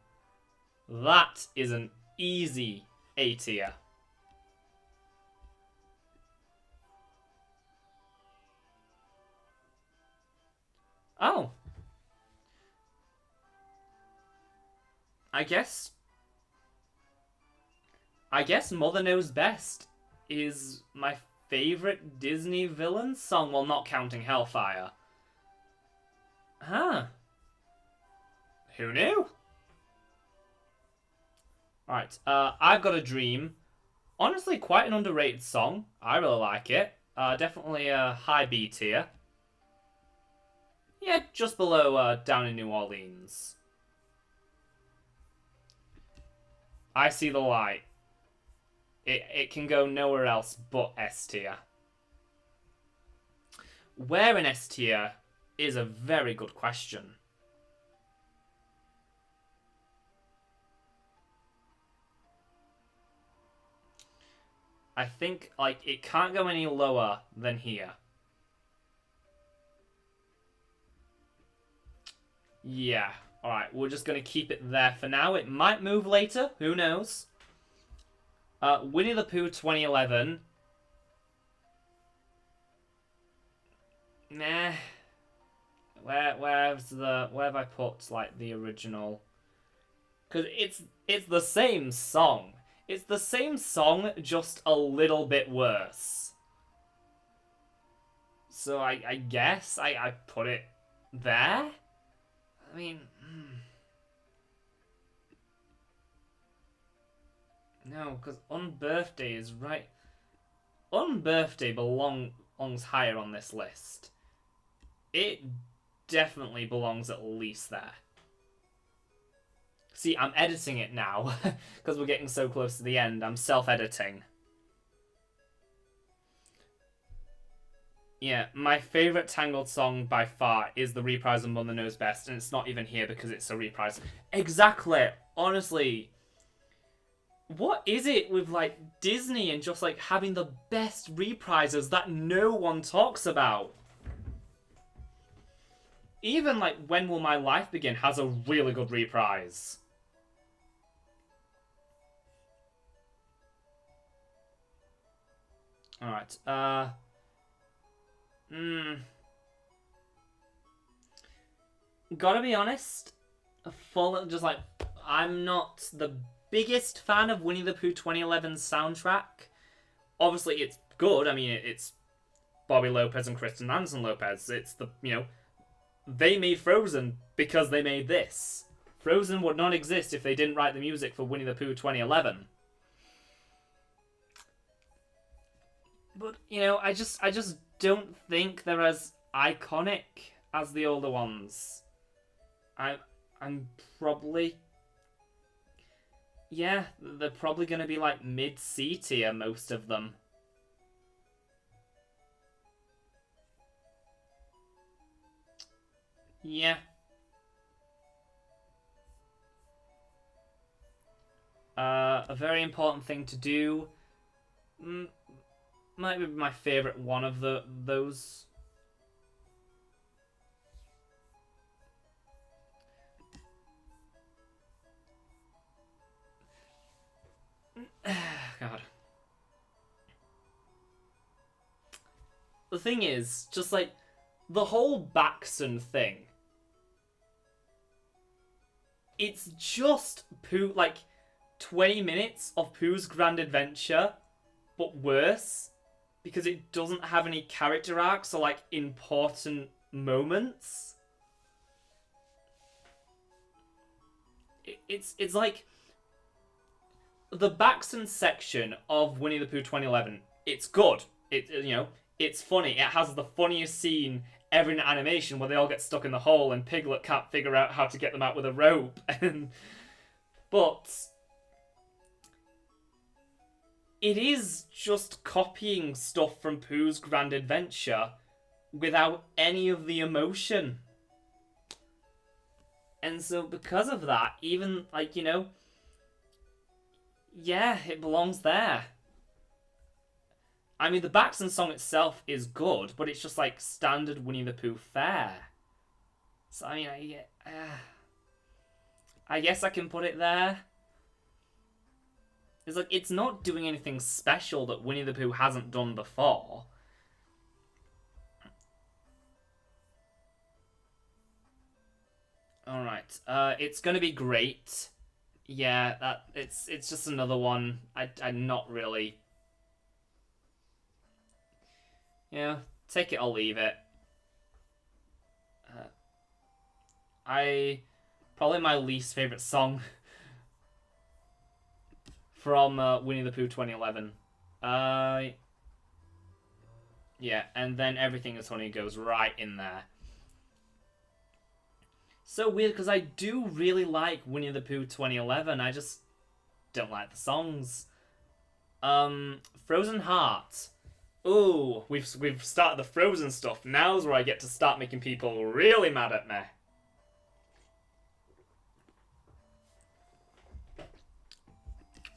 Speaker 2: That is an easy A tier. Oh. I guess Mother Knows Best is my favorite Disney villain song. Well, not counting Hellfire. Huh. Who knew? Alright, I've Got a Dream. Honestly, quite an underrated song. I really like it. Definitely a high B tier. Yeah, just below Down in New Orleans. I See the Light. It can go nowhere else but S tier. Where in S tier is a very good question. I think, like, it can't go any lower than here. Yeah. Alright, we're just going to keep it there for now. It might move later. Who knows? Winnie the Pooh 2011. Nah. Where have I put, like, the original? Because it's the same song. It's the same song, just a little bit worse. So I guess I put it there? I mean... No, because Unbirthday is right... Unbirthday belongs higher on this list. It definitely belongs at least there. See, I'm editing it now, because we're getting so close to the end. I'm self-editing. Yeah, my favourite Tangled song by far is the reprise of Mother Knows Best, and it's not even here because it's a reprise. Exactly! Honestly. What is it with, like, Disney and just, like, having the best reprises that no one talks about? Even, like, When Will My Life Begin has a really good reprise. Alright, gotta be honest, just like, I'm not the biggest fan of Winnie the Pooh 2011's soundtrack. Obviously, it's good. I mean, it's Bobby Lopez and Kristen Anderson Lopez. It's the, you know, they made Frozen because they made this. Frozen would not exist if they didn't write the music for Winnie the Pooh 2011. But, you know, I just don't think they're as iconic as the older ones. I'm probably... Yeah, they're probably going to be like mid-C tier, most of them. Yeah. A very important thing to do. Might be my favourite one of those. God. The thing is, just like, the whole Baxton thing. It's just Pooh, like, 20 minutes of Pooh's Grand Adventure, but worse. Because it doesn't have any character arcs or, like, important moments. It's like... The Baxton section of Winnie the Pooh 2011, it's good. It's funny. It has the funniest scene ever in animation where they all get stuck in the hole and Piglet can't figure out how to get them out with a rope. But it is just copying stuff from Pooh's Grand Adventure without any of the emotion. And so because of that, even, like, you know, yeah, it belongs there. I mean, the Baxton song itself is good, but it's just like standard Winnie the Pooh fare. So, I mean, I guess I can put it there. It's like, it's not doing anything special that Winnie the Pooh hasn't done before. Alright, it's gonna be great. Yeah, it's just another one. I'm not really... Yeah, take it or leave it. Probably my least favourite song. from Winnie the Pooh 2011. Yeah, and then Everything is Honey goes right in there. So weird, because I do really like Winnie the Pooh 2011. I just don't like the songs. Frozen Heart. Ooh, we've started the Frozen stuff. Now's where I get to start making people really mad at me.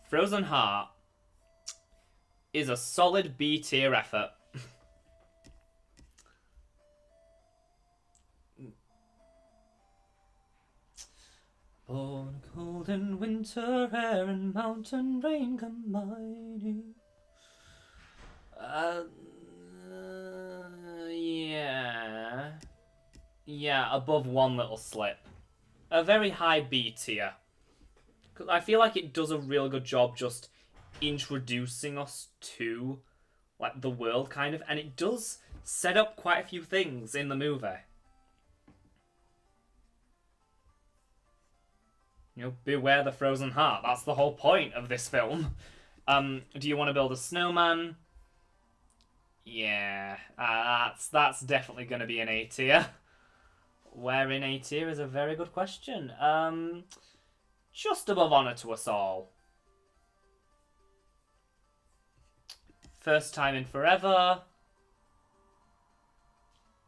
Speaker 2: Frozen Heart is a solid B tier effort. Born cold in winter air and mountain rain combining. Yeah, above one little slip. A very high B tier. Because I feel like it does a real good job just introducing us to, like, the world, kind of. And it does set up quite a few things in the movie. You know, beware the frozen heart. That's the whole point of this film. Do you want to build a snowman? Yeah, that's definitely going to be an A tier. Where in A tier is a very good question. Just above Honor to Us All. First Time in Forever.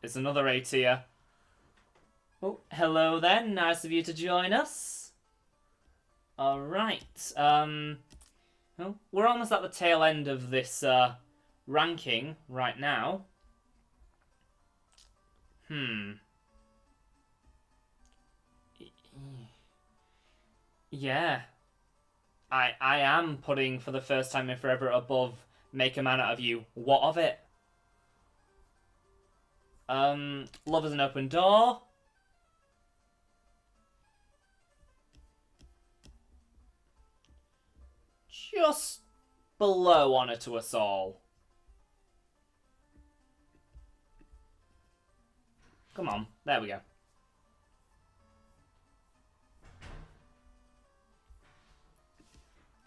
Speaker 2: It's another A tier. Oh, hello then. Nice of you to join us. Alright. Well, we're almost at the tail end of this ranking right now. Yeah. I am putting For the First Time in Forever above Make a Man Out of You. What of it? Love is an Open Door. Just below Honor to Us All. Come on, there we go.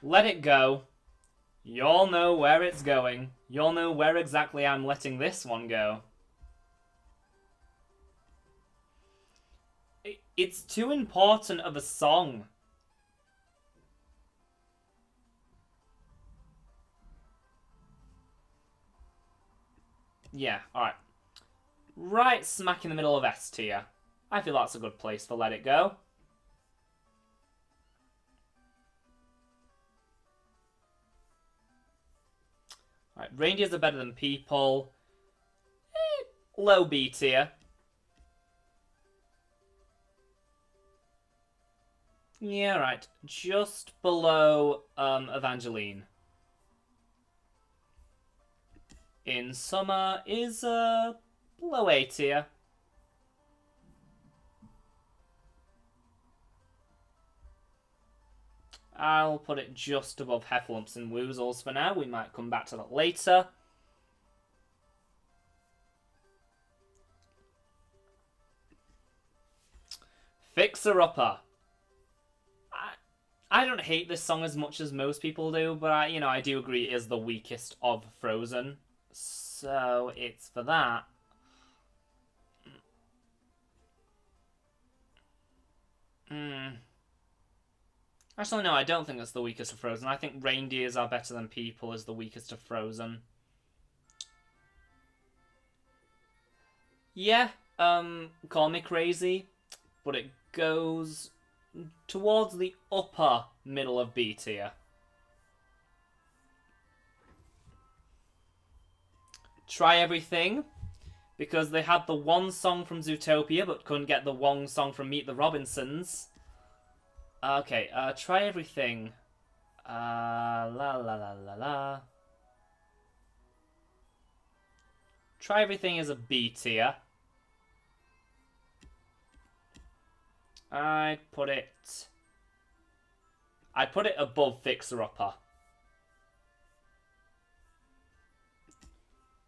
Speaker 2: Let It Go. Y'all know where it's going. Y'all know where exactly I'm letting this one go. It's too important of a song. Yeah, alright. Right smack in the middle of S tier. I feel that's a good place for Let It Go. Alright, Reindeers Are Better Than People. Low B tier. Yeah, right. Just below Evangeline. In Summer is below A tier. I'll put it just above Heffalumps and Woozles for now. We might come back to that later. Fixer Upper. I don't hate this song as much as most people do, but I do agree it is the weakest of Frozen. So it's for that. Actually, no, I don't think it's the weakest of Frozen. I think Reindeers Are Better Than People is the weakest of Frozen. Yeah, call me crazy, but it goes towards the upper middle of B tier. Try Everything, because they had the one song from Zootopia but couldn't get the one song from Meet the Robinsons. Okay, Try Everything. La la la la la. Try Everything is a B tier. I'd put it above Fixer Upper.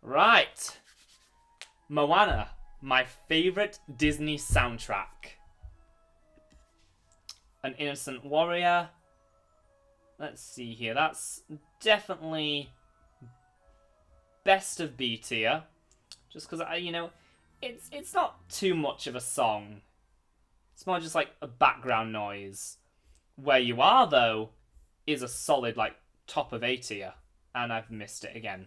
Speaker 2: Right. Moana, my favourite Disney soundtrack. An Innocent Warrior. Let's see here. That's definitely best of B tier. Just because, it's not too much of a song. It's more just like a background noise. Where You Are, though, is a solid, like, top of A tier. And I've missed it again.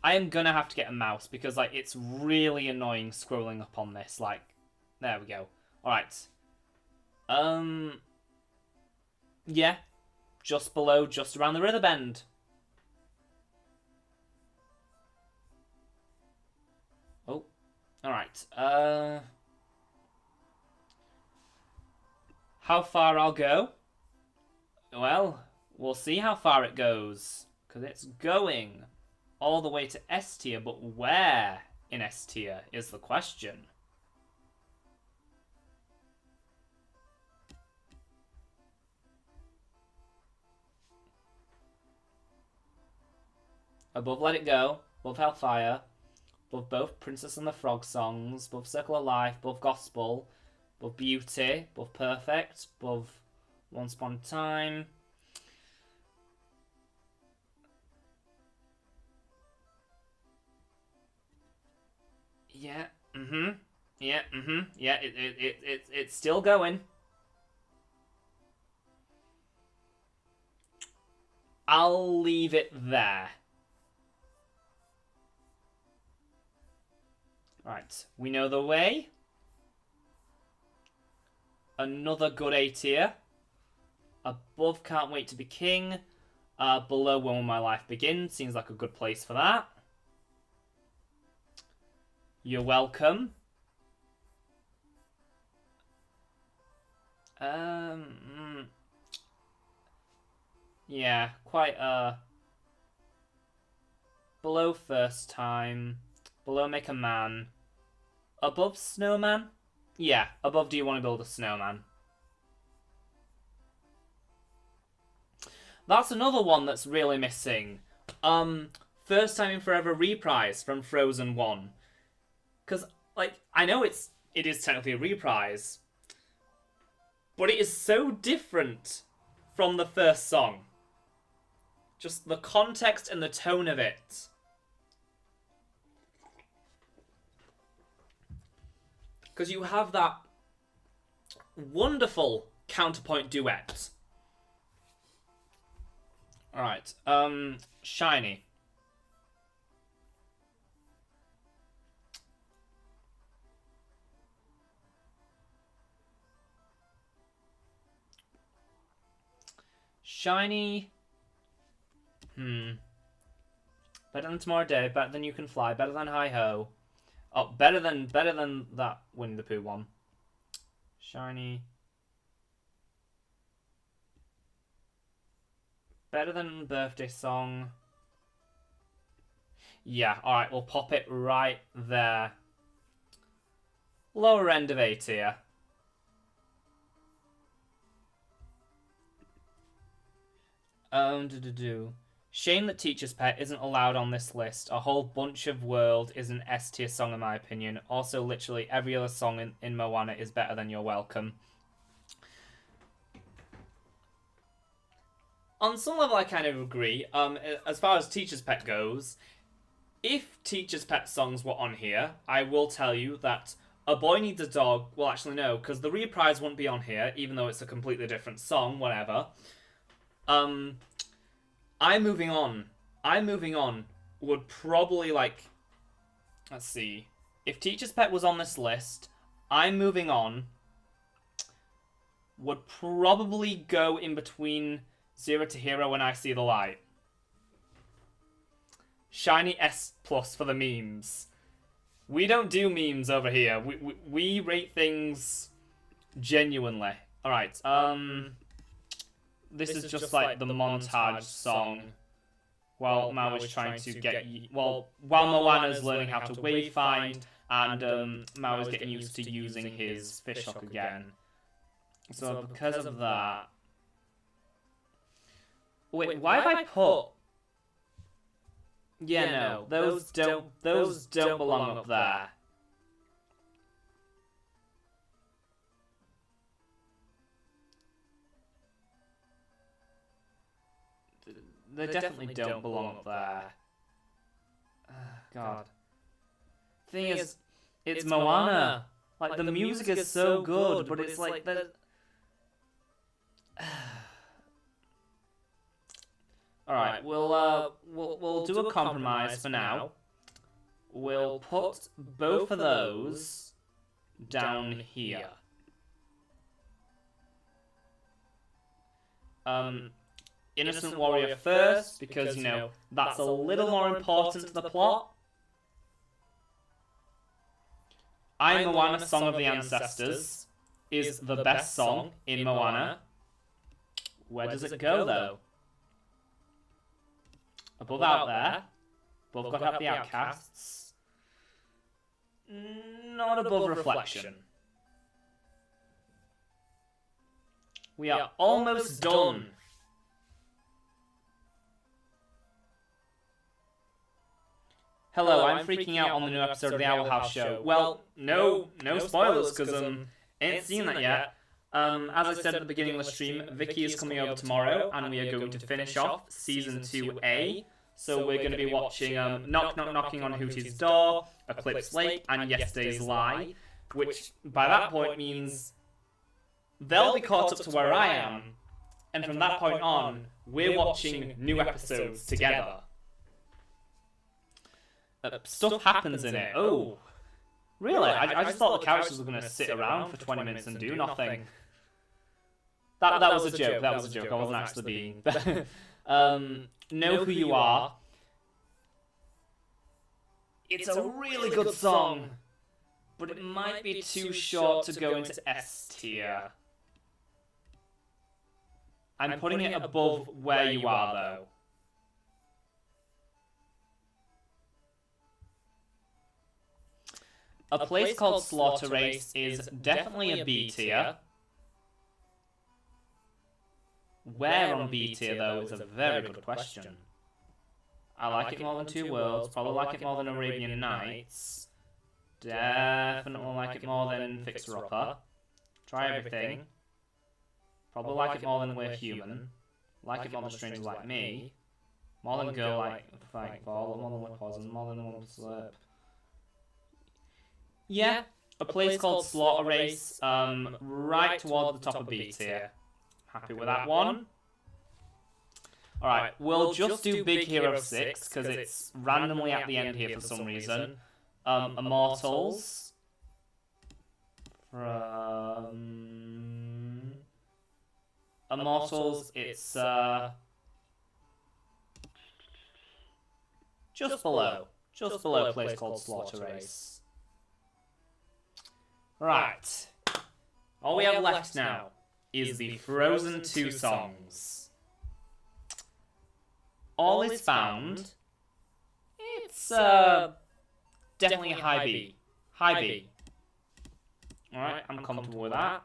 Speaker 2: I am gonna have to get a mouse because, like, it's really annoying scrolling up on this. Like, there we go. Alright. Yeah. Just below, just around the river bend. Oh. Alright. How far I'll go? Well, we'll see how far it goes. Because it's going all the way to S tier, but where in S tier is the question. Above Let It Go, above Hellfire, above both Princess and the Frog songs, above Circle of Life, above Gospel, above Beauty, above Perfect, above Once Upon a Time. Yeah, yeah, yeah, it's still going. I'll leave it there. Right, we know the way. Another good A tier. Above Can't Wait to Be King. Below When Will My Life Begin. Seems like a good place for that. You're welcome. Yeah, quite below First Time. Below Make a Man. Above Snowman? Yeah, above Do You Want to Build a Snowman? That's another one that's really missing. First Time in Forever reprise from Frozen 1. Because, like, I know it is technically a reprise, but it is so different from the first song. Just the context and the tone of it. Because you have that wonderful counterpoint duet. Alright, Shiny. Shiny. Better than Tomorrow Day, better than You Can Fly, better than Hi Ho. Oh, better than that Winnie the Pooh one. Shiny. Better than Birthday Song. Yeah, alright, we'll pop it right there. Lower end of A tier. Shame that Teacher's Pet isn't allowed on this list. A Whole Bunch of World is an S tier song in my opinion. Also, literally every other song in Moana is better than You're Welcome. On some level, I kind of agree. As far as Teacher's Pet goes, if Teacher's Pet songs were on here, I will tell you that A Boy Needs a Dog... Well, actually, no, because the reprise wouldn't be on here, even though it's a completely different song, whatever. I'm Moving On would probably, like... Let's see. If Teacher's Pet was on this list, I'm Moving On would probably go in between Zero to Hero and I See the Light. Shiny S+ for the memes. We don't do memes over here. We rate things genuinely. Alright, This is just like the montage song while Mao is trying to get... While Moana's learning how to wayfind and Mao is getting used to using his fishhook again. So because of that... Wait, why have I put... Yeah, no, those don't belong up there. They definitely don't belong up there. God. Thing is, it's Moana. Like, the music is so good, but it's like the... Alright, we'll do a compromise for now. We'll put both of those down here. Innocent Warrior first, because, you know, that's a little more important to the plot. I, Moana, Song of the Ancestors is the best song in Moana. Where does it go, though? Above Out There. Above God Help the Outcasts. Not above Reflection. We are almost done. Hello, I'm freaking out on the new episode of the Owl House show. Well, no spoilers, because ain't seen that yet. As I said at the beginning of the stream, Vicky is coming over tomorrow, and we are going to finish off Season 2A. So we're going to be watching Knock Knock Knocking on Hootie's Door, Eclipse Lake, and Yesterday's Lie, which by that point means they'll be caught up to where I am, and from that point on, we're watching new episodes together. Stuff happens in it. Oh, really? I just thought the characters were going to sit around for 20 minutes and do nothing. That was a joke. That was a joke. I wasn't actually being... Know Who You Are. It's a really good song, but it might be too short to go into S tier. I'm putting it above Where You Are, though. A Place Called Slaughter Race is definitely a B tier. Where on B tier, though, is a very good question. I like it more than Two Worlds, probably like it more than Arabian Nights. Definitely like it more than Fixer Upper. Try Everything. Probably like it more than We're Human. Like it more than Strangers Like Me. More than Girl Like Fight Fall, more than Lip Poison, more than One Slip. Yeah, A Place Called Slaughter Race, right towards the top of B tier. Happy with that one. Alright, we'll just do Big Hero 6, because it's randomly at the end here for some reason. Immortals. From... Immortals, it's, just below. Just below A Place Called Slaughter Race. Right. All we have left now is the Frozen 2 songs. All Is Found. It's definitely a high B. High B. Alright, I'm comfortable with that.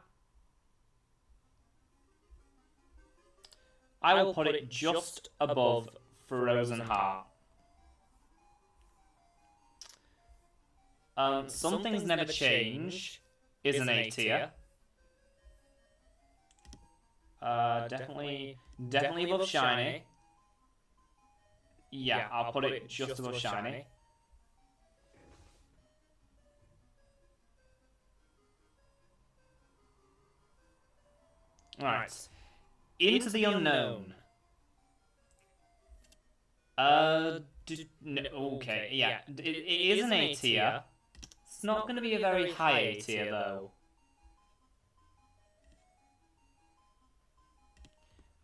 Speaker 2: I will put it just above Frozen Heart. Some Things Never Change is an A tier. Definitely above Shiny. Yeah, I'll put it just above Shiny. Alright. Into the Unknown. Okay, yeah. It is an A tier. It's not going to be a very high A tier, though.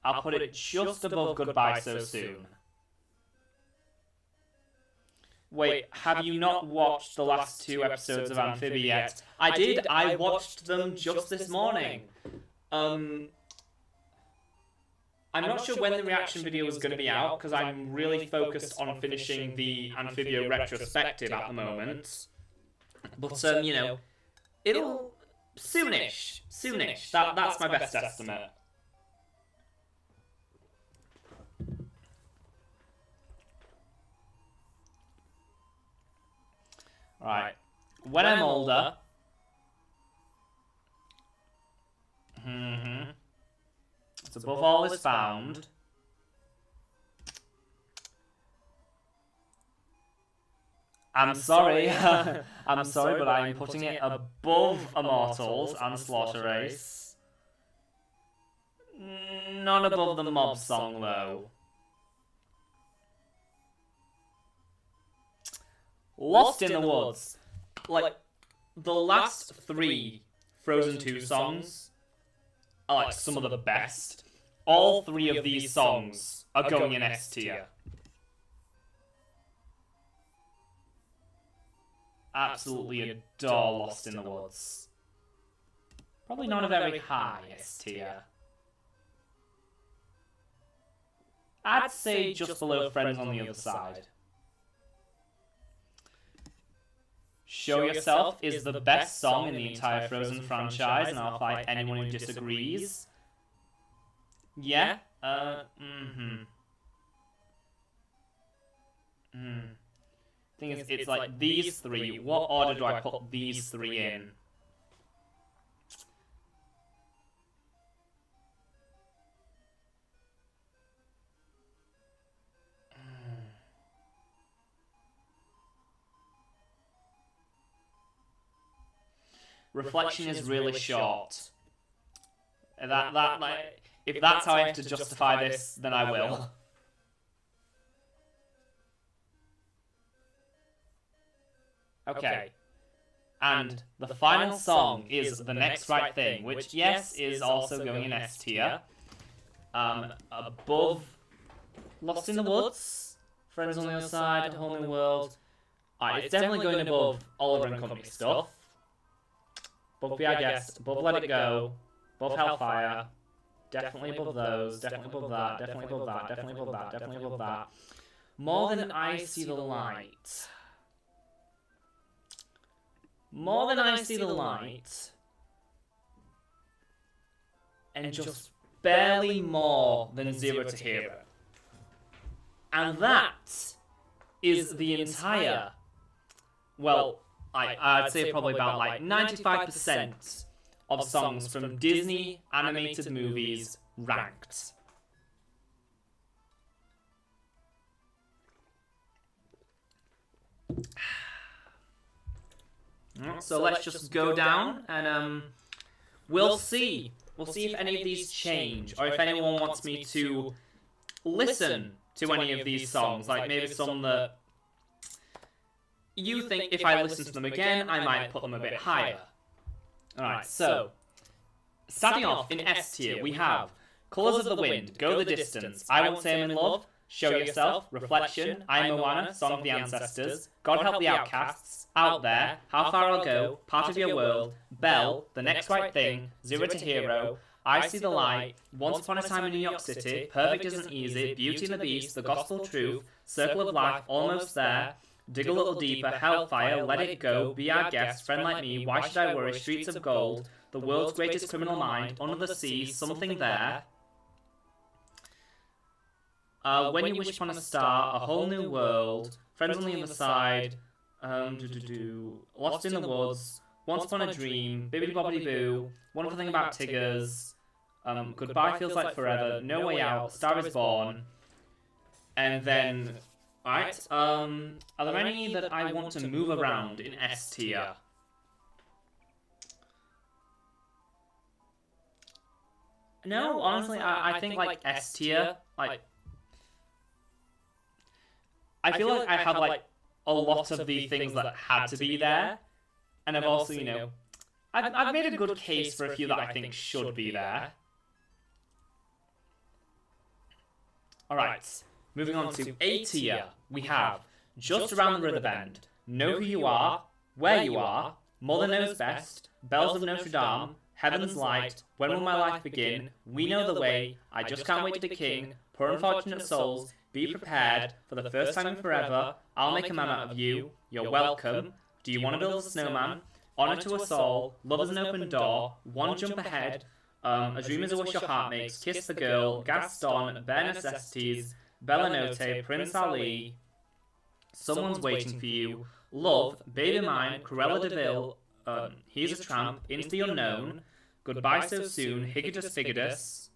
Speaker 2: I'll put it just above Goodbye So Soon. Wait, have you not watched the last 2 episodes of Amphibia yet? I did. I watched them just this morning. I'm not sure when the reaction video is going to be out, because I'm really focused on finishing the Amphibia retrospective at the moment. But, you know, it'll... Soonish. Soonish. That's my best estimate. Right. When I'm older... It's above All Is Found. I'm sorry. I'm sorry, but I'm putting it above Immortals and Slaughter Race. Not above the Mob song, though. Lost in the Woods. Like, the last 3 Frozen 2 songs are like some of the best. All 3 of these songs are going in S tier. Absolutely adore Lost in the Woods. Probably not a very high S tier. I'd say just below Friends on the Other Side. Show Yourself is the best song in the entire Frozen franchise, and I'll fight anyone who disagrees. Yeah? Thing is, it's like these 3. What order do I put these 3 in? Reflection is really short. If that's how I have to justify this, then I will. Okay. And the final song is The Next Right Thing, which, yes, is also going in S tier. Above Lost in the Woods, Friends on the Other Side, A Whole New World. It's definitely going above Oliver and Company stuff. Above Be Our Guest, above Let It Go, above Hellfire. Definitely above those, definitely above that, definitely above that, definitely above that, definitely above that. More Than I See the Light. More Than I See the Light. And just barely more than Zero to Hero. And that is the entire, well, I'd say probably about like 95% of songs from Disney animated movies ranked. So let's just go down and we'll see. We'll see if any of these change, or if anyone wants me to listen to any of these songs, like maybe some that you think if I listen to them again, I might put them a bit higher. Alright, so starting off in S tier, we have Colours of the Wind, Go the Distance, I Won't Say I'm in Love, Show Yourself, Reflection, I Am Moana, Song of the Ancestors, God Help the Outcasts, Out There, How Far I'll Go, Part of Your World, Belle, The Next Right Thing, Zero to Hero, I See the Light, Once Upon a Time in New York City, Perfect Isn't Easy, Beauty and the Beast, The Gospel Truth, Circle of Life, Almost There, Dig a Little Deeper, Hellfire, Let It Go, Be Our Guest, Friend Like Me, Why Should I Worry, Streets of Gold, The World's Greatest Criminal Mind, Under the Sea, Something There, When You Wish Upon a Star, A Whole New World, Friends on the Other Side, Lost in the Woods, Once Upon a Dream, Bibbidi Bobbidi Boo, Wonderful Thing About Tiggers, Goodbye Feels Like Forever, No Way Out, Star is Born, and then, alright, are there any that I want to move around in S tier? No, honestly, I think like S tier, like, I feel like I have like a lot of the things that had to be there, and I've also, you know, I've made a good case for a few that I think should be there. Alright, moving on to A tier, we have Just Around the River Bend, Know Who You Are, Where You Are, Mother Knows Best, Bells of Notre Dame, Heaven's Light, When Will My Life Begin, We Know the Way, I Just Can't Wait to be King, Poor Unfortunate Souls, Be Prepared, For the First Time Forever, I'll Make a Man Out of You, You're Welcome, Do You Want to Build a Snowman, Honor to Us All, Love is an Open Door, One Jump Ahead, A Dream is a Wish Your Heart Makes, Kiss the Girl, Gaston, Bare Necessities, Bella Notte, Prince Ali, Someone's Waiting for You, Love, Baby Mine, Cruella de Vil, He's a Tramp, Into the Unknown, Goodbye So Soon, Higidus Figidus,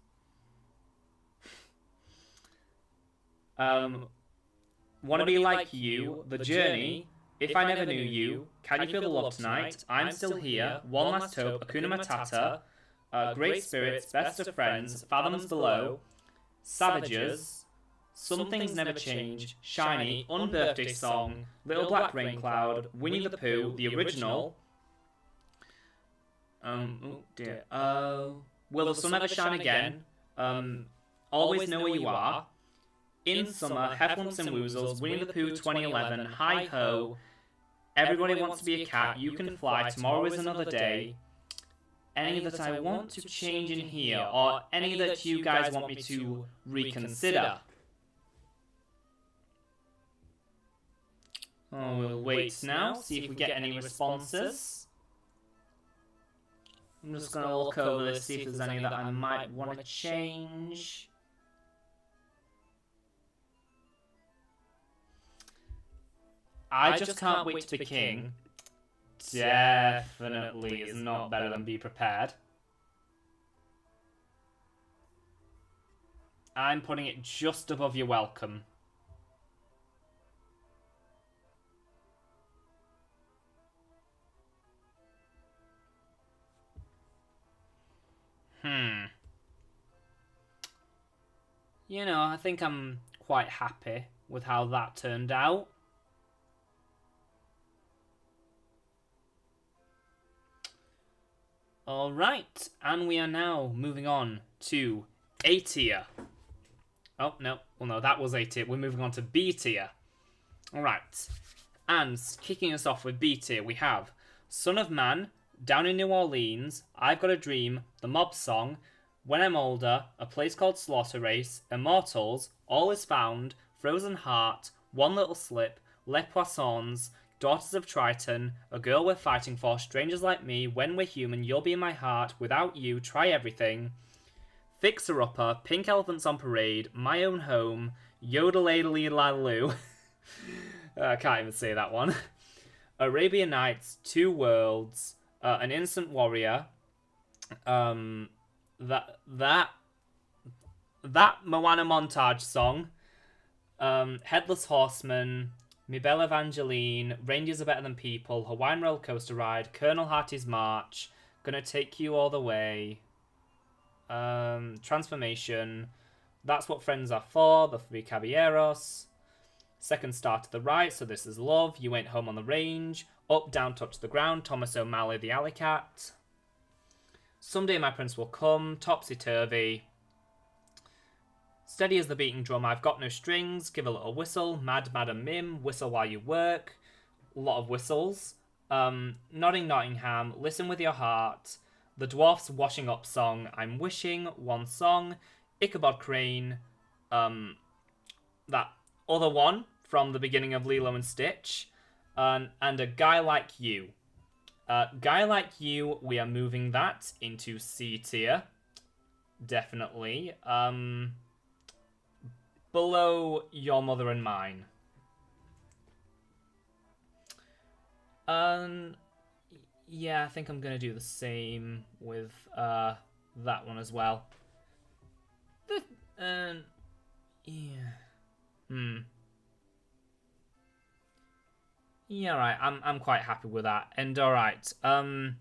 Speaker 2: Wanna Be Like You, The Journey, If I never knew you, can you feel the love tonight? I'm still here, one last hope, Hakuna Matata, great spirits, best of friends, fathoms below, savages, some things never change, shiny, unbirthday song, little black rain cloud, Winnie the Pooh, the original. Oh dear. Will the sun ever shine again? Always know where you are. In summer, Heffalumps and Woozles, Winnie the Pooh 2011, Hi Ho. Everybody wants to be a cat, you can fly, tomorrow is another day. Any that I want to change in here, or any that you guys want me to reconsider. Oh, we'll wait now, see if we get any responses. I'm just gonna look over this, see if there's any that I might want to change. I just can't wait to be king. Definitely is not better than be prepared. I'm putting it just above you're welcome. You know, I think I'm quite happy with how that turned out. Alright, and we are now moving on to A tier. Oh, no. Well, no, that was A tier. We're moving on to B tier. Alright. And kicking us off with B tier, we have Son of Man, Down in New Orleans, I've Got a Dream, The Mob Song, When I'm Older, A Place Called Slaughter Race, Immortals, All Is Found, Frozen Heart, One Little Slip, Les Poissons, Daughters of Triton, A Girl We're Fighting For, Strangers Like Me, When We're Human, You'll Be in My Heart, Without You, Try Everything, Fixer Upper, Pink Elephants on Parade, My Own Home, Yodel-a-dee-la-loo. I can't even say that one. Arabian Nights, Two Worlds, An Innocent Warrior, that Moana montage song, Headless Horseman, Mi Belle Evangeline, Reindeers Are Better Than People, Hawaiian Roller Coaster Ride, Colonel Harty's March, Gonna Take You All the Way, Transformation, That's What Friends Are For, The Three Caballeros, Second Star to the Right, So This Is Love, You Ain't Home on the Range, Up, Down, Touch the Ground, Thomas O'Malley, The Alley Cat, Someday My Prince Will Come, Topsy Turvy, Steady as the Beating Drum, I've Got No Strings, Give a Little Whistle, Mad Madam Mim, Whistle While You Work, a lot of whistles, Nodding Nottingham, Listen With Your Heart, The Dwarfs Washing Up Song, I'm Wishing, One Song, Ichabod Crane, that other one from the beginning of Lilo and Stitch, and A Guy Like You. Guy Like You, we are moving that into C tier. Definitely. Below Your Mother and Mine. Yeah, I think I'm going to do the same with that one as well. Yeah. Yeah, right. I'm quite happy with that. And alright. Alright,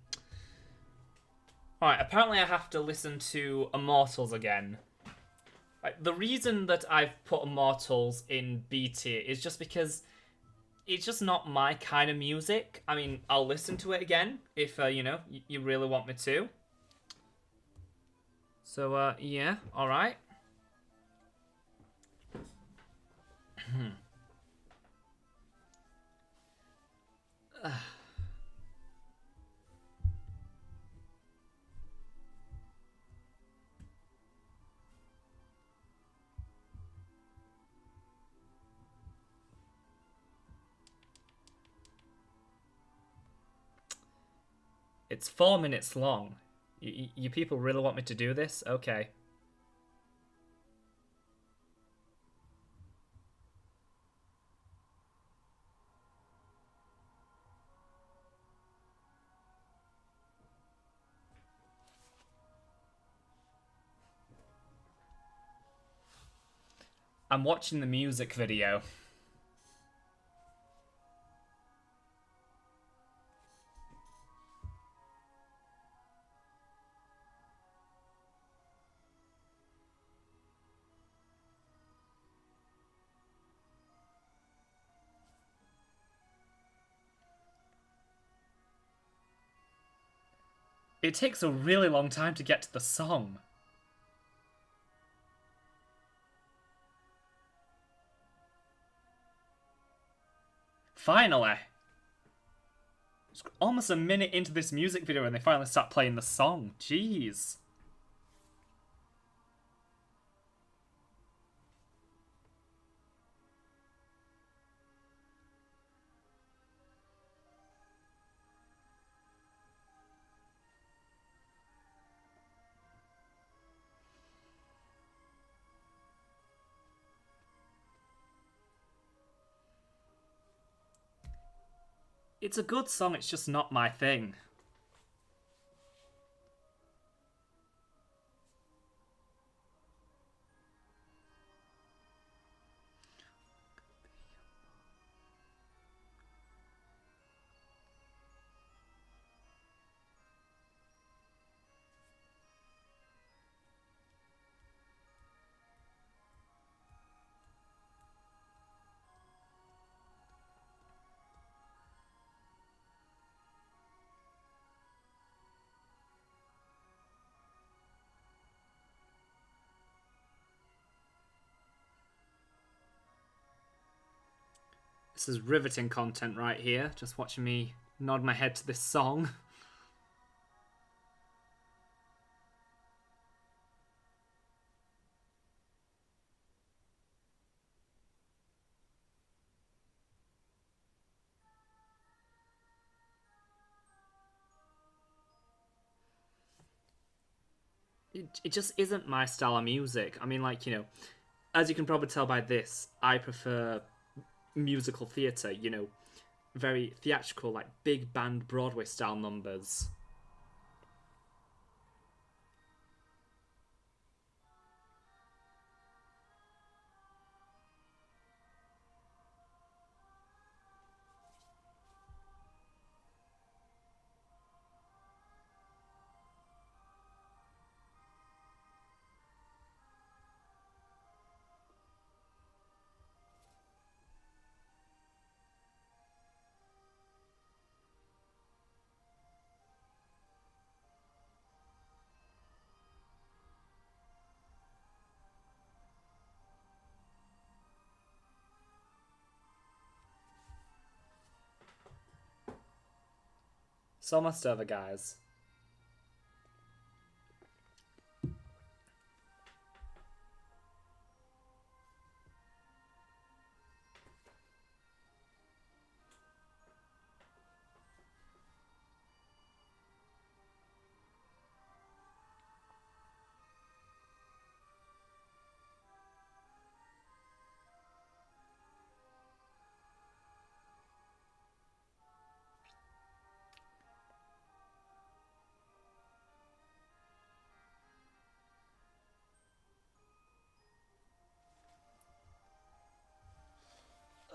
Speaker 2: apparently I have to listen to Immortals again. Like, the reason that I've put Immortals in B tier is just because it's just not my kind of music. I mean, I'll listen to it again if, you know, you really want me to. So, yeah, alright. It's 4 minutes long. You people really want me to do this? Okay. I'm watching the music video. It takes a really long time to get to the song. Finally! It's almost a minute into this music video and they finally start playing the song. Jeez. It's a good song, it's just not my thing. This is riveting content right here, just watching me nod my head to this song. It just isn't my style of music. I mean, like, you know, as you can probably tell by this, I prefer musical theatre, you know, very theatrical, like big band Broadway style numbers. It's almost over, guys.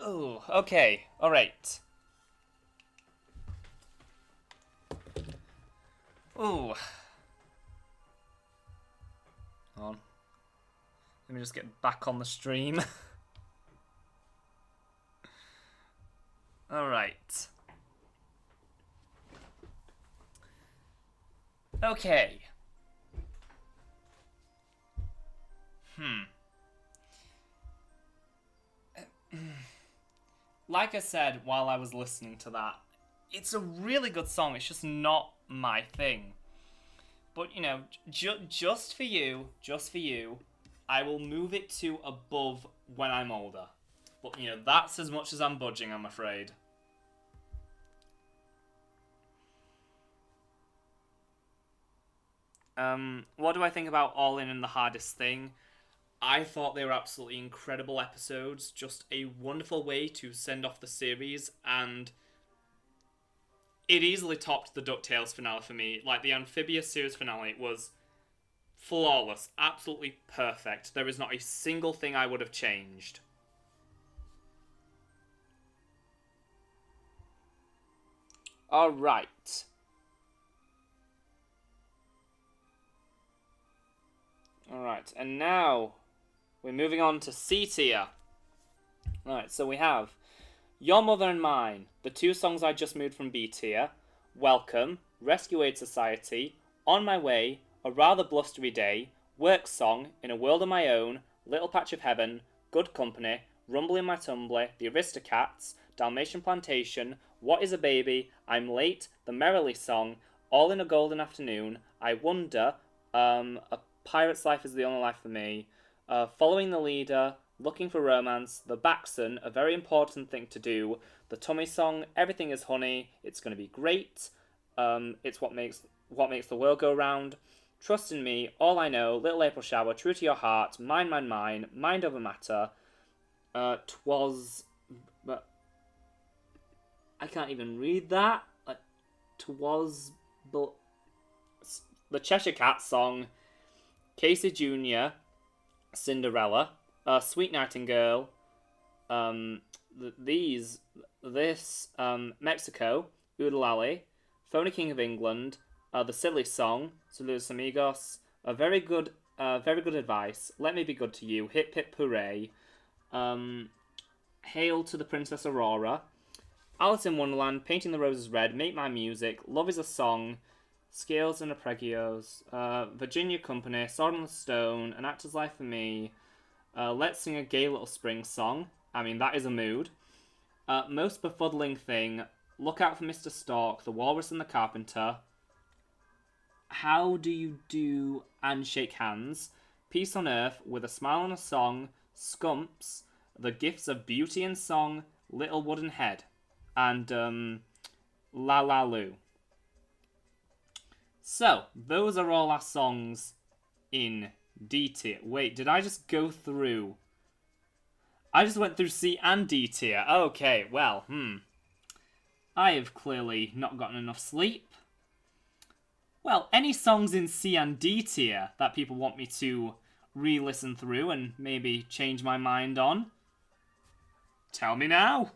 Speaker 2: Oh, okay. Alright. Oh. Hold on. Let me just get back on the stream. Alright. Okay. Like I said while I was listening to that, it's a really good song, it's just not my thing. But, you know, just for you, I will move it to above when I'm older. But, you know, that's as much as I'm budging, I'm afraid. What do I think about All In and The Hardest Thing? I thought they were absolutely incredible episodes, just a wonderful way to send off the series, and it easily topped the DuckTales finale for me. Like, the Amphibia series finale was flawless, absolutely perfect. There is not a single thing I would have changed. Alright. Alright, and now we're moving on to C tier. Alright, so we have Your Mother and Mine, the two songs I just moved from B tier, Welcome, Rescue Aid Society, On My Way, A Rather Blustery Day, Work Song, In a World of My Own, Little Patch of Heaven, Good Company, Rumble in My Tumbler, The Aristocats, Dalmatian Plantation, What is a Baby, I'm Late, The Merrily Song, All in a Golden Afternoon, I Wonder, A Pirate's Life is the Only Life for Me, Following the Leader, Looking for Romance, The Baxon, A Very Important Thing to Do, The Tummy Song, Everything is Honey, It's Gonna Be Great, It's What Makes the World Go Round, Trust in Me, All I Know, Little April Shower, True to Your Heart, Mine, Mine, Mine, Mind Over Matter, but I can't even read that. The Cheshire Cat Song, Casey Jr., Cinderella, Sweet Nightingale, Mexico, Oodle Alley, Phony King of England, The Silly Song, Saludos Amigos, very good advice, Let Me Be Good to You, Hip Hip Hooray, Hail to the Princess Aurora, Alice in Wonderland, Painting the Roses Red, Make My Music, Love is a Song, Scales and Arpeggios, Virginia Company, Sword on the Stone, An Actor's Life for Me, Let's Sing a Gay Little Spring Song, I mean, that is a mood, Most Befuddling Thing, Look Out for Mr. Stork, The Walrus and the Carpenter, How Do You Do and Shake Hands, Peace on Earth, With a Smile and a Song, Scumps, The Gifts of Beauty and Song, Little Wooden Head, and La La Lu. So, those are all our songs in D tier. Wait, did I just go through? I just went through C and D tier. Okay, well, I have clearly not gotten enough sleep. Well, any songs in C and D tier that people want me to re-listen through and maybe change my mind on? Tell me now.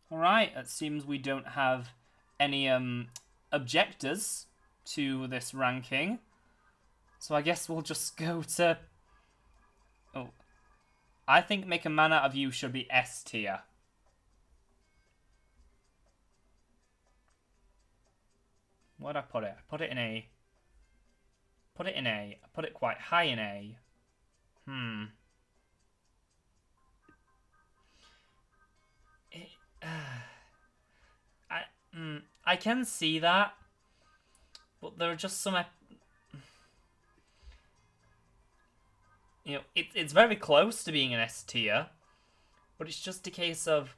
Speaker 2: Alright, it seems we don't have any objectors to this ranking. So I guess we'll just go to... Oh. I think Make a Man Out of You should be S tier. Where'd I put it? I put it in A. Put it in A. I put it quite high in A. I can see that, but there are just some... it's very close to being an S tier, but it's just a case of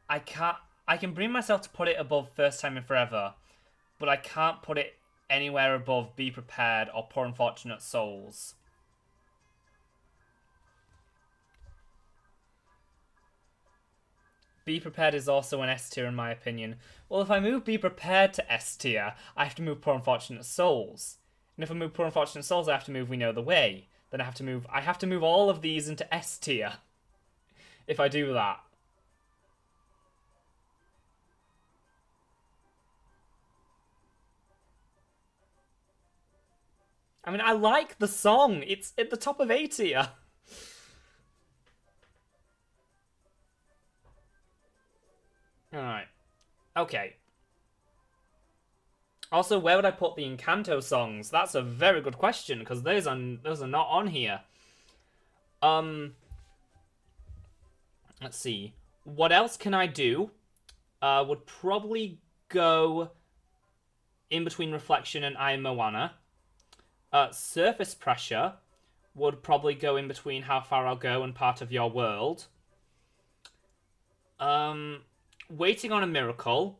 Speaker 2: I can bring myself to put it above First Time in Forever, but I can't put it anywhere above Be Prepared or Poor Unfortunate Souls. Be Prepared is also an S tier in my opinion. Well, if I move Be Prepared to S tier, I have to move Poor Unfortunate Souls. And if I move Poor Unfortunate Souls, I have to move We Know the Way. Then I have to move all of these into S tier. If I do that. I mean, I like the song. It's at the top of A tier. Alright. Okay. Also, where would I put the Encanto songs? That's a very good question, because those are not on here. Let's see. What else can I do? Would probably go in between Reflection and I Am Moana. Surface Pressure would probably go in between How Far I'll Go and Part of Your World. Waiting on a Miracle,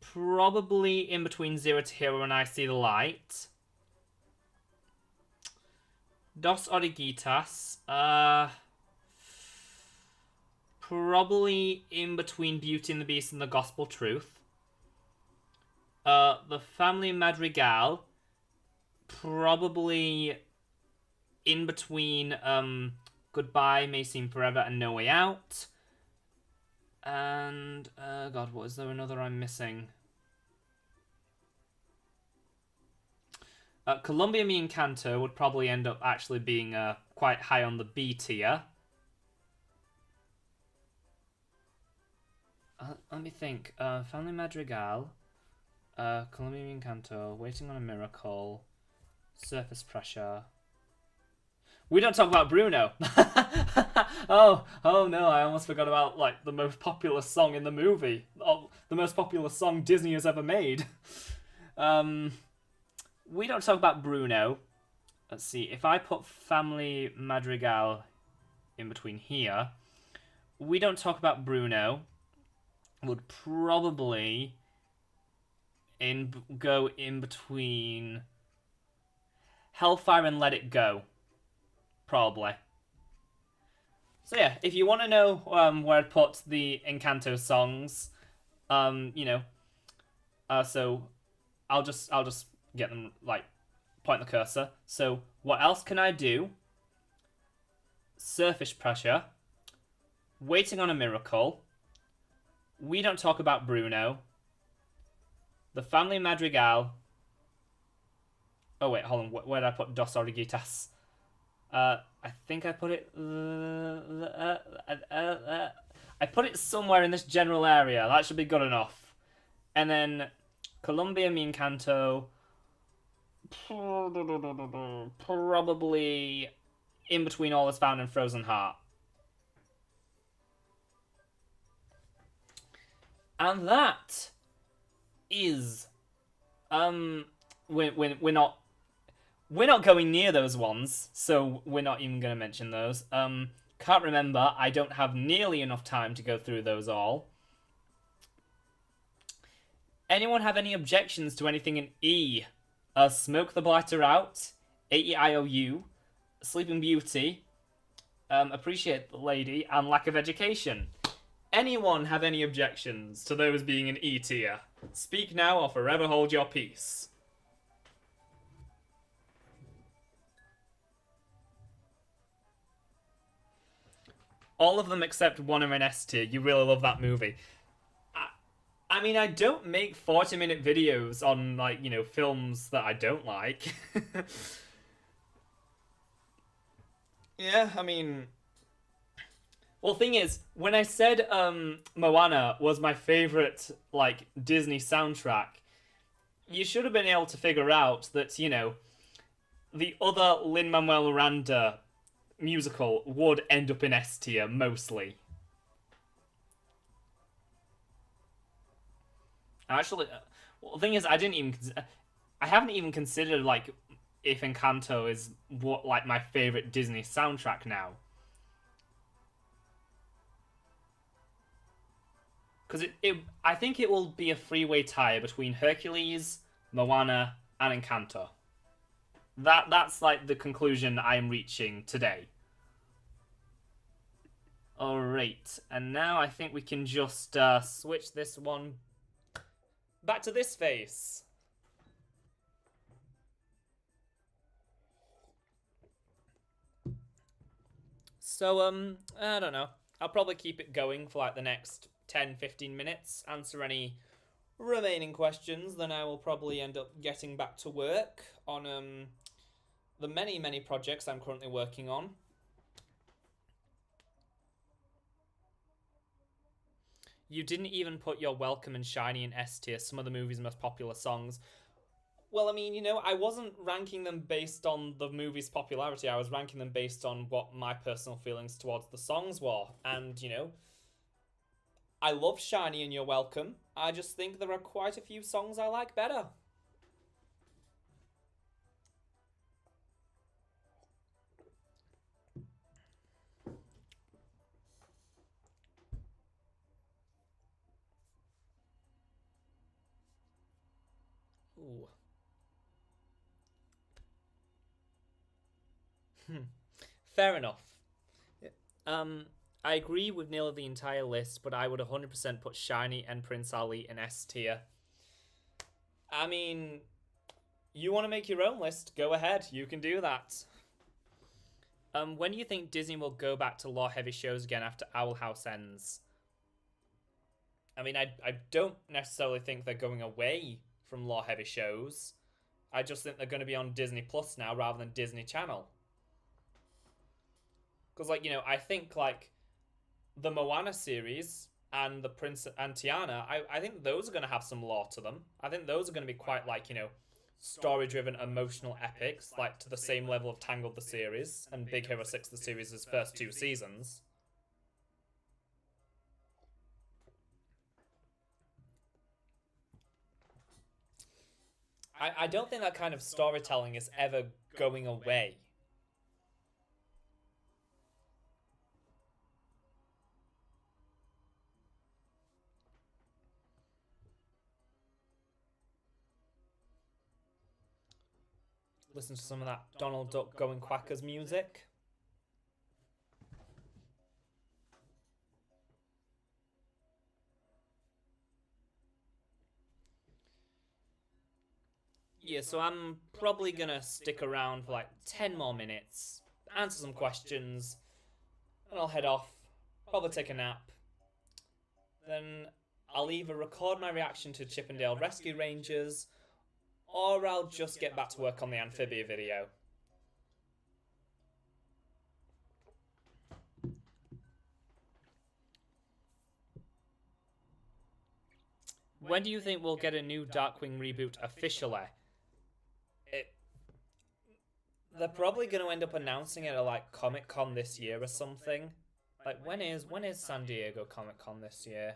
Speaker 2: probably in between Zero to Hero and I See the Light. Dos Oruguitas, probably in between Beauty and the Beast and The Gospel Truth. The Family Madrigal, probably in between Goodbye May Seem Forever and No Way Out. And, God, what is there another I'm missing? Columbia Me Encanto would probably end up actually being quite high on the B tier. Let me think. Family Madrigal, Columbia Me Encanto, Waiting on a Miracle, Surface Pressure. We don't talk about Bruno. oh no! I almost forgot about like the most popular song in the movie. Oh, the most popular song Disney has ever made. We don't talk about Bruno. Let's see. If I put Family Madrigal in between here, we don't talk about Bruno. Would probably go in between Hellfire and Let It Go. Probably. So yeah, if you want to know where I'd put the Encanto songs, so I'll just get them, like, point the cursor. So What Else Can I Do? Surface Pressure, Waiting on a Miracle, We Don't Talk About Bruno, The Family Madrigal. Oh wait, hold on. Where did I put Dos Oruguitas? I think I put it. I put it somewhere in this general area. That should be good enough. And then Columbia Me Encanto. Probably in between All Is Found and Frozen Heart. And that is we're not going near those ones, so we're not even going to mention those. Can't remember. I don't have nearly enough time to go through those all. Anyone have any objections to anything in E? Smoke the Blighter Out, AEIOU, Sleeping Beauty, Appreciate the Lady, and Lack of Education. Anyone have any objections to those being in E tier? Speak now or forever hold your peace. All of them except one are in S tier. You really love that movie. I mean, I don't make 40-minute videos on, like, films that I don't like. Yeah, I mean... Well, thing is, when I said Moana was my favourite, like, Disney soundtrack, you should have been able to figure out that, the other Lin-Manuel Miranda musical would end up in S tier, mostly. Actually, well, the thing is, I haven't even considered, like, if Encanto is my favorite Disney soundtrack now. Because I think it will be a three-way tie between Hercules, Moana, and Encanto. That's like the conclusion I'm reaching today. Alright, and now I think we can just switch this one back to this face. So, I don't know. I'll probably keep it going for like the next 10-15 minutes, answer any remaining questions, then I will probably end up getting back to work on the many projects I'm currently working on. You didn't even put You're Welcome and Shiny in S tier, some of the movie's most popular songs. Well, I mean, I wasn't ranking them based on the movie's popularity. I was ranking them based on what my personal feelings towards the songs were. And, I love Shiny and You're Welcome. I just think there are quite a few songs I like better. Ooh. Fair enough. I agree with nearly the entire list, but I would 100% put Shiny and Prince Ali in S tier.
Speaker 1: I mean, you want to make your own list, go ahead. You can do that. When do you think Disney will go back to lore-heavy shows again after Owl House ends? I mean, I don't necessarily think they're going away from lore-heavy shows. I just think they're going to be on Disney Plus now rather than Disney Channel. Because, like, you know, I think, like, the Moana series and the Prince and Tiana, I think those are going to have some lore to them. I think those are going to be quite, like, you know, story-driven, emotional epics, like, to the same level of Tangled the series and Big Hero 6 the series' first 2 seasons. I don't think that kind of storytelling is ever going away. Listen to some of that Donald Duck Going Quackers music. Yeah, so I'm probably gonna stick around for like 10 more minutes, answer some questions, and I'll head off, probably take a nap. Then I'll either record my reaction to Chippendale Rescue Rangers, or I'll just get back to work on the Amphibia video. When do you think we'll get a new Darkwing reboot officially? They're probably going to end up announcing it at like Comic-Con this year or something. Like, when is San Diego Comic-Con this year?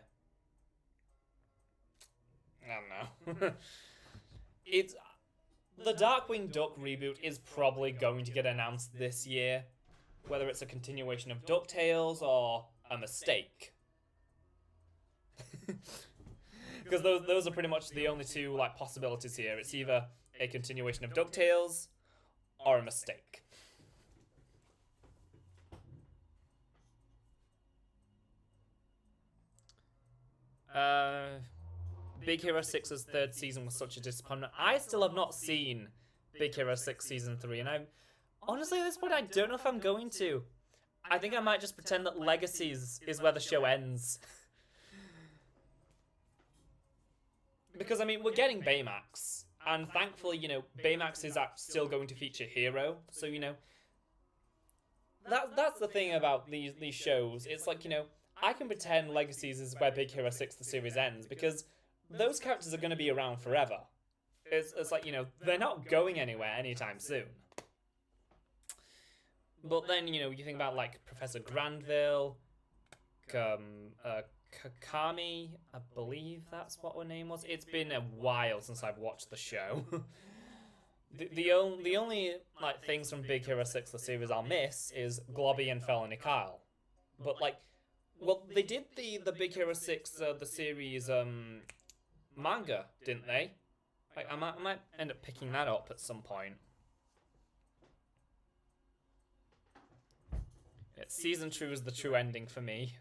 Speaker 1: I don't know. It's the Darkwing Duck reboot is probably going to get announced this year, whether it's a continuation of DuckTales or a mistake. Because those are pretty much the only two like possibilities here. It's either a continuation of DuckTales or a mistake. Big Hero 6's third season was such a disappointment. I still have not seen Big Hero 6 Season 3, and I'm honestly at this point I don't know if I'm going to. I think I might just pretend that Legacies is where the show ends. Because, I mean, we're getting Baymax. And thankfully, you know, Baymax is still going to feature Hero. So, you know, that's the thing about these shows. It's like, you know, I can pretend Legacies is where Big Hero 6 the series ends. Because those characters are going to be around forever. It's like, you know, they're not going anywhere anytime soon. But then, you know, you think about, like, Professor Granville, Kakami, I believe that's what her name was. It's been a while since I've watched the show. the only like things from Big Hero 6 the series I'll miss is Globby and Felony Kyle. But like, well, they did the Big Hero 6 the series manga, didn't they? Like, I might end up picking that up at some point. Season 2 is the true ending for me.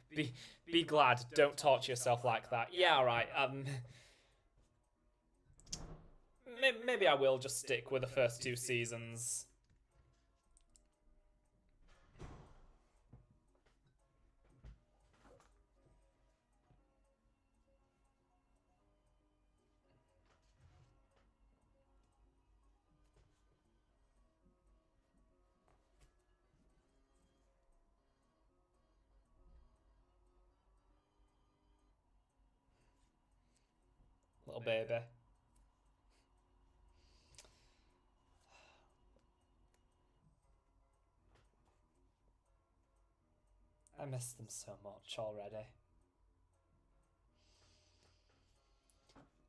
Speaker 1: Be glad. Don't torture yourself like that. Yeah, alright. Maybe I will just stick with the first 2 seasons. Little baby. I miss them so much already.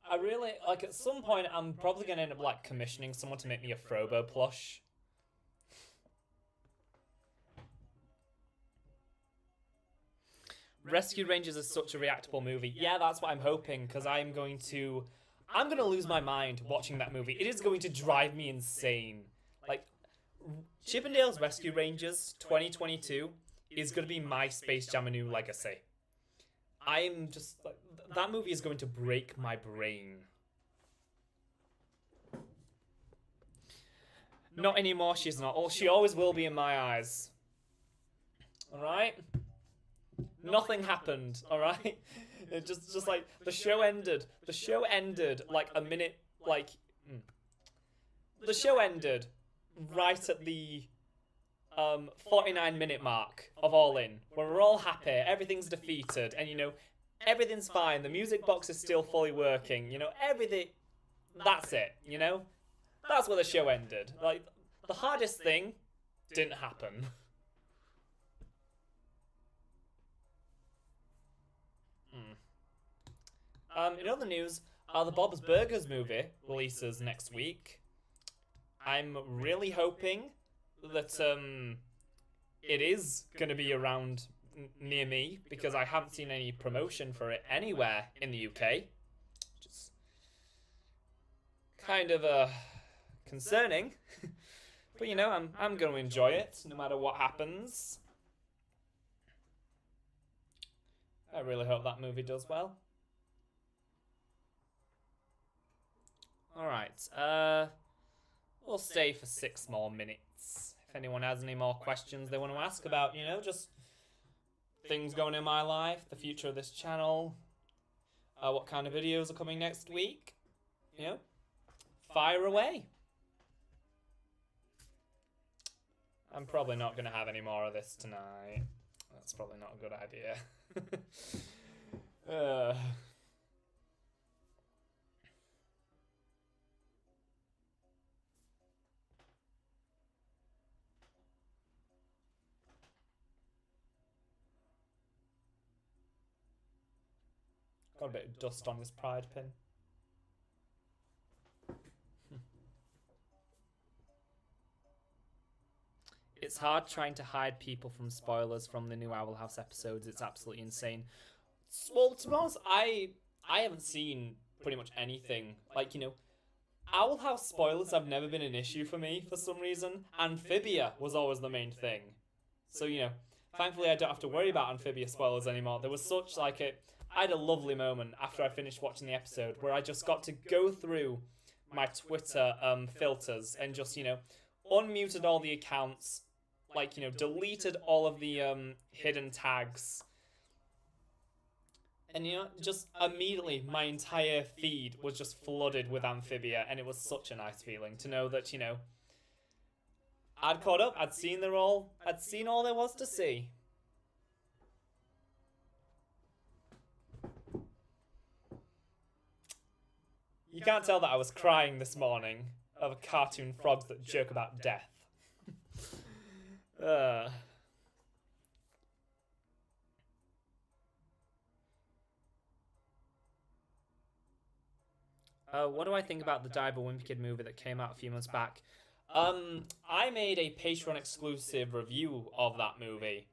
Speaker 1: I really, like, at some point I'm probably going to end up, like, commissioning someone to make me a Frobo plush. Rescue Rangers is such a reactable movie. Yeah, that's what I'm hoping, because I'm going to lose my mind watching that movie. It is going to drive me insane. Like, Chippendale's Rescue Rangers 2022 is going to be my Space Jam A New Legacy. I'm just, like, that movie is going to break my brain. Not anymore, she's not. She always will be in my eyes. Alright? Nothing happened, alright? It just like, the show ended. The show ended like a minute, like... The show ended right at the 49-minute mark of All In, where we're all happy, everything's defeated, and, you know, everything's fine, the music box is still fully working, you know, everything... That's it, you know? That's where the show ended. Like, the hardest thing didn't happen. In other news, the Bob's Burgers movie releases next week. I'm really hoping that it is going to be around near me, because I haven't seen any promotion for it anywhere in the UK. Which is kind of concerning. But, you know, I'm going to enjoy it no matter what happens. I really hope that movie does well. Alright, we'll stay for 6 more minutes. If anyone has any more questions they want to ask about, you know, just things going in my life, the future of this channel, what kind of videos are coming next week, you know, fire away. I'm probably not going to have any more of this tonight. That's probably not a good idea. Got a bit of dust on this pride pin. It's hard trying to hide people from spoilers from the new Owl House episodes. It's absolutely insane. Well, to be honest, I haven't seen pretty much anything. Like, you know, Owl House spoilers have never been an issue for me for some reason. Amphibia was always the main thing. So, you know, thankfully I don't have to worry about Amphibia spoilers anymore. There was such like a... I had a lovely moment after I finished watching the episode where I just got to go through my Twitter filters and just, you know, unmuted all the accounts, like, you know, deleted all of the hidden tags. And, you know, just immediately my entire feed was just flooded with Amphibia, and it was such a nice feeling to know that, you know, I'd caught up, I'd seen all there was to see. You can't tell that I was crying this morning over cartoon frogs that joke about death. What do I think about the Diver Wimpy Kid movie that came out a few months back? I made a Patreon exclusive review of that movie.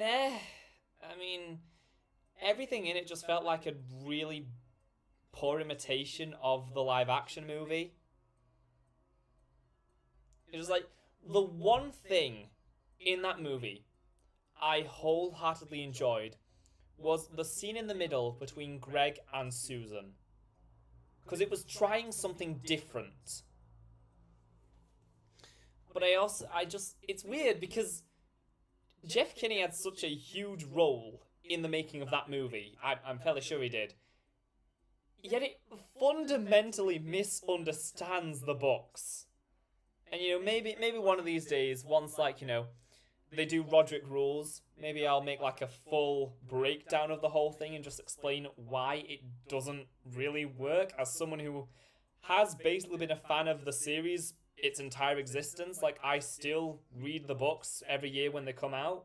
Speaker 1: I mean, everything in it just felt like a really poor imitation of the live action movie. It was like, the one thing in that movie I wholeheartedly enjoyed was the scene in the middle between Greg and Susan. Because it was trying something different. But it's weird because Jeff Kinney had such a huge role in the making of that movie. I'm fairly sure he did. Yet it fundamentally misunderstands the books. And, you know, maybe one of these days, once, like, you know, they do Roderick Rules, maybe I'll make, like, a full breakdown of the whole thing and just explain why it doesn't really work. As someone who has basically been a fan of the series its entire existence, like, I still read the books every year when they come out.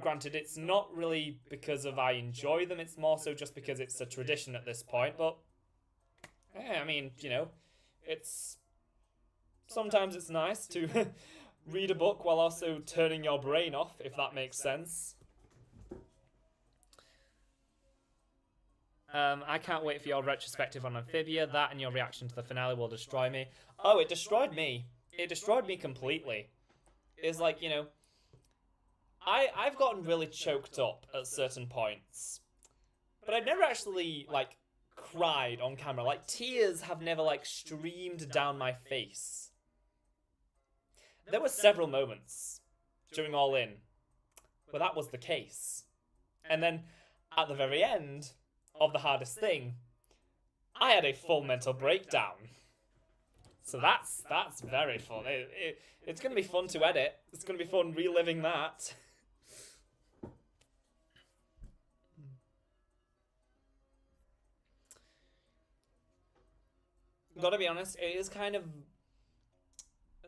Speaker 1: Granted, it's not really because of I enjoy them, it's more so just because it's a tradition at this point, but, I mean, you know, sometimes it's nice to read a book while also turning your brain off, if that makes sense. I can't wait for your retrospective on Amphibia. That and your reaction to the finale will destroy me. Oh, it destroyed me. It destroyed me completely. It's like, you know, I've gotten really choked up at certain points. But I've never actually, like, cried on camera. Like, tears have never, like, streamed down my face. There were several moments during All In where that was the case. And then, at the very end of The Hardest Thing, I had a full mental breakdown. So that's very fun. It's going to be fun to edit. It's going to be fun reliving that. Gotta be honest, it is kind of...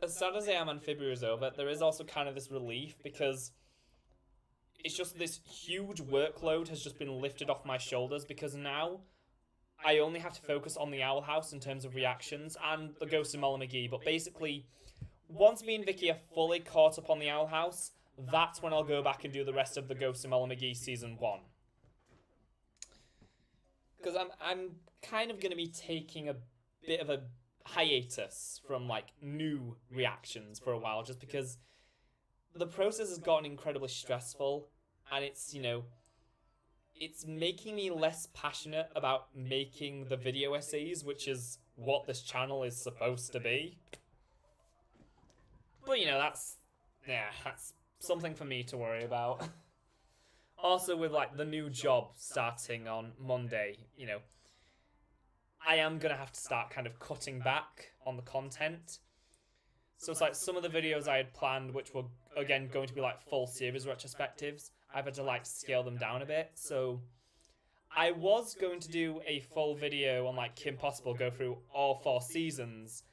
Speaker 1: As sad as I am Amphibia is over, there is also kind of this relief because it's just this huge workload has just been lifted off my shoulders because now I only have to focus on the Owl House in terms of reactions and the Ghost of Molly McGee. But basically, once me and Vicky are fully caught up on the Owl House, that's when I'll go back and do the rest of the Ghost of Molly McGee Season 1. Because I'm kind of going to be taking a bit of a hiatus from, like, new reactions for a while, just because the process has gotten incredibly stressful, and it's, you know, it's making me less passionate about making the video essays, which is what this channel is supposed to be. But, you know, that's something for me to worry about. Also, with, like, the new job starting on Monday, you know, I am going to have to start kind of cutting back on the content. So it's like some of the videos I had planned, which were, again, going to be like full series retrospectives, I've had to like scale them down a bit. So I was going to do a full video on like Kim Possible, go through all 4 seasons.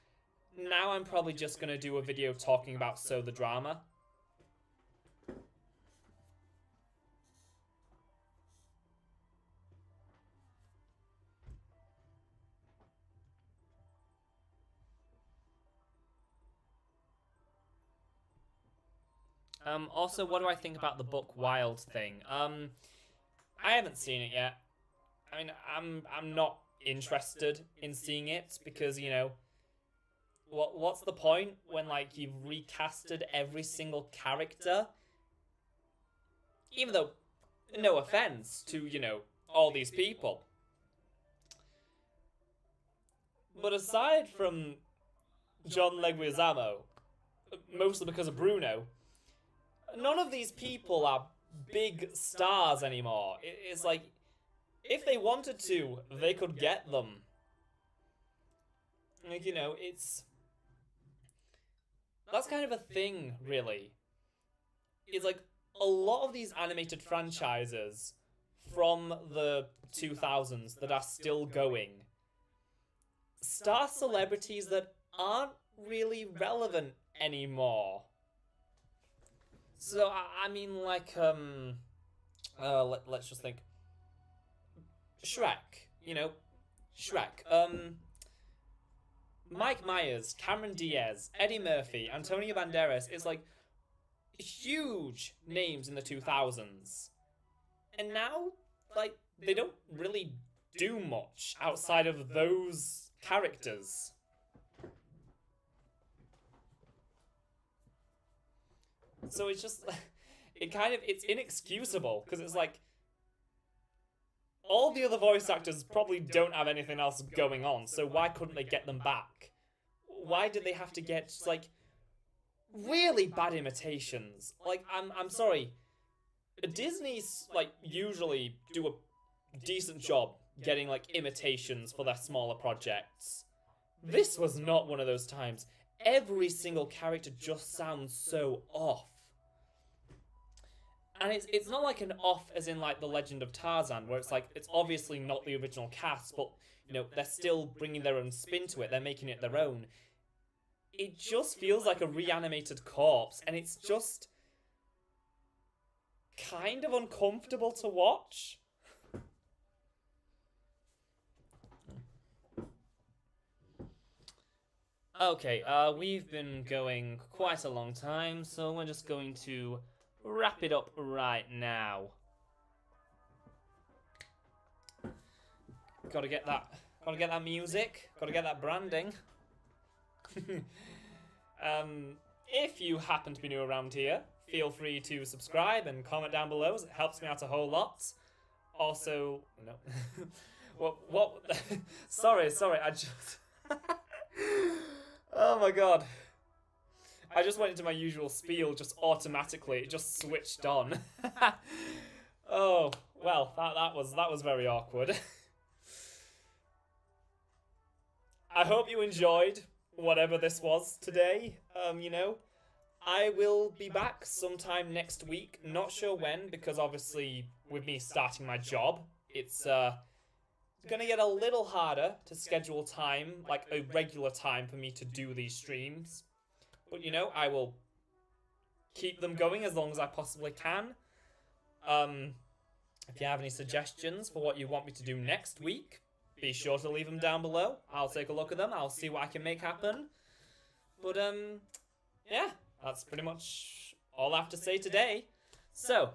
Speaker 1: Now I'm probably just going to do a video talking about So the Drama. Also, what do I think about the book Wild thing? I haven't seen it yet. I mean, I'm not interested in seeing it because, you know, what's the point when, like, you've recasted every single character? Even though, no offense to, you know, all these people. But aside from John Leguizamo, mostly because of Bruno, none of these people are big stars anymore. It's like, if they wanted to, they could get them. Like, you know, that's kind of a thing, really. It's like, a lot of these animated franchises from the 2000s that are still going star celebrities that aren't really relevant anymore. So, I mean, like, let's just think. Shrek, you know, Shrek. Mike Myers, Cameron Diaz, Eddie Murphy, Antonio Banderas is like huge names in the 2000s. And now, like, they don't really do much outside of those characters. So it's just, it's inexcusable, because it's like, all the other voice actors probably don't have anything else going on, so why couldn't they get them back? Why did they have to get, just, like, really bad imitations? Like, I'm sorry, Disney's, like, usually do a decent job getting, like, imitations for their smaller projects. This was not one of those times. Every single character just sounds so off. And it's not like an off as in, like, The Legend of Tarzan, where it's like, it's obviously not the original cast, but, you know, they're still bringing their own spin to it, they're making it their own. It just feels like a reanimated corpse, and it's just kind of uncomfortable to watch. Okay, we've been going quite a long time, so we're just going to wrap it up right now. Gotta get that music, gotta get that branding. If you happen to be new around here, feel free to subscribe and comment down below, as it helps me out a whole lot. Also, no. What? Sorry, I just... Oh my god. I just went into my usual spiel just automatically. It just switched on. Oh, well, that was very awkward. I hope you enjoyed whatever this was today. You know, I will be back sometime next week. Not sure when, because obviously with me starting my job, it's gonna get a little harder to schedule time, like a regular time for me to do these streams. But you know, I will keep them going as long as I possibly can. If you have any suggestions for what you want me to do next week, be sure to leave them down below. I'll take a look at them. I'll see what I can make happen. But yeah, that's pretty much all I have to say today. So,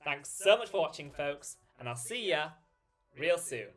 Speaker 1: thanks so much for watching, folks, and I'll see ya real soon.